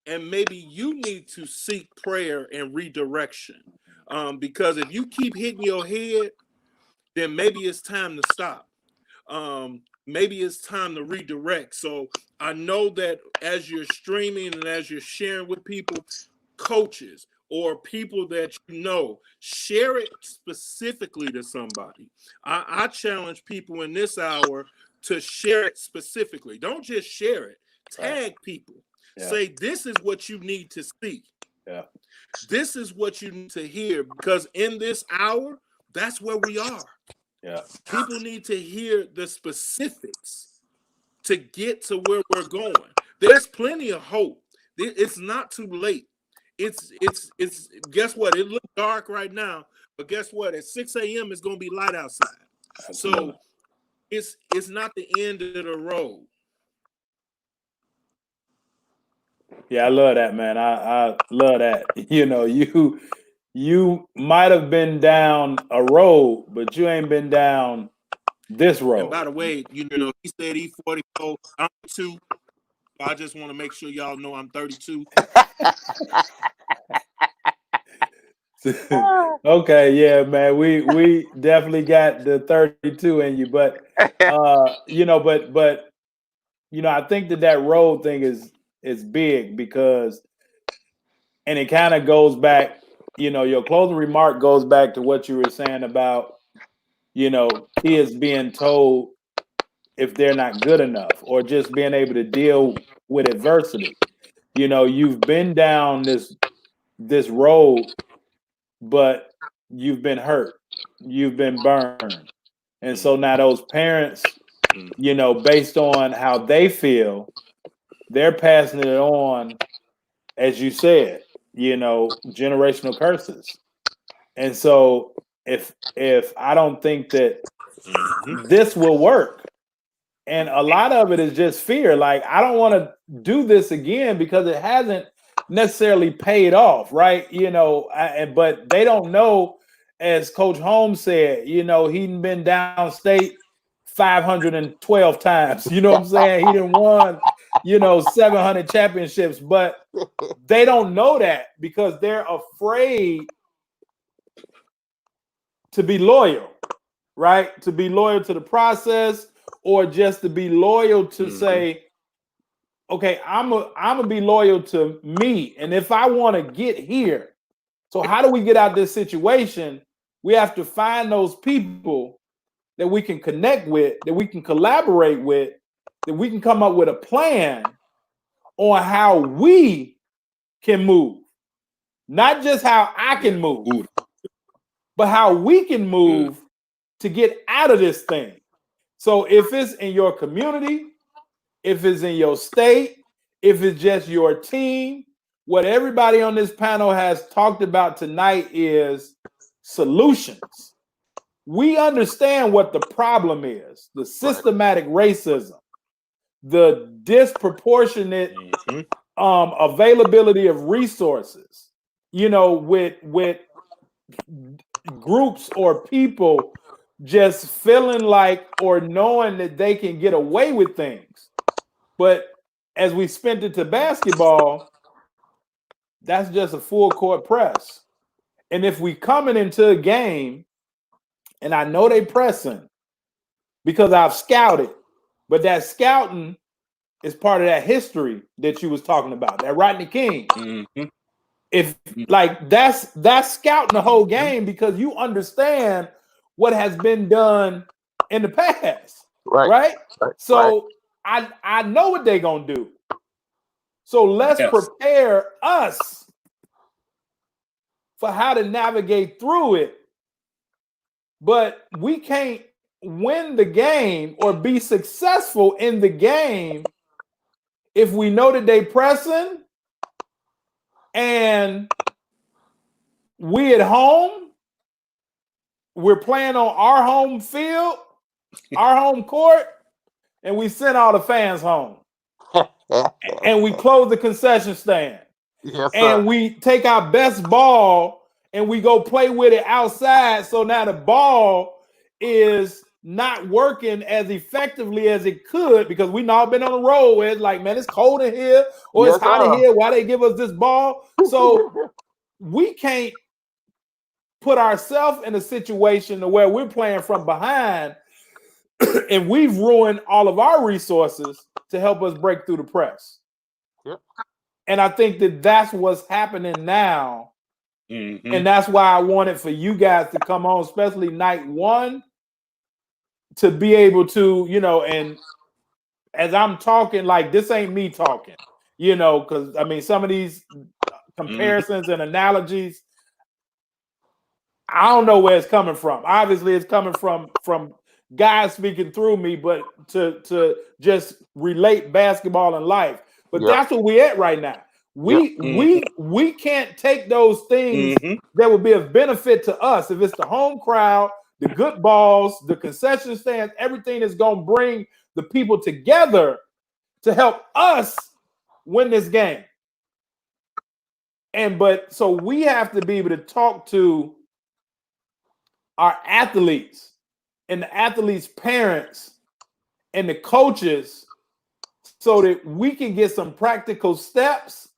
and maybe you need to seek prayer and redirection, because if you keep hitting your head, then maybe it's time to stop. Maybe it's time to redirect. So I know that as you're streaming and as you're sharing with people, coaches or people that share it specifically to somebody. I challenge people in this hour to share it specifically. Don't just share it. Tag people. Yeah. Say, this is what you need to see. Yeah. This is what you need to hear, because in this hour, that's where we are. Yeah. People need to hear the specifics to get to where we're going. There's plenty of hope. It's not too late. It's guess what? It looks dark right now, but guess what? At 6 a.m. it's gonna be light outside. Absolutely. So it's not the end of the road. Yeah, I love that, man. I love that. You might have been down a road, but you ain't been down this road. And by the way, he said he's 44. I'm 2. I just want to make sure y'all know I'm 32. Okay, yeah, man. We definitely got the 32 in you, but I think that road thing is big, because, and it kind of goes back, your closing remark goes back to what you were saying about, kids being told if they're not good enough, or just being able to deal with adversity. You know, you've been down this road, but you've been hurt, you've been burned. And so now those parents, you know, based on how they feel, they're passing it on, as you said, you know, generational curses. And so if I don't think that this will work, and a lot of it is just fear. Like, I don't want to do this again because it hasn't necessarily paid off, right? You know, but they don't know, as Coach Holmes said, you know, he'd been downstate 512 times. You know what I'm saying? He didn't won, you know, 700 championships, but they don't know that because they're afraid to be loyal, right? To be loyal to the process, or just to be loyal to say, okay, I'm gonna be loyal to me. And if I want to get here, so how do we get out of this situation? We have to find those people that we can connect with, that we can collaborate with, that we can come up with a plan on how we can move. Not just how I can move, but how we can move to get out of this thing. So if it's in your community, if it's in your state, if it's just your team, what everybody on this panel has talked about tonight is solutions. We understand what the problem is: the systematic racism, the disproportionate availability of resources, you know, with groups or people just feeling like or knowing that they can get away with things. But as we spent it to basketball, that's just a full court press. And if we coming into a game, and I know they pressing because I've scouted, but that scouting is part of that history that you was talking about, that Rodney King. If like that's scouting the whole game, because you understand what has been done in the past, right? So I know what they're gonna do. So let's prepare us for how to navigate through it. But we can't win the game or be successful in the game if we know that they pressing and we at home, we're playing on our home field, our home court, and we send all the fans home. And we close the concession stand. And we take our best ball and we go play with it outside. So now the ball is not working as effectively as it could, because we've all been on the road where it's like, man, it's cold in here or it's hot in here. Why they give us this ball? So we can't put ourselves in a situation where we're playing from behind and we've ruined all of our resources to help us break through the press. And I think that that's what's happening now. And that's why I wanted for you guys to come on, especially night one, to be able to, you know, and as I'm talking, like, this ain't me talking, you know, because I mean, some of these comparisons and analogies, I don't know where it's coming from. Obviously, it's coming from guys speaking through me, but to just relate basketball and life. But that's where we're at right now. We can't take those things that would be of benefit to us. If it's the home crowd, the good balls, the concession stands, everything is going to bring the people together to help us win this game. But so we have to be able to talk to our athletes and the athletes' parents and the coaches so that we can get some practical steps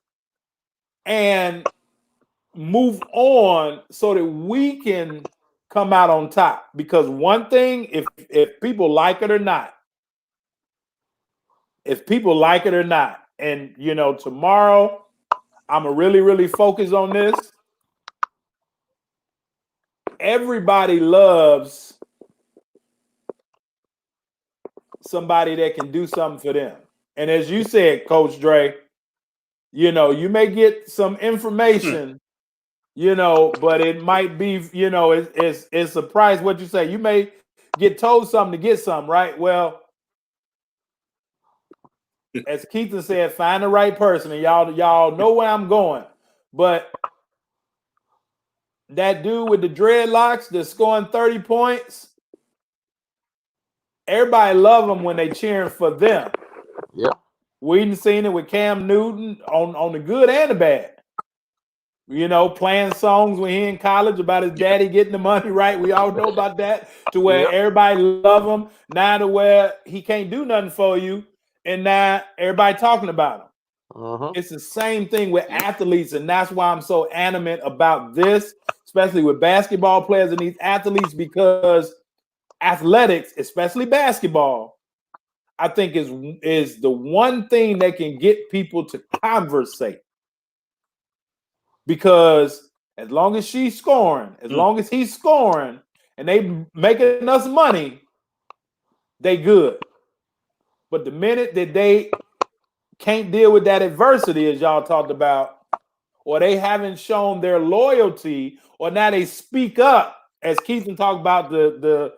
and move on so that we can come out on top. Because one thing, if people like it or not, and you know, tomorrow I'm gonna really focus on this. Everybody loves somebody that can do something for them. And as you said, Coach Dre, you know, you may get some information, you know, but it might be, you know, it's a price. What you say, you may get told something to get something, right? Well, as Keaton said, find the right person, and y'all know where I'm going. But that dude with the dreadlocks that's scoring 30 points, everybody love them when they cheering for them. Yeah. We done seen it with Cam Newton on the good and the bad. You know, playing songs when he in college about his daddy getting the money, right? We all know about that, to where everybody love him. Now to where he can't do nothing for you, and now everybody talking about him. It's the same thing with athletes, and that's why I'm so animate about this, especially with basketball players and these athletes, because athletics, especially basketball, I think is the one thing that can get people to conversate. Because as long as she's scoring, as long as he's scoring, and they making us money, they good. But the minute that they can't deal with that adversity, as y'all talked about, or they haven't shown their loyalty, or now they speak up, as Keaton talked about the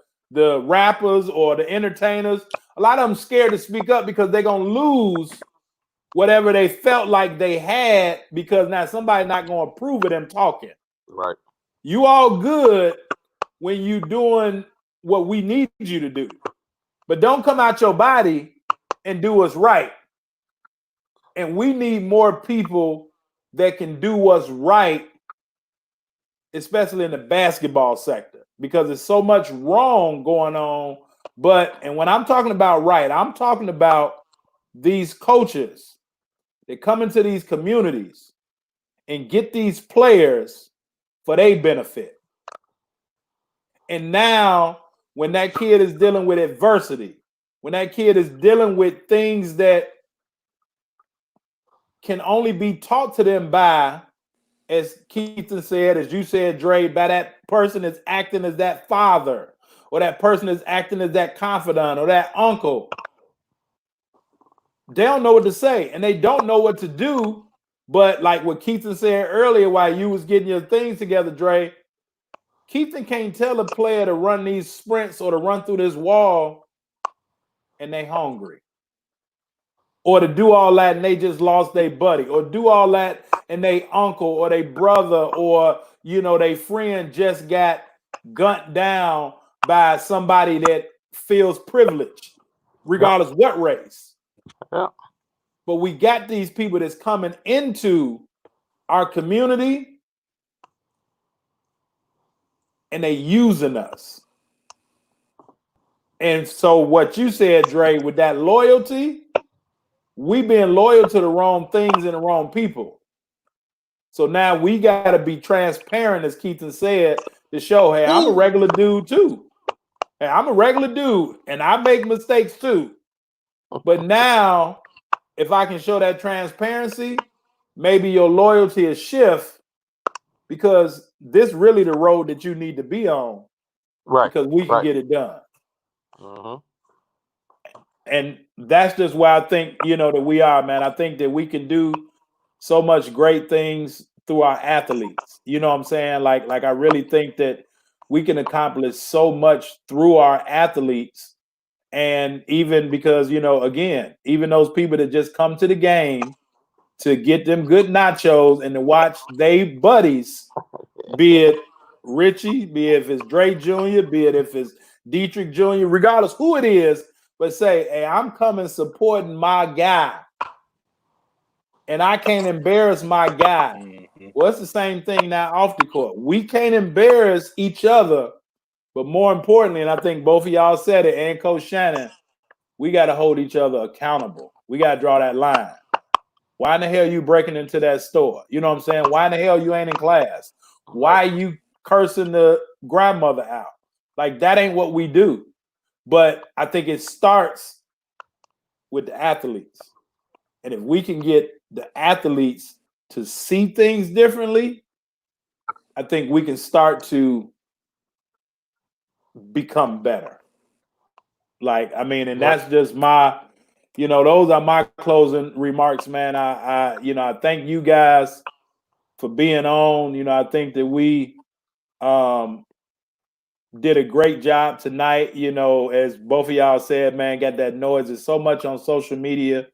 rappers or the entertainers, a lot of them scared to speak up because they're gonna lose whatever they felt like they had, because now somebody's not gonna approve of them talking. Right. You all good when you doing what we need you to do, but don't come out your body and do what's right. And we need more people that can do what's right, especially in the basketball sector, because there's so much wrong going on. And when I'm talking about right, I'm talking about these coaches that come into these communities and get these players for their benefit. And now, when that kid is dealing with adversity, when that kid is dealing with things that can only be taught to them by, as Keaton said, as you said, Dre, by that person is acting as that father, or that person is acting as that confidant or that uncle. They don't know what to say, and they don't know what to do. But like what Keaton said earlier, while you was getting your things together, Dre, Keaton can't tell a player to run these sprints or to run through this wall and they hungry, or to do all that and they just lost their buddy, or do all that and they uncle or they brother or, you know, they friend just got gunned down by somebody that feels privileged, regardless what race. Yeah. But we got these people that's coming into our community and they using us. And so what you said, Dre, with that loyalty, we being loyal to the wrong things and the wrong people. So now we got to be transparent, as Keaton said, to show, hey, I'm a regular dude too. Hey, I'm a regular dude and I make mistakes too. But now, if I can show that transparency, maybe your loyalty will shift, because this really the road that you need to be on. Right. Because we can get it done. Uh-huh. And that's just where I think, you know, that we are, man. I think that we can do so much great things through our athletes. You know what I'm saying? Like I really think that we can accomplish so much through our athletes. And even because, you know, again, even those people that just come to the game to get them good nachos and to watch they buddies, be it Richie, be it if it's Dre Jr., be it if it's Dietrich Jr., regardless who it is, but say, hey, I'm coming supporting my guy and I can't embarrass my guy. Well, it's the same thing now off the court. We can't embarrass each other, but more importantly, and I think both of y'all said it, and Coach Shannon, we got to hold each other accountable. We got to draw that line. Why in the hell you breaking into that store? You know what I'm saying? Why in the hell you ain't in class? Why you cursing the grandmother out? Like, that ain't what we do. But I think it starts with the athletes. And if we can get the athletes to see things differently, I think we can start to become better. Like, I mean, and that's just my, those are my closing remarks, man. I thank you guys for being on. I think that we did a great job tonight. As both of y'all said, man, got that noise. There's so much on social media.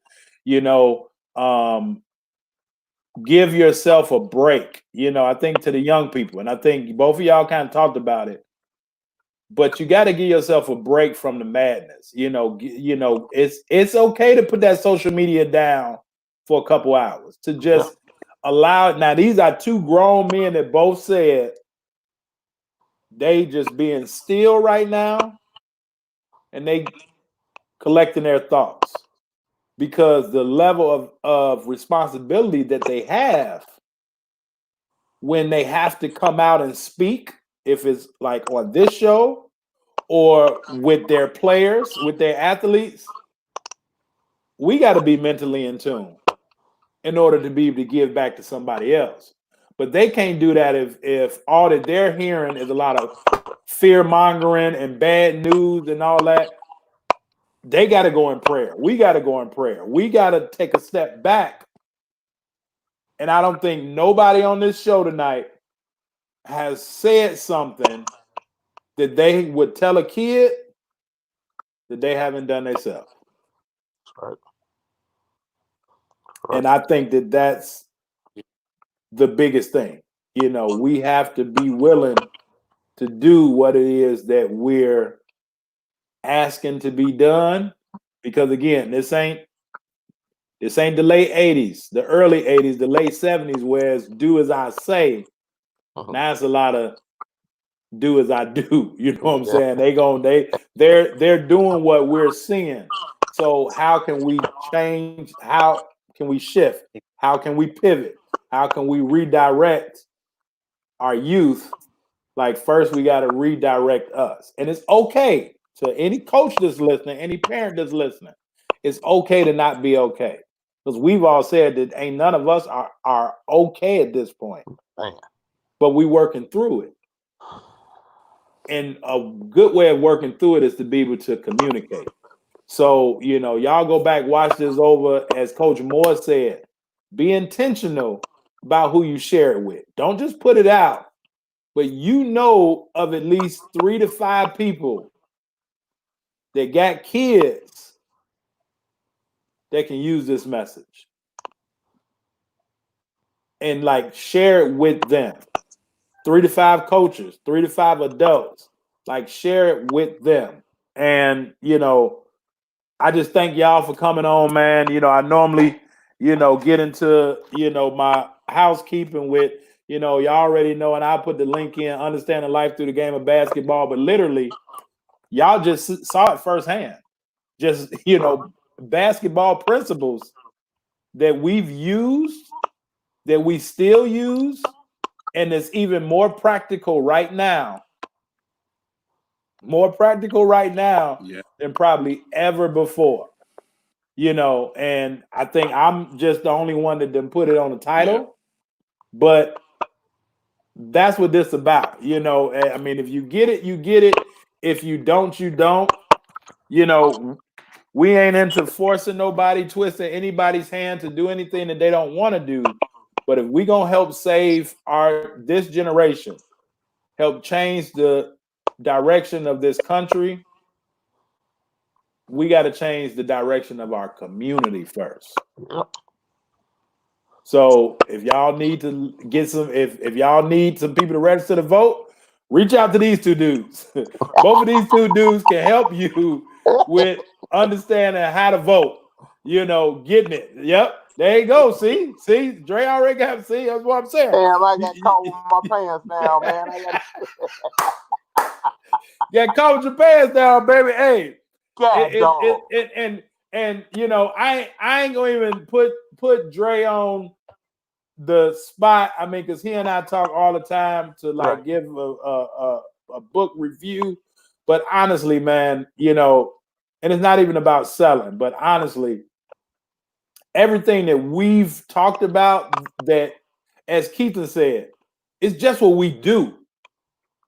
Give yourself a break. I think to the young people, and I think both of y'all kind of talked about it. But you got to give yourself a break from the madness. It's okay to put that social media down for a couple hours to just allow it. Now, these are two grown men that both said they just being still right now and they collecting their thoughts because the level of responsibility that they have when they have to come out and speak, if it's like on this show or with their players, with their athletes, we got to be mentally in tune in order to be able to give back to somebody else. But they can't do that if all that they're hearing is a lot of fear mongering and bad news and all that. They got to go in prayer. We got to go in prayer. We got to take a step back. And I don't think nobody on this show tonight has said something that they would tell a kid that they haven't done themselves. Right. And I think that that's the biggest thing. We have to be willing to do what it is that we're asking to be done. Because again, this ain't the late 80s, the early 80s, the late 70s, where it's do as I say. Now it's a lot of do as I do. You know what I'm saying? They're doing what we're seeing. So how can we change? How can we shift? How can we pivot? How can we redirect our youth? Like, first we got to redirect us. And it's okay to any coach that's listening, any parent that's listening. It's okay to not be okay. Because we've all said that ain't none of us are okay at this point. Man. But we working through it. And a good way of working through it is to be able to communicate. So, y'all go back, watch this over. As Coach Moore said, be intentional about who you share it with. Don't just put it out, but of at least 3 to 5 people that got kids that can use this message. And like share it with them. 3 to 5 coaches, 3 to 5 adults, like share it with them. And, I just thank y'all for coming on, man. I normally, get into, my housekeeping with, y'all already know, and I'll put the link in, Understanding Life Through the Game of Basketball. But literally, y'all just saw it firsthand. Just, basketball principles that we've used, that we still use, and it's even more practical right now. More practical right now than probably ever before. And I think I'm just the only one that didn't put it on the title. But that's what this is about. I mean, if you get it, you get it. If you don't, you don't. We ain't into forcing nobody, twisting anybody's hand to do anything that they don't want to do. But if we gonna help save this generation, help change the direction of this country, we got to change the direction of our community first. So if y'all need to get if y'all need some people to register to vote, reach out to these two dudes. Both of these two dudes can help you with understanding how to vote. Getting it. Yep. There you go. See, Dre already got. See, that's what I'm saying. Damn, I got caught with my pants down, man. Got caught with your pants down, baby. Hey, God, and I ain't gonna even put Dre on the spot. I mean, because he and I talk all the time to give a book review. But honestly, man, and it's not even about selling, but honestly, everything that we've talked about, that, as Keaton said, it's just what we do.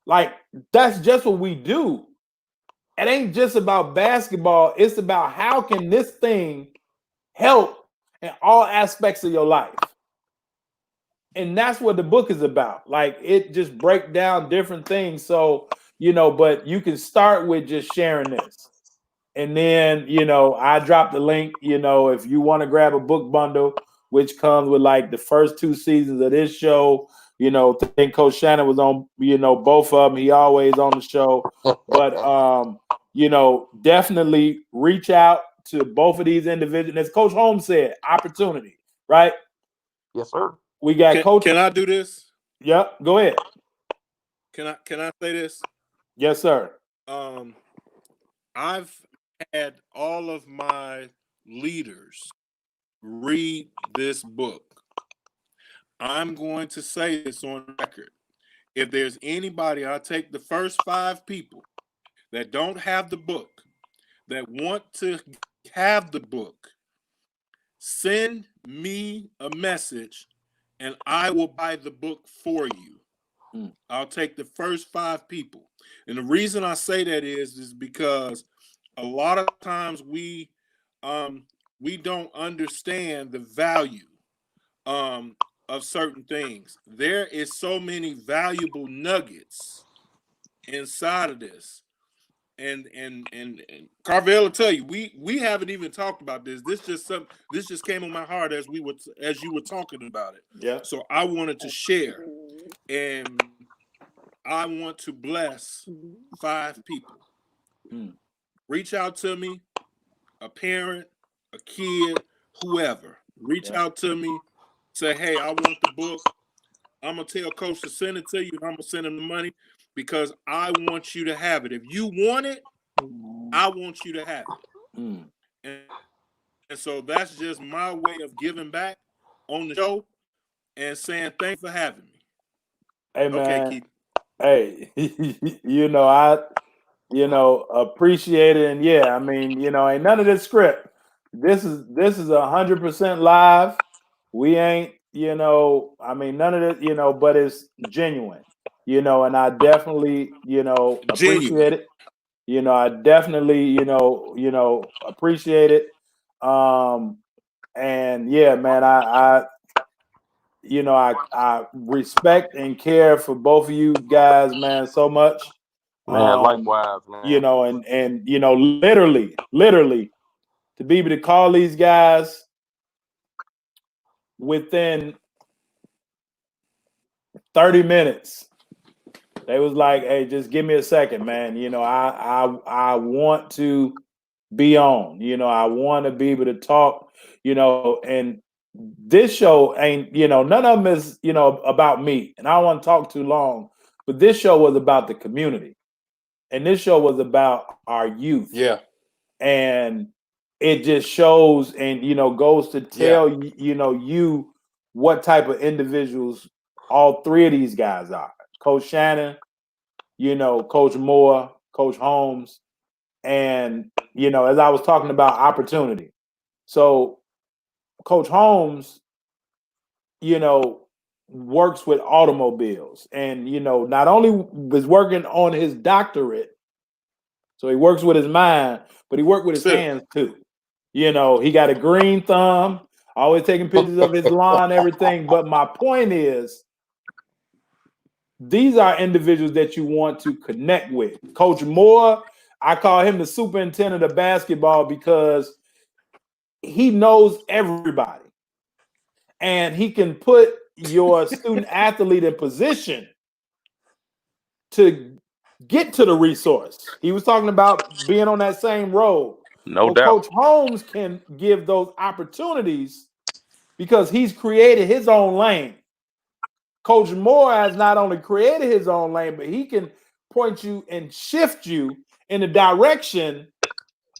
Like, that's just what we do. it ain't just about basketball. It's about how can this thing help in all aspects of your life. And that's what the book is about. Like, it just break down different things. So, but you can start with just sharing this. And then, I dropped the link, if you want to grab a book bundle, which comes with like the first 2 seasons of this show. I think Coach Shannon was on, both of them. He always on the show. But, definitely reach out to both of these individuals. As Coach Holmes said, opportunity, right? Yes, sir. We got Coach. Can I do this? Yep, go ahead. Can I say this? Yes, sir. I've had all of my leaders read this book. I'm going to say this on record. If there's anybody, I'll take the first 5 people that don't have the book, that want to have the book, send me a message and I will buy the book for you. I'll take the first 5 people. And the reason I say that is because a lot of times we don't understand the value of certain things. There is so many valuable nuggets inside of this. And Carvel will tell you, we haven't even talked about this. This just came on my heart as you were talking about it. Yeah. So I wanted to share, and I want to bless 5 people. Reach out to me, a parent, a kid, whoever. Reach out to me, say, hey, I want the book. I'm gonna tell Coach to send it to you, and I'm gonna send him the money because I want you to have it. If you want it, I want you to have it. And so that's just my way of giving back on the show and saying thanks for having me. Hey, man. Okay, Keith. Hey, I appreciate it. And yeah, I mean, ain't none of this script. This is 100% live. We ain't, none of this, but it's genuine, and I definitely, appreciate it. I definitely, appreciate it. And yeah, man, I respect and care for both of you guys, man, so much. Man, likewise, man. And literally to be able to call these guys within 30 minutes. They was like, hey, just give me a second, man. I want to be on. I want to be able to talk, and this show ain't, none of them is, about me. And I don't want to talk too long, but this show was about the community. And this show was about our youth. Yeah. And it just shows and, goes to tell, you what type of individuals all 3 of these guys are. Coach Shannon, Coach Moore, Coach Holmes. And, as I was talking about opportunity. So Coach Holmes, works with automobiles and, not only was working on his doctorate, so he works with his mind, but he worked with his hands too. He got a green thumb, always taking pictures of his lawn, everything. But my point is, these are individuals that you want to connect with. Coach Moore, I call him the superintendent of basketball because he knows everybody. And he can put your student athlete in position to get to the resource. He was talking about being on that same road. No doubt. Coach Holmes can give those opportunities because he's created his own lane. Coach Moore has not only created his own lane, but he can point you and shift you in the direction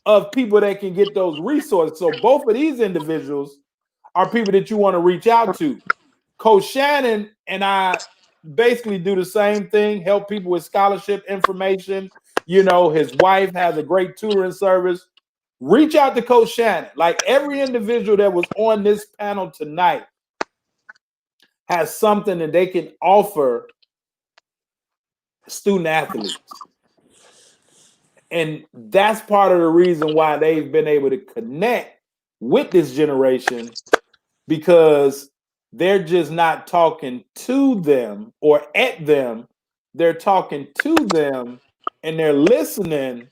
of people that can get those resources. So both of these individuals are people that you want to reach out to. Coach Shannon and I basically do the same thing, help people with scholarship information. His wife has a great tutoring service. Reach out to Coach Shannon. Like every individual that was on this panel tonight has something that they can offer student athletes. And that's part of the reason why they've been able to connect with this generation, because they're just not talking to them or at them. They're talking to them and they're listening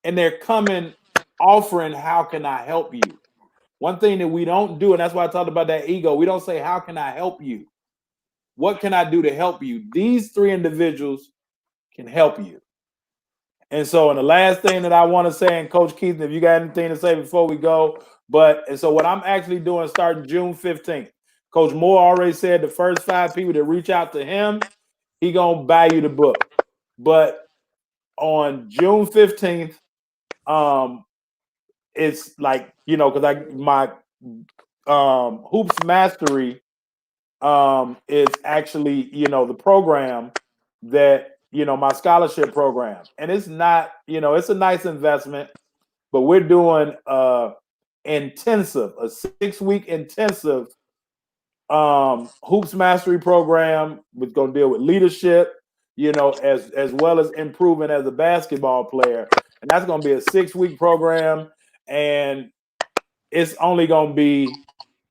and they're coming offering, how can I help you? One thing that we don't do, and that's why I talked about that ego, we don't say, how can I help you? What can I do to help you? These three individuals can help you. And so, and the last thing that I want to say, and Coach Keith, if you got anything to say before we go, and so what I'm actually doing starting June 15th, Coach Moore already said the first 5 people that reach out to him, he gonna buy you the book. But on June 15th, it's like, because my Hoops Mastery is actually, the program that, my scholarship program. And it's not, it's a nice investment, but we're doing intensive, a 6-week intensive Hoops Mastery program. We're going to deal with leadership, as well as improving as a basketball player. And that's going to be a 6-week program. And it's only going to be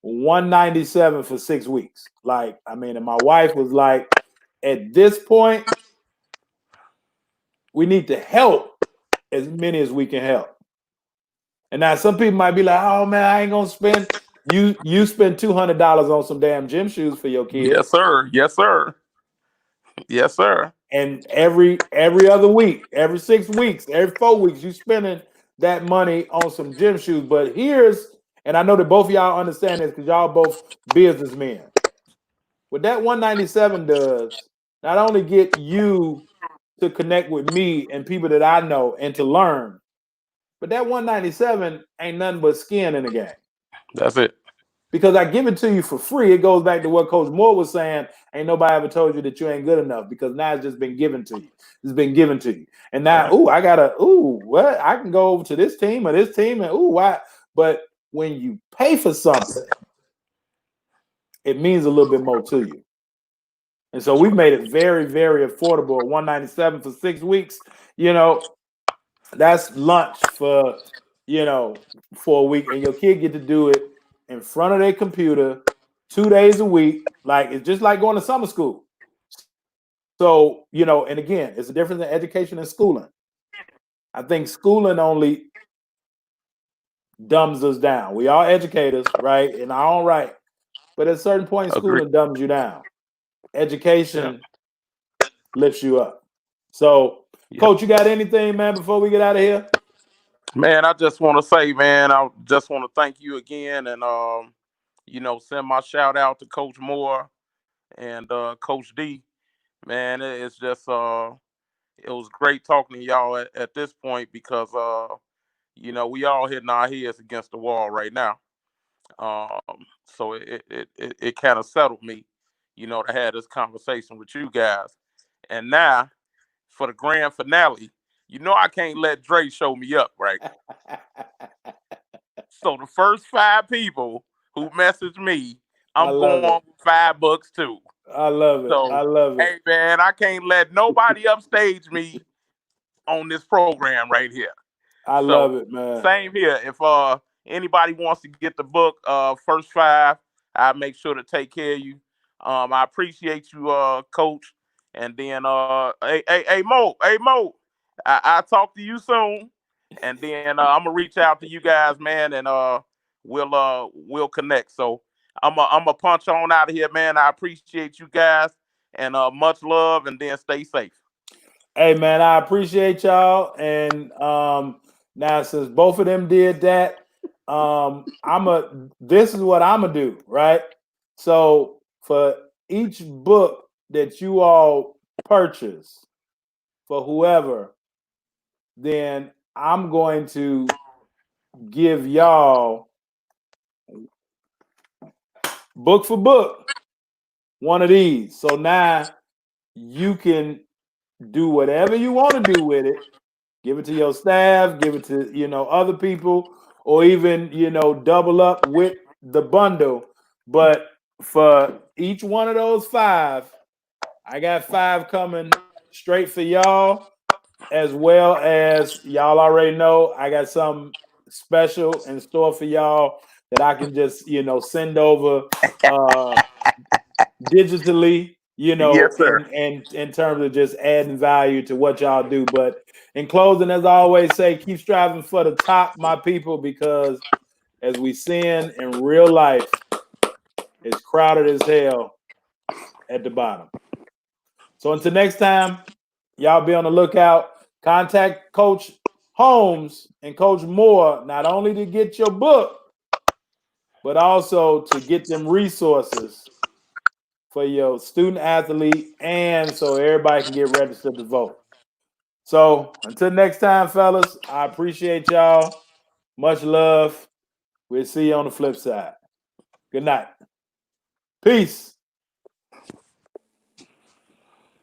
$197 for 6 weeks. And my wife was like, at this point, we need to help as many as we can help. And now some people might be like, oh man, I ain't gonna spend. You spend $200 on some damn gym shoes for your kids. Yes, sir. Yes, sir. Yes, sir. And every other week, every 6 weeks, every 4 weeks, you spending that money on some gym shoes. But and I know that both of y'all understand this because y'all both businessmen. What that $197 does, not only get you to connect with me and people that I know and to learn, but that $197 ain't nothing but skin in the game. That's it. Because I give it to you for free. It goes back to what Coach Moore was saying. Ain't nobody ever told you that you ain't good enough, because now it's just been given to you. It's been given to you. And now, what? I can go over to this team or this team and why? But when you pay for something, it means a little bit more to you. And so we've made it very, very affordable. $197 for 6 weeks. That's lunch for a week, and your kid get to do it in front of their computer 2 days a week. Like, it's just like going to summer school. So, and again, it's a difference in education and schooling. I think schooling only dumbs us down. We are educators, right? In our own right. But at a certain point, schooling dumbs you down. Education lifts you up. So, Coach, you got anything, man, before we get out of here? Man, I just want to say, man, I just want to thank you again, and send my shout out to Coach Moore and Coach D. Man, it's just it was great talking to y'all at this point, because we all hitting our heads against the wall right now. So it kind of settled me, to have this conversation with you guys. And now for the grand finale, I can't let Dre show me up, right? So the first 5 people who message me, I'm going with $5 too. I love it. So, I love it. Hey man, I can't let nobody upstage me on this program right here. I love it, man. Same here. If anybody wants to get the book, first 5, I'll make sure to take care of you. I appreciate you, Coach. And then hey Mo, I'll talk to you soon. And then I'm gonna reach out to you guys, man, and we'll connect. So I'm a punch on out of here, man. I appreciate you guys, and much love, and then stay safe. Hey man, I appreciate y'all. And now since both of them did that, this is what I'm gonna do, right? So for each book that you all purchase for whoever, then I'm going to give y'all book for book one of these. So now you can do whatever you want to do with it. Give it to your staff, give it to, other people, or even, double up with the bundle. But for each one of those 5, I got 5 coming straight for y'all. as well as y'all already know, I got something special in store for y'all that I can just, send over digitally, Yes, sir. in terms of just adding value to what y'all do. But in closing, as I always say, keep striving for the top, my people, because as we seeing in real life, it's crowded as hell at the bottom. So until next time, y'all be on the lookout. Contact Coach Holmes and Coach Moore, not only to get your book, but also to get them resources for your student athlete and so everybody can get registered to vote. So until next time, fellas, I appreciate y'all. Much love. We'll see you on the flip side. Good night. Peace.